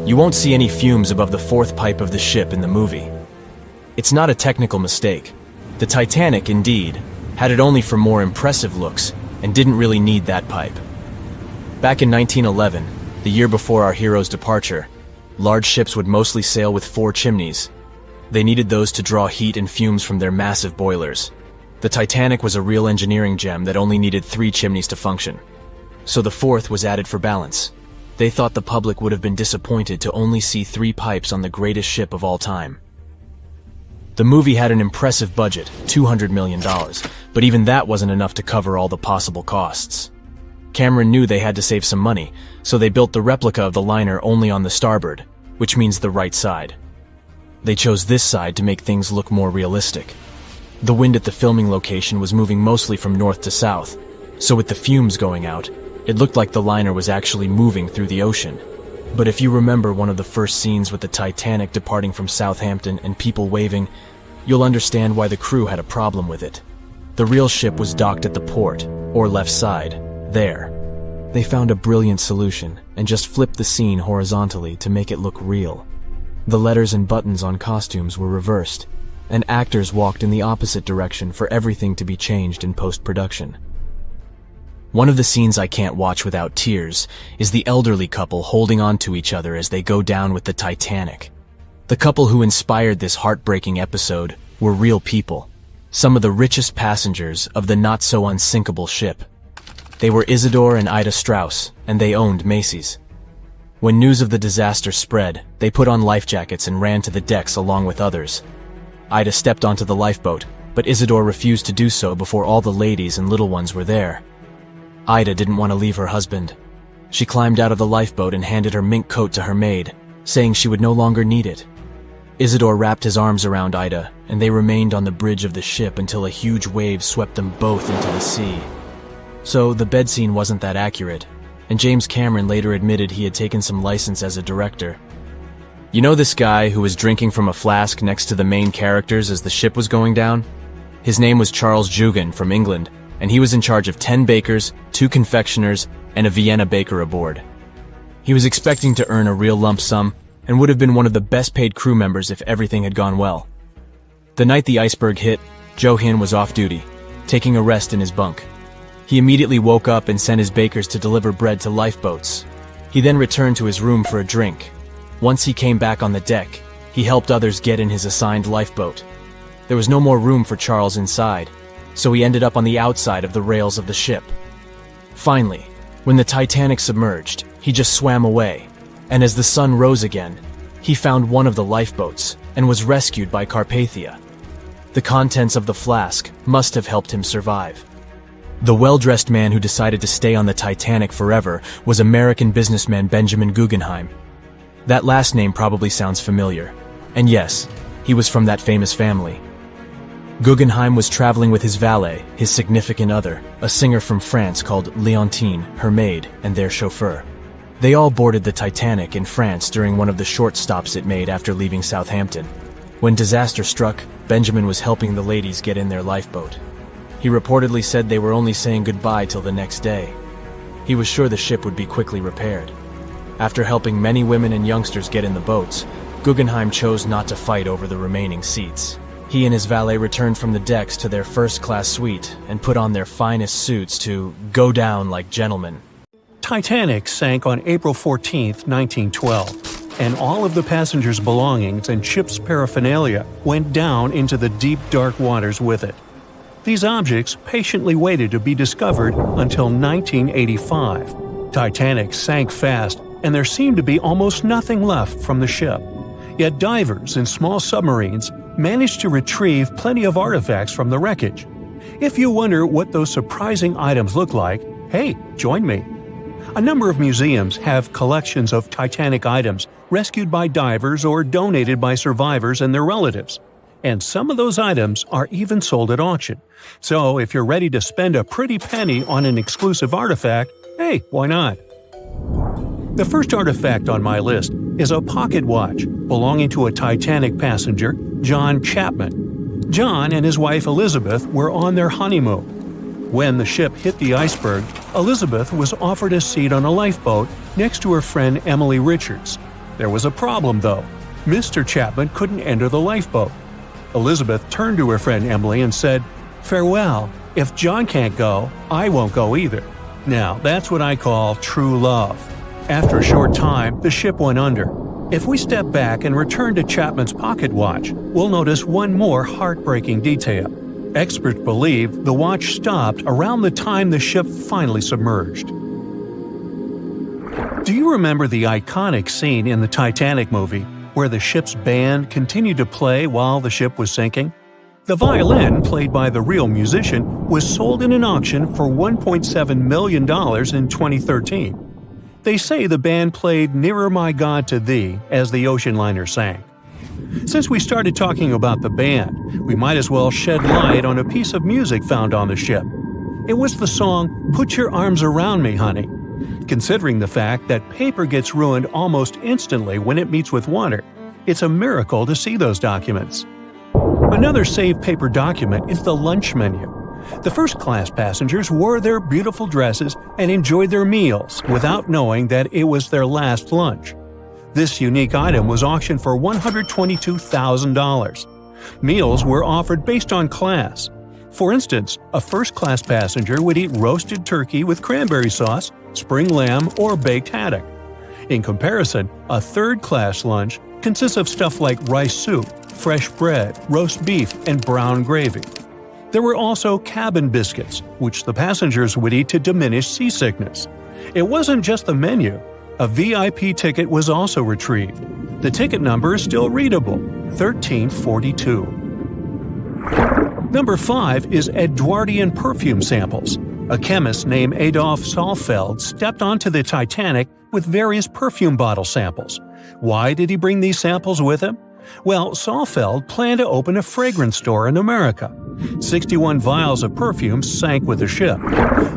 You won't see any fumes above the fourth pipe of the ship in the movie. It's not a technical mistake. The Titanic, indeed, had it only for more impressive looks and didn't really need that pipe. Back in 1911, the year before our hero's departure, large ships would mostly sail with 4 chimneys. They needed those to draw heat and fumes from their massive boilers. The Titanic was a real engineering gem that only needed 3 chimneys to function. So the 4th was added for balance. They thought the public would have been disappointed to only see 3 pipes on the greatest ship of all time. The movie had an impressive budget, $200 million, but even that wasn't enough to cover all the possible costs. Cameron knew they had to save some money, so they built the replica of the liner only on the starboard, which means the right side. They chose this side to make things look more realistic. The wind at the filming location was moving mostly from north to south, so with the fumes going out, it looked like the liner was actually moving through the ocean. But if you remember one of the first scenes with the Titanic departing from Southampton and people waving, you'll understand why the crew had a problem with it. The real ship was docked at the port, or left side, there. They found a brilliant solution and just flipped the scene horizontally to make it look real. The letters and buttons on costumes were reversed, and actors walked in the opposite direction for everything to be changed in post-production. One of the scenes I can't watch without tears is the elderly couple holding on to each other as they go down with the Titanic. The couple who inspired this heartbreaking episode were real people, some of the richest passengers of the not-so-unsinkable ship. They were Isidore and Ida Strauss, and they owned Macy's. When news of the disaster spread, they put on life jackets and ran to the decks along with others. Ida stepped onto the lifeboat, but Isidore refused to do so before all the ladies and little ones were there. Ida didn't want to leave her husband. She climbed out of the lifeboat and handed her mink coat to her maid, saying she would no longer need it. Isidore wrapped his arms around Ida, and they remained on the bridge of the ship until a huge wave swept them both into the sea. So the bed scene wasn't that accurate, and James Cameron later admitted he had taken some license as a director. You know this guy who was drinking from a flask next to the main characters as the ship was going down? His name was Charles Jugan from England, and he was in charge of 10 bakers, 2 confectioners, and a Vienna baker aboard. He was expecting to earn a real lump sum and would have been one of the best-paid crew members if everything had gone well. The night the iceberg hit, Joe Hin was off duty, taking a rest in his bunk. He immediately woke up and sent his bakers to deliver bread to lifeboats. He then returned to his room for a drink. Once he came back on the deck, he helped others get in his assigned lifeboat. There was no more room for Charles inside, so he ended up on the outside of the rails of the ship. Finally, when the Titanic submerged, he just swam away, and as the sun rose again, he found one of the lifeboats and was rescued by Carpathia. The contents of the flask must have helped him survive. The well-dressed man who decided to stay on the Titanic forever was American businessman Benjamin Guggenheim. That last name probably sounds familiar, and yes, he was from that famous family. Guggenheim was traveling with his valet, his significant other, a singer from France called Leontine, her maid, and their chauffeur. They all boarded the Titanic in France during one of the short stops it made after leaving Southampton. When disaster struck, Benjamin was helping the ladies get in their lifeboat. He reportedly said they were only saying goodbye till the next day. He was sure the ship would be quickly repaired. After helping many women and youngsters get in the boats, Guggenheim chose not to fight over the remaining seats. He and his valet returned from the decks to their first-class suite and put on their finest suits to go down like gentlemen. Titanic sank on April 14, 1912, and all of the passengers' belongings and ship's paraphernalia went down into the deep, dark waters with it. These objects patiently waited to be discovered until 1985. Titanic sank fast, and there seemed to be almost nothing left from the ship. Yet divers in small submarines managed to retrieve plenty of artifacts from the wreckage. If you wonder what those surprising items look like, hey, join me. A number of museums have collections of Titanic items rescued by divers or donated by survivors and their relatives. And some of those items are even sold at auction. So if you're ready to spend a pretty penny on an exclusive artifact, hey, why not? The first artifact on my list is a pocket watch belonging to a Titanic passenger, John Chapman. John and his wife Elizabeth were on their honeymoon. When the ship hit the iceberg, Elizabeth was offered a seat on a lifeboat next to her friend Emily Richards. There was a problem, though. Mr. Chapman couldn't enter the lifeboat. Elizabeth turned to her friend Emily and said, "Farewell. If John can't go, I won't go either." Now, that's what I call true love. After a short time, the ship went under. If we step back and return to Chapman's pocket watch, we'll notice one more heartbreaking detail. Experts believe the watch stopped around the time the ship finally submerged. Do you remember the iconic scene in the Titanic movie where the ship's band continued to play while the ship was sinking? The violin, played by the real musician, was sold in an auction for $1.7 million in 2013. They say the band played Nearer My God to Thee as the ocean liner sank. Since we started talking about the band, we might as well shed light on a piece of music found on the ship. It was the song Put Your Arms Around Me, Honey. Considering the fact that paper gets ruined almost instantly when it meets with water, it's a miracle to see those documents. Another saved paper document is the lunch menu. The first-class passengers wore their beautiful dresses and enjoyed their meals without knowing that it was their last lunch. This unique item was auctioned for $122,000. Meals were offered based on class. For instance, a first-class passenger would eat roasted turkey with cranberry sauce, spring lamb, or baked haddock. In comparison, a third-class lunch consists of stuff like rice soup, fresh bread, roast beef, and brown gravy. There were also cabin biscuits, which the passengers would eat to diminish seasickness. It wasn't just the menu. A VIP ticket was also retrieved. The ticket number is still readable, 1342. Number 5 is Edwardian perfume samples. A chemist named Adolf Saalfeld stepped onto the Titanic with various perfume bottle samples. Why did he bring these samples with him? Well, Saalfeld planned to open a fragrance store in America. 61 vials of perfume sank with the ship.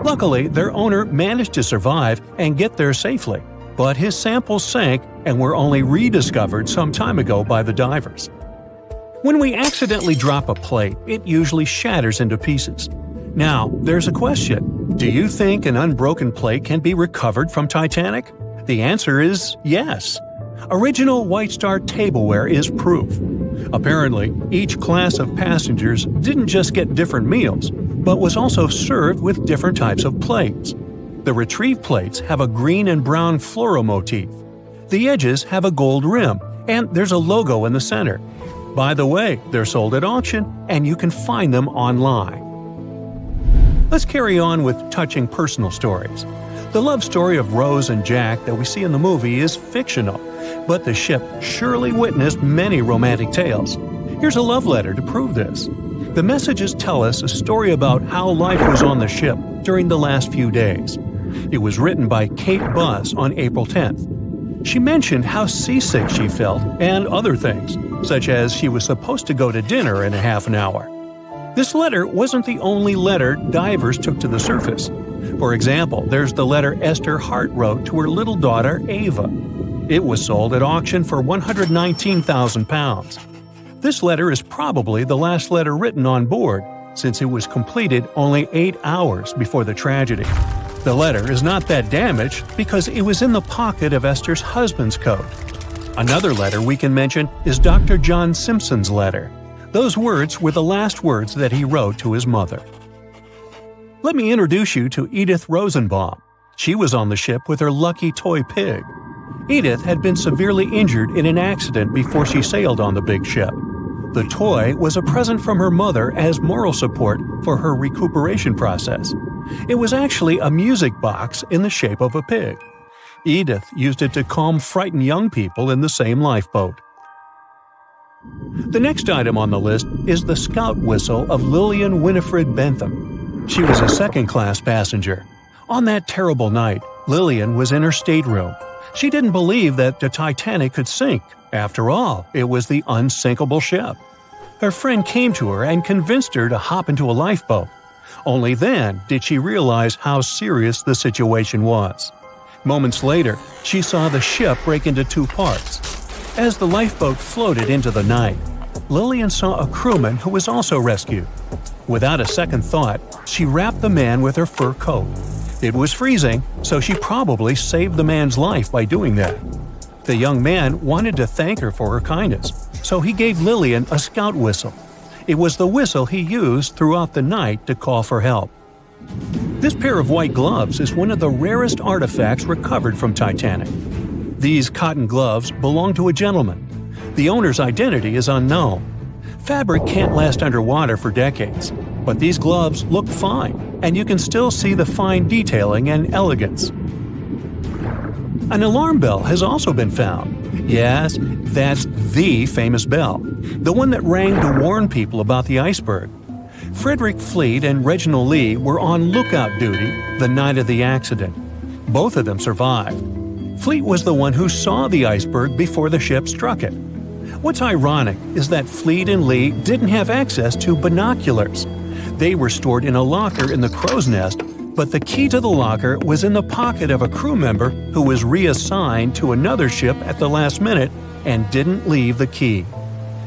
Luckily, their owner managed to survive and get there safely, but his samples sank and were only rediscovered some time ago by the divers. When we accidentally drop a plate, it usually shatters into pieces. Now, there's a question. Do you think an unbroken plate can be recovered from Titanic? The answer is yes. Original White Star tableware is proof. Apparently, each class of passengers didn't just get different meals, but was also served with different types of plates. The retrieved plates have a green and brown floral motif. The edges have a gold rim, and there's a logo in the center. By the way, they're sold at auction, and you can find them online. Let's carry on with touching personal stories. The love story of Rose and Jack that we see in the movie is fictional, but the ship surely witnessed many romantic tales. Here's a love letter to prove this. The messages tell us a story about how life was on the ship during the last few days. It was written by Kate Buss on April 10th. She mentioned how seasick she felt and other things, such as she was supposed to go to dinner in a half an hour. This letter wasn't the only letter divers took to the surface. For example, there's the letter Esther Hart wrote to her little daughter, Ava. It was sold at auction for £119,000. This letter is probably the last letter written on board, since it was completed only 8 hours before the tragedy. The letter is not that damaged because it was in the pocket of Esther's husband's coat. Another letter we can mention is Dr. John Simpson's letter. Those words were the last words that he wrote to his mother. Let me introduce you to Edith Rosenbaum. She was on the ship with her lucky toy pig. Edith had been severely injured in an accident before she sailed on the big ship. The toy was a present from her mother as moral support for her recuperation process. It was actually a music box in the shape of a pig. Edith used it to calm frightened young people in the same lifeboat. The next item on the list is the scout whistle of Lillian Winifred Bentham. She was a second-class passenger. On that terrible night, Lillian was in her stateroom. She didn't believe that the Titanic could sink. After all, it was the unsinkable ship. Her friend came to her and convinced her to hop into a lifeboat. Only then did she realize how serious the situation was. Moments later, she saw the ship break into two parts. As the lifeboat floated into the night, Lillian saw a crewman who was also rescued. Without a second thought, she wrapped the man with her fur coat. It was freezing, so she probably saved the man's life by doing that. The young man wanted to thank her for her kindness, so he gave Lillian a scout whistle. It was the whistle he used throughout the night to call for help. This pair of white gloves is one of the rarest artifacts recovered from Titanic. These cotton gloves belong to a gentleman. The owner's identity is unknown. Fabric can't last underwater for decades, but these gloves look fine, and you can still see the fine detailing and elegance. An alarm bell has also been found. Yes, that's the famous bell, the one that rang to warn people about the iceberg. Frederick Fleet and Reginald Lee were on lookout duty the night of the accident. Both of them survived. Fleet was the one who saw the iceberg before the ship struck it. What's ironic is that Fleet and Lee didn't have access to binoculars. They were stored in a locker in the crow's nest, but the key to the locker was in the pocket of a crew member who was reassigned to another ship at the last minute and didn't leave the key.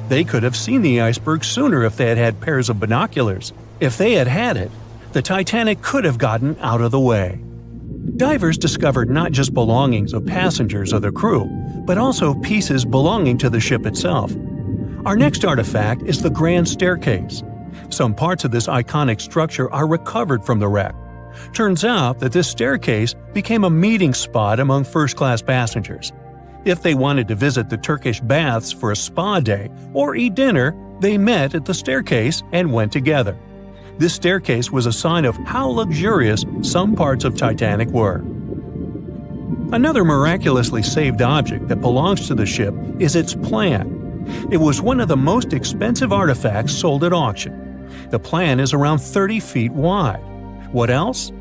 They could have seen the iceberg sooner if they had had pairs of binoculars. If they had had it, the Titanic could have gotten out of the way. Divers discovered not just belongings of passengers or the crew, but also pieces belonging to the ship itself. Our next artifact is the Grand Staircase. Some parts of this iconic structure are recovered from the wreck. Turns out that this staircase became a meeting spot among first-class passengers. If they wanted to visit the Turkish baths for a spa day or eat dinner, they met at the staircase and went together. This staircase was a sign of how luxurious some parts of Titanic were. Another miraculously saved object that belongs to the ship is its plan. It was one of the most expensive artifacts sold at auction. The plan is around 30 feet wide. What else?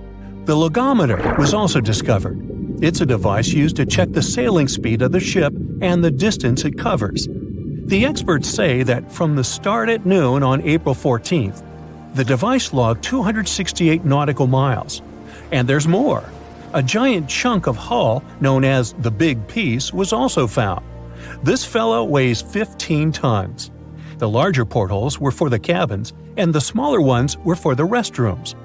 The logometer was also discovered. It's a device used to check the sailing speed of the ship and the distance it covers. The experts say that from the start at noon on April 14th, the device logged 268 nautical miles. And there's more. A giant chunk of hull, known as the Big Piece, was also found. This fellow weighs 15 tons. The larger portholes were for the cabins, and the smaller ones were for the restrooms.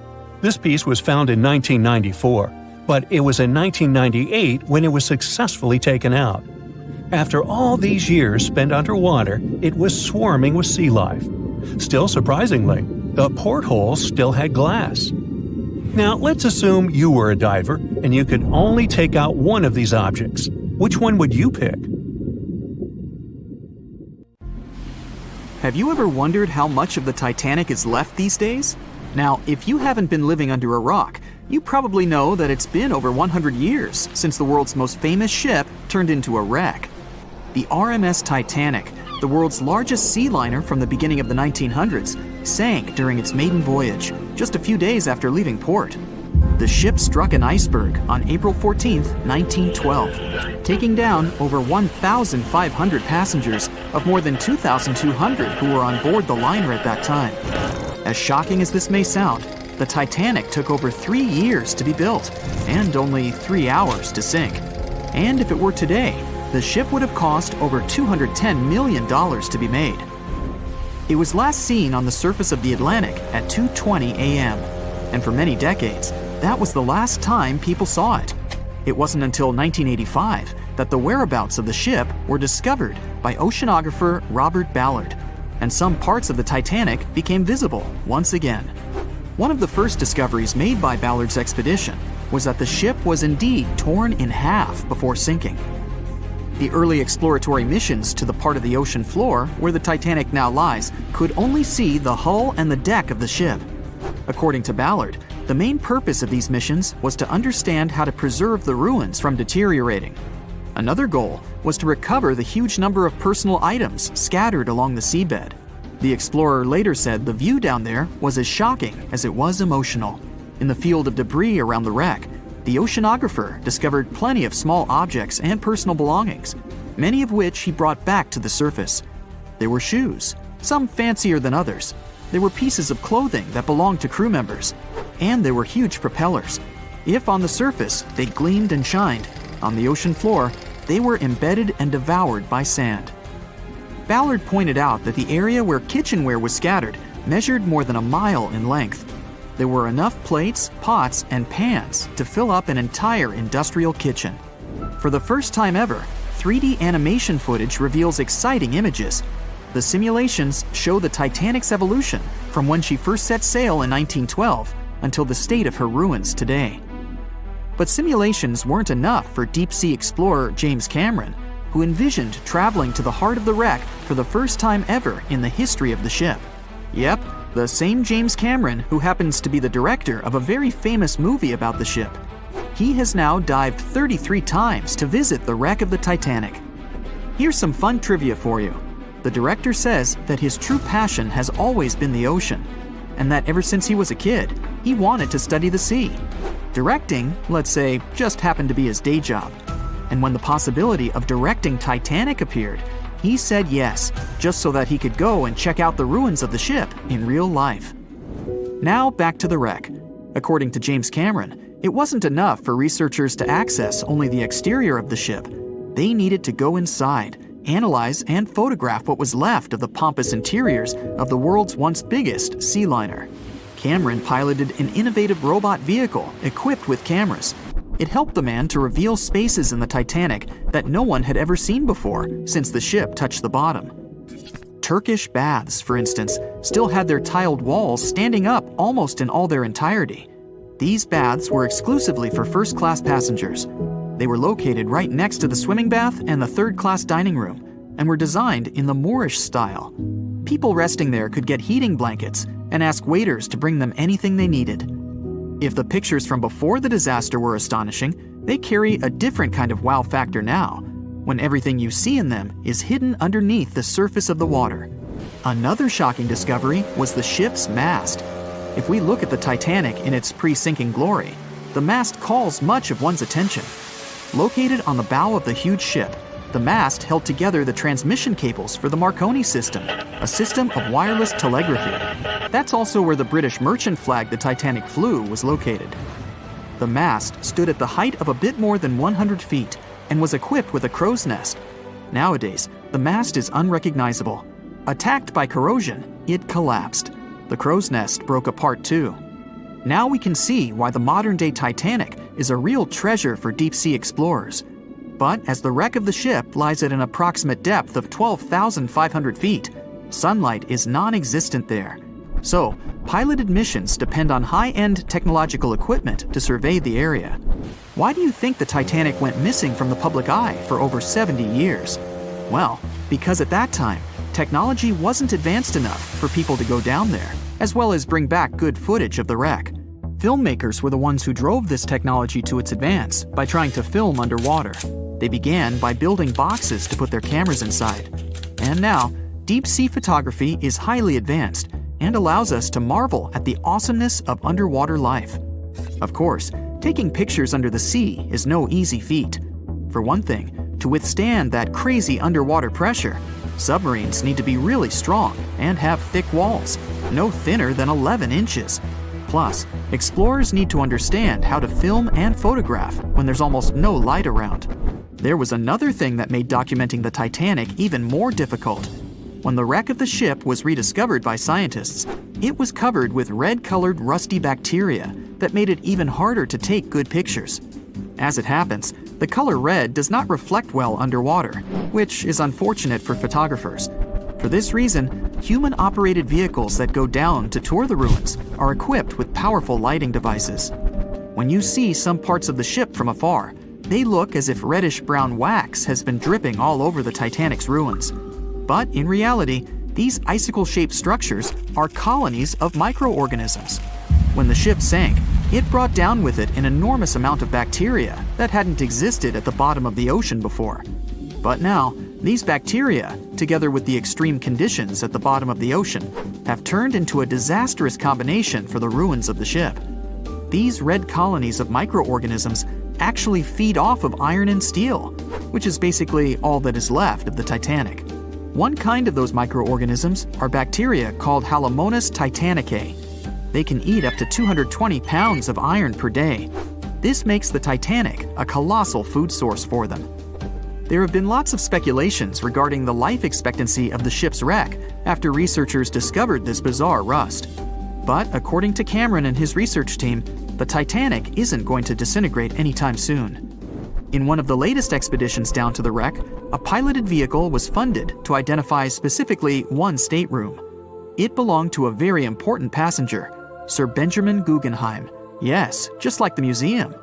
This piece was found in 1994, but it was in 1998 when it was successfully taken out. After all these years spent underwater, it was swarming with sea life. Still surprisingly, the portholes still had glass. Now, let's assume you were a diver and you could only take out one of these objects. Which one would you pick? Have you ever wondered how much of the Titanic is left these days? Now, if you haven't been living under a rock, you probably know that it's been over 100 years since the world's most famous ship turned into a wreck. The RMS Titanic, the world's largest sea liner from the beginning of the 1900s, sank during its maiden voyage, just a few days after leaving port. The ship struck an iceberg on April 14, 1912, taking down over 1,500 passengers of more than 2,200 who were on board the liner at that time. As shocking as this may sound, the Titanic took over 3 years to be built and only 3 hours to sink. And if it were today, the ship would have cost over $210 million to be made. It was last seen on the surface of the Atlantic at 2:20 a.m., and for many decades, that was the last time people saw it. It wasn't until 1985 that the whereabouts of the ship were discovered by oceanographer Robert Ballard, and some parts of the Titanic became visible once again. One of the first discoveries made by Ballard's expedition was that the ship was indeed torn in half before sinking. The early exploratory missions to the part of the ocean floor where the Titanic now lies could only see the hull and the deck of the ship. According to Ballard, the main purpose of these missions was to understand how to preserve the ruins from deteriorating. Another goal was to recover the huge number of personal items scattered along the seabed. The explorer later said the view down there was as shocking as it was emotional. In the field of debris around the wreck, the oceanographer discovered plenty of small objects and personal belongings, many of which he brought back to the surface. There were shoes, some fancier than others. There were pieces of clothing that belonged to crew members. And there were huge propellers. If on the surface they gleamed and shined, on the ocean floor they were embedded and devoured by sand. Ballard pointed out that the area where kitchenware was scattered measured more than a mile in length. There were enough plates, pots, and pans to fill up an entire industrial kitchen. For the first time ever, 3D animation footage reveals exciting images. The simulations show the Titanic's evolution from when she first set sail in 1912 until the state of her ruins today. But simulations weren't enough for deep-sea explorer James Cameron, who envisioned traveling to the heart of the wreck for the first time ever in the history of the ship. Yep, the same James Cameron who happens to be the director of a very famous movie about the ship. He has now dived 33 times to visit the wreck of the Titanic. Here's some fun trivia for you. The director says that his true passion has always been the ocean, and that ever since he was a kid, he wanted to study the sea. Directing, let's say, just happened to be his day job. And when the possibility of directing Titanic appeared, he said yes, just so that he could go and check out the ruins of the ship in real life. Now back to the wreck. According to James Cameron, it wasn't enough for researchers to access only the exterior of the ship. They needed to go inside, analyze and photograph what was left of the pompous interiors of the world's once biggest sea liner. Cameron piloted an innovative robot vehicle equipped with cameras. It helped the man to reveal spaces in the Titanic that no one had ever seen before since the ship touched the bottom. Turkish baths, for instance, still had their tiled walls standing up almost in all their entirety. These baths were exclusively for first-class passengers. They were located right next to the swimming bath and the third-class dining room, and were designed in the Moorish style. People resting there could get heating blankets and ask waiters to bring them anything they needed. If the pictures from before the disaster were astonishing, they carry a different kind of wow factor now, when everything you see in them is hidden underneath the surface of the water. Another shocking discovery was the ship's mast. If we look at the Titanic in its pre-sinking glory, the mast calls much of one's attention. Located on the bow of the huge ship, the mast held together the transmission cables for the Marconi system, a system of wireless telegraphy. That's also where the British merchant flag the Titanic flew was located. The mast stood at the height of a bit more than 100 feet and was equipped with a crow's nest. Nowadays, the mast is unrecognizable. Attacked by corrosion, it collapsed. The crow's nest broke apart too. Now we can see why the modern-day Titanic is a real treasure for deep-sea explorers. But as the wreck of the ship lies at an approximate depth of 12,500 feet, sunlight is non-existent there. So, piloted missions depend on high-end technological equipment to survey the area. Why do you think the Titanic went missing from the public eye for over 70 years? Well, because at that time, technology wasn't advanced enough for people to go down there, as well as bring back good footage of the wreck. Filmmakers were the ones who drove this technology to its advance by trying to film underwater. They began by building boxes to put their cameras inside. And now, deep-sea photography is highly advanced and allows us to marvel at the awesomeness of underwater life. Of course, taking pictures under the sea is no easy feat. For one thing, to withstand that crazy underwater pressure, submarines need to be really strong and have thick walls, no thinner than 11 inches. Plus, explorers need to understand how to film and photograph when there's almost no light around. There was another thing that made documenting the Titanic even more difficult. When the wreck of the ship was rediscovered by scientists, it was covered with red-colored rusty bacteria that made it even harder to take good pictures. As it happens, the color red does not reflect well underwater, which is unfortunate for photographers. For this reason, human-operated vehicles that go down to tour the ruins are equipped with powerful lighting devices. When you see some parts of the ship from afar, they look as if reddish-brown wax has been dripping all over the Titanic's ruins. But in reality, these icicle-shaped structures are colonies of microorganisms. When the ship sank, it brought down with it an enormous amount of bacteria that hadn't existed at the bottom of the ocean before. But now, these bacteria, together with the extreme conditions at the bottom of the ocean, have turned into a disastrous combination for the ruins of the ship. These red colonies of microorganisms actually feed off of iron and steel, which is basically all that is left of the Titanic. One kind of those microorganisms are bacteria called Halomonas titanicae. They can eat up to 220 pounds of iron per day. This makes the Titanic a colossal food source for them. There have been lots of speculations regarding the life expectancy of the ship's wreck after researchers discovered this bizarre rust. But according to Cameron and his research team, the Titanic isn't going to disintegrate anytime soon. In one of the latest expeditions down to the wreck, a piloted vehicle was funded to identify specifically one stateroom. It belonged to a very important passenger, Sir Benjamin Guggenheim. Yes, just like the museum.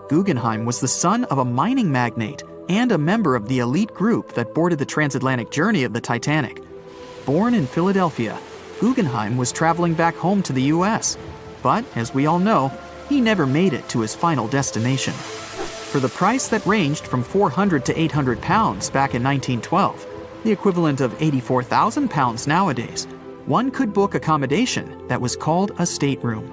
Guggenheim was the son of a mining magnate and a member of the elite group that boarded the transatlantic journey of the Titanic. Born in Philadelphia, Guggenheim was traveling back home to the US. But, as we all know, he never made it to his final destination. For the price that ranged from 400 to 800 pounds back in 1912, the equivalent of 84,000 pounds nowadays, one could book accommodation that was called a stateroom.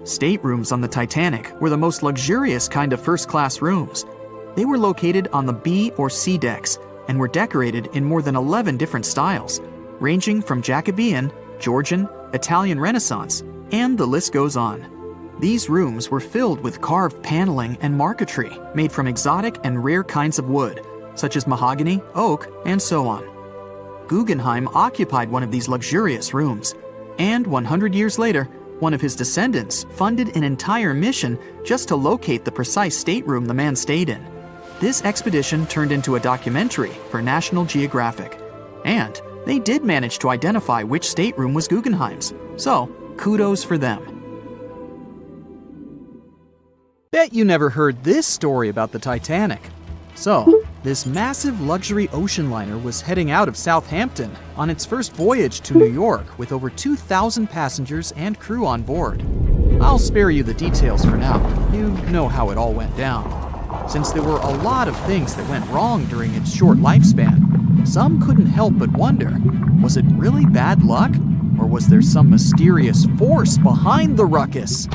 Staterooms on the Titanic were the most luxurious kind of first-class rooms. They were located on the B or C decks and were decorated in more than 11 different styles, ranging from Jacobean, Georgian, Italian Renaissance, and the list goes on. These rooms were filled with carved paneling and marquetry made from exotic and rare kinds of wood, such as mahogany, oak, and so on. Guggenheim occupied one of these luxurious rooms, and 100 years later, one of his descendants funded an entire mission just to locate the precise stateroom the man stayed in. This expedition turned into a documentary for National Geographic, and they did manage to identify which stateroom was Guggenheim's, so kudos for them. Bet you never heard this story about the Titanic. So, this massive luxury ocean liner was heading out of Southampton on its first voyage to New York with over 2,000 passengers and crew on board. I'll spare you the details for now. You know how it all went down. Since there were a lot of things that went wrong during its short lifespan, some couldn't help but wonder, was it really bad luck? Or was there some mysterious force behind the ruckus?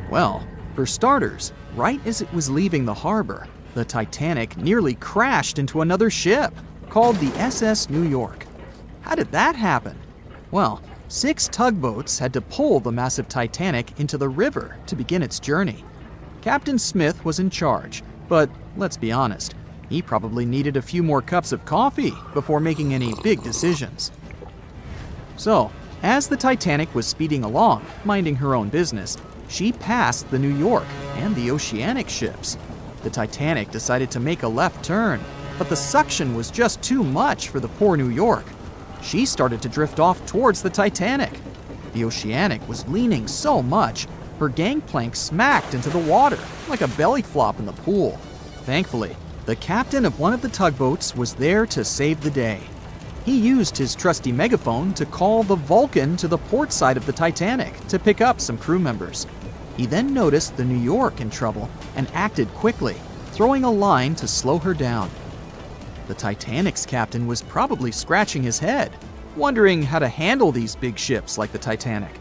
Well, for starters, right as it was leaving the harbor, the Titanic nearly crashed into another ship, called the SS New York. How did that happen? Well, 6 tugboats had to pull the massive Titanic into the river to begin its journey. Captain Smith was in charge, but let's be honest, he probably needed a few more cups of coffee before making any big decisions. So, as the Titanic was speeding along, minding her own business, she passed the New York and the Oceanic ships. The Titanic decided to make a left turn, but the suction was just too much for the poor New York. She started to drift off towards the Titanic. The Oceanic was leaning so much, her gangplank smacked into the water like a belly flop in the pool. Thankfully, the captain of one of the tugboats was there to save the day. He used his trusty megaphone to call the Vulcan to the port side of the Titanic to pick up some crew members. He then noticed the New York in trouble and acted quickly, throwing a line to slow her down. The Titanic's captain was probably scratching his head, wondering how to handle these big ships like the Titanic.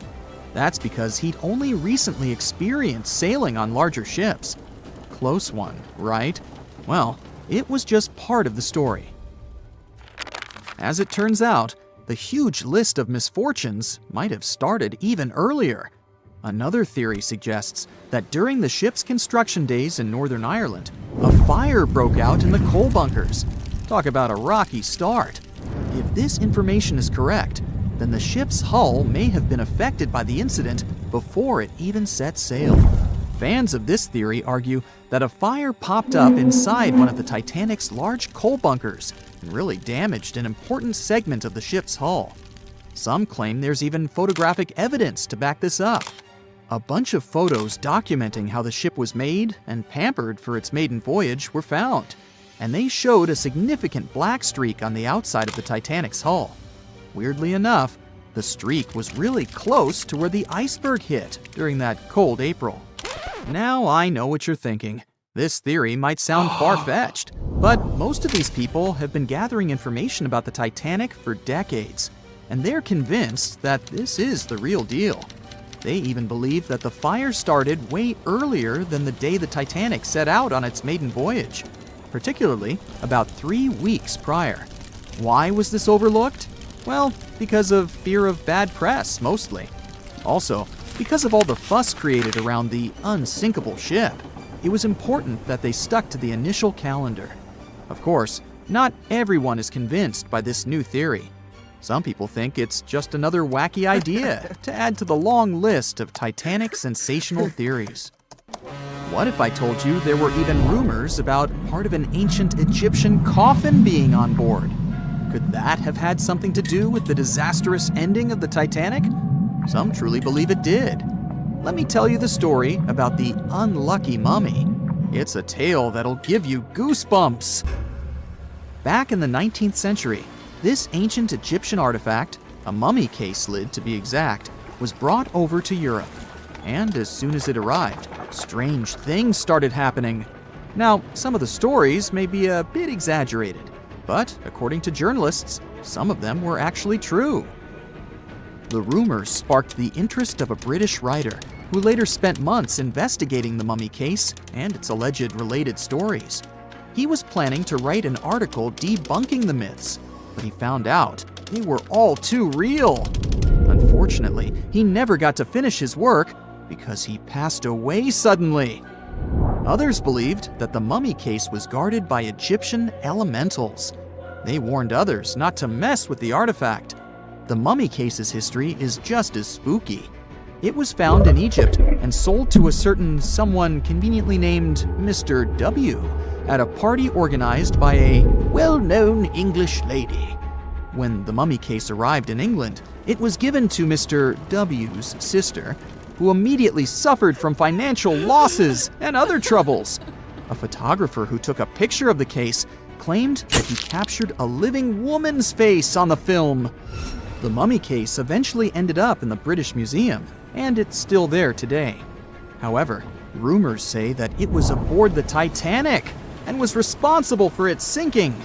That's because he'd only recently experienced sailing on larger ships. Close one, right? Well, it was just part of the story. As it turns out, the huge list of misfortunes might have started even earlier. Another theory suggests that during the ship's construction days in Northern Ireland, a fire broke out in the coal bunkers. Talk about a rocky start. If this information is correct, then the ship's hull may have been affected by the incident before it even set sail. Fans of this theory argue that a fire popped up inside one of the Titanic's large coal bunkers and really damaged an important segment of the ship's hull. Some claim there's even photographic evidence to back this up. A bunch of photos documenting how the ship was made and pampered for its maiden voyage were found, and they showed a significant black streak on the outside of the Titanic's hull. Weirdly enough, the streak was really close to where the iceberg hit during that cold April. Now I know what you're thinking. This theory might sound far-fetched, but most of these people have been gathering information about the Titanic for decades, and they're convinced that this is the real deal. They even believe that the fire started way earlier than the day the Titanic set out on its maiden voyage, particularly about 3 weeks prior. Why was this overlooked? Well, because of fear of bad press, mostly. Also, because of all the fuss created around the unsinkable ship, it was important that they stuck to the initial calendar. Of course, not everyone is convinced by this new theory. Some people think it's just another wacky idea to add to the long list of Titanic sensational theories. What if I told you there were even rumors about part of an ancient Egyptian coffin being on board? Could that have had something to do with the disastrous ending of the Titanic? Some truly believe it did. Let me tell you the story about the unlucky mummy. It's a tale that'll give you goosebumps. Back in the 19th century, this ancient Egyptian artifact, a mummy case lid to be exact, was brought over to Europe. And as soon as it arrived, strange things started happening. Now, some of the stories may be a bit exaggerated, but according to journalists, some of them were actually true. The rumors sparked the interest of a British writer who later spent months investigating the mummy case and its alleged related stories. He was planning to write an article debunking the myths, but he found out they were all too real. Unfortunately, he never got to finish his work because he passed away suddenly. Others believed that the mummy case was guarded by Egyptian elementals. They warned others not to mess with the artifact. The mummy case's history is just as spooky. It was found in Egypt and sold to a certain someone conveniently named Mr. W at a party organized by a well-known English lady. When the mummy case arrived in England, it was given to Mr. W's sister, who immediately suffered from financial losses and other troubles. A photographer who took a picture of the case claimed that he captured a living woman's face on the film. The mummy case eventually ended up in the British Museum, and it's still there today. However, rumors say that it was aboard the Titanic and was responsible for its sinking.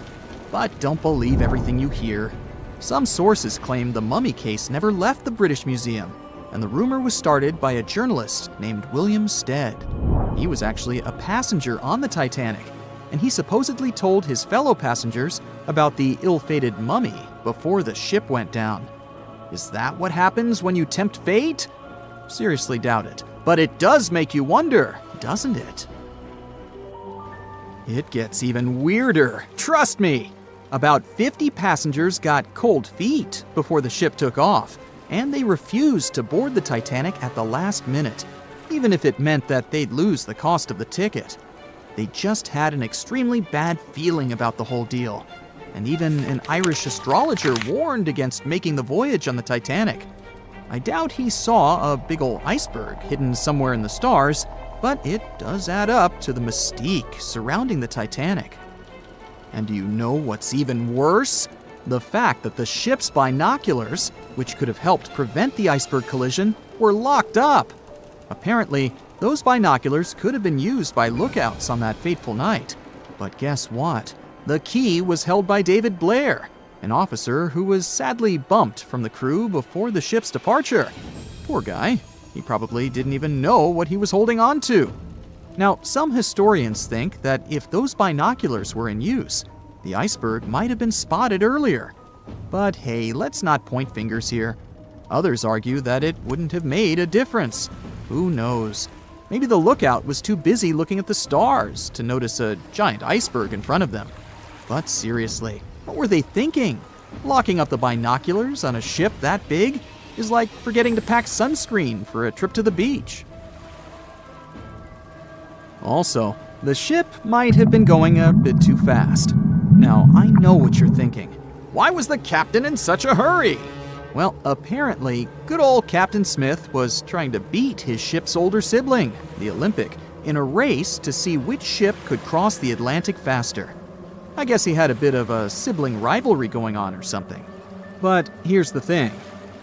But don't believe everything you hear. Some sources claim the mummy case never left the British Museum, and the rumor was started by a journalist named William Stead. He was actually a passenger on the Titanic, and he supposedly told his fellow passengers about the ill-fated mummy before the ship went down. Is that what happens when you tempt fate? Seriously doubt it, but it does make you wonder, doesn't it? It gets even weirder, trust me. About 50 passengers got cold feet before the ship took off, and they refused to board the Titanic at the last minute, even if it meant that they'd lose the cost of the ticket. They just had an extremely bad feeling about the whole deal, and even an Irish astrologer warned against making the voyage on the Titanic. I doubt he saw a big ol' iceberg hidden somewhere in the stars, but it does add up to the mystique surrounding the Titanic. And do you know what's even worse? The fact that the ship's binoculars, which could have helped prevent the iceberg collision, were locked up. Apparently, those binoculars could have been used by lookouts on that fateful night. But guess what? The key was held by David Blair, an officer who was sadly bumped from the crew before the ship's departure. Poor guy. He probably didn't even know what he was holding on to. Now, some historians think that if those binoculars were in use, the iceberg might have been spotted earlier. But hey, let's not point fingers here. Others argue that it wouldn't have made a difference. Who knows? Maybe the lookout was too busy looking at the stars to notice a giant iceberg in front of them. But seriously, what were they thinking? Locking up the binoculars on a ship that big is like forgetting to pack sunscreen for a trip to the beach. Also, the ship might have been going a bit too fast. Now, I know what you're thinking. Why was the captain in such a hurry? Well, apparently, good old Captain Smith was trying to beat his ship's older sibling, the Olympic, in a race to see which ship could cross the Atlantic faster. I guess he had a bit of a sibling rivalry going on or something. But here's the thing.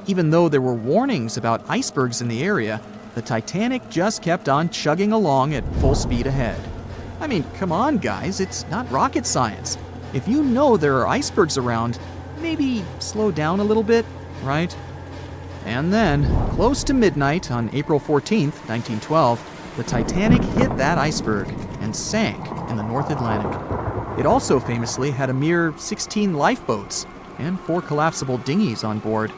Even though there were warnings about icebergs in the area, the Titanic just kept on chugging along at full speed ahead. I mean, come on, guys, it's not rocket science. If you know there are icebergs around, maybe slow down a little bit, right? And then, close to midnight on April 14th, 1912, the Titanic hit that iceberg and sank in the North Atlantic. It also famously had a mere 16 lifeboats and 4 collapsible dinghies on board.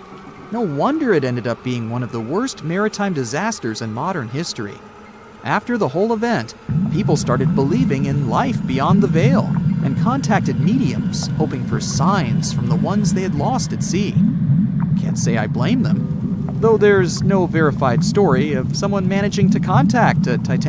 No wonder it ended up being one of the worst maritime disasters in modern history. After the whole event, people started believing in life beyond the veil and contacted mediums, hoping for signs from the ones they had lost at sea. Can't say I blame them, though there's no verified story of someone managing to contact a Titanic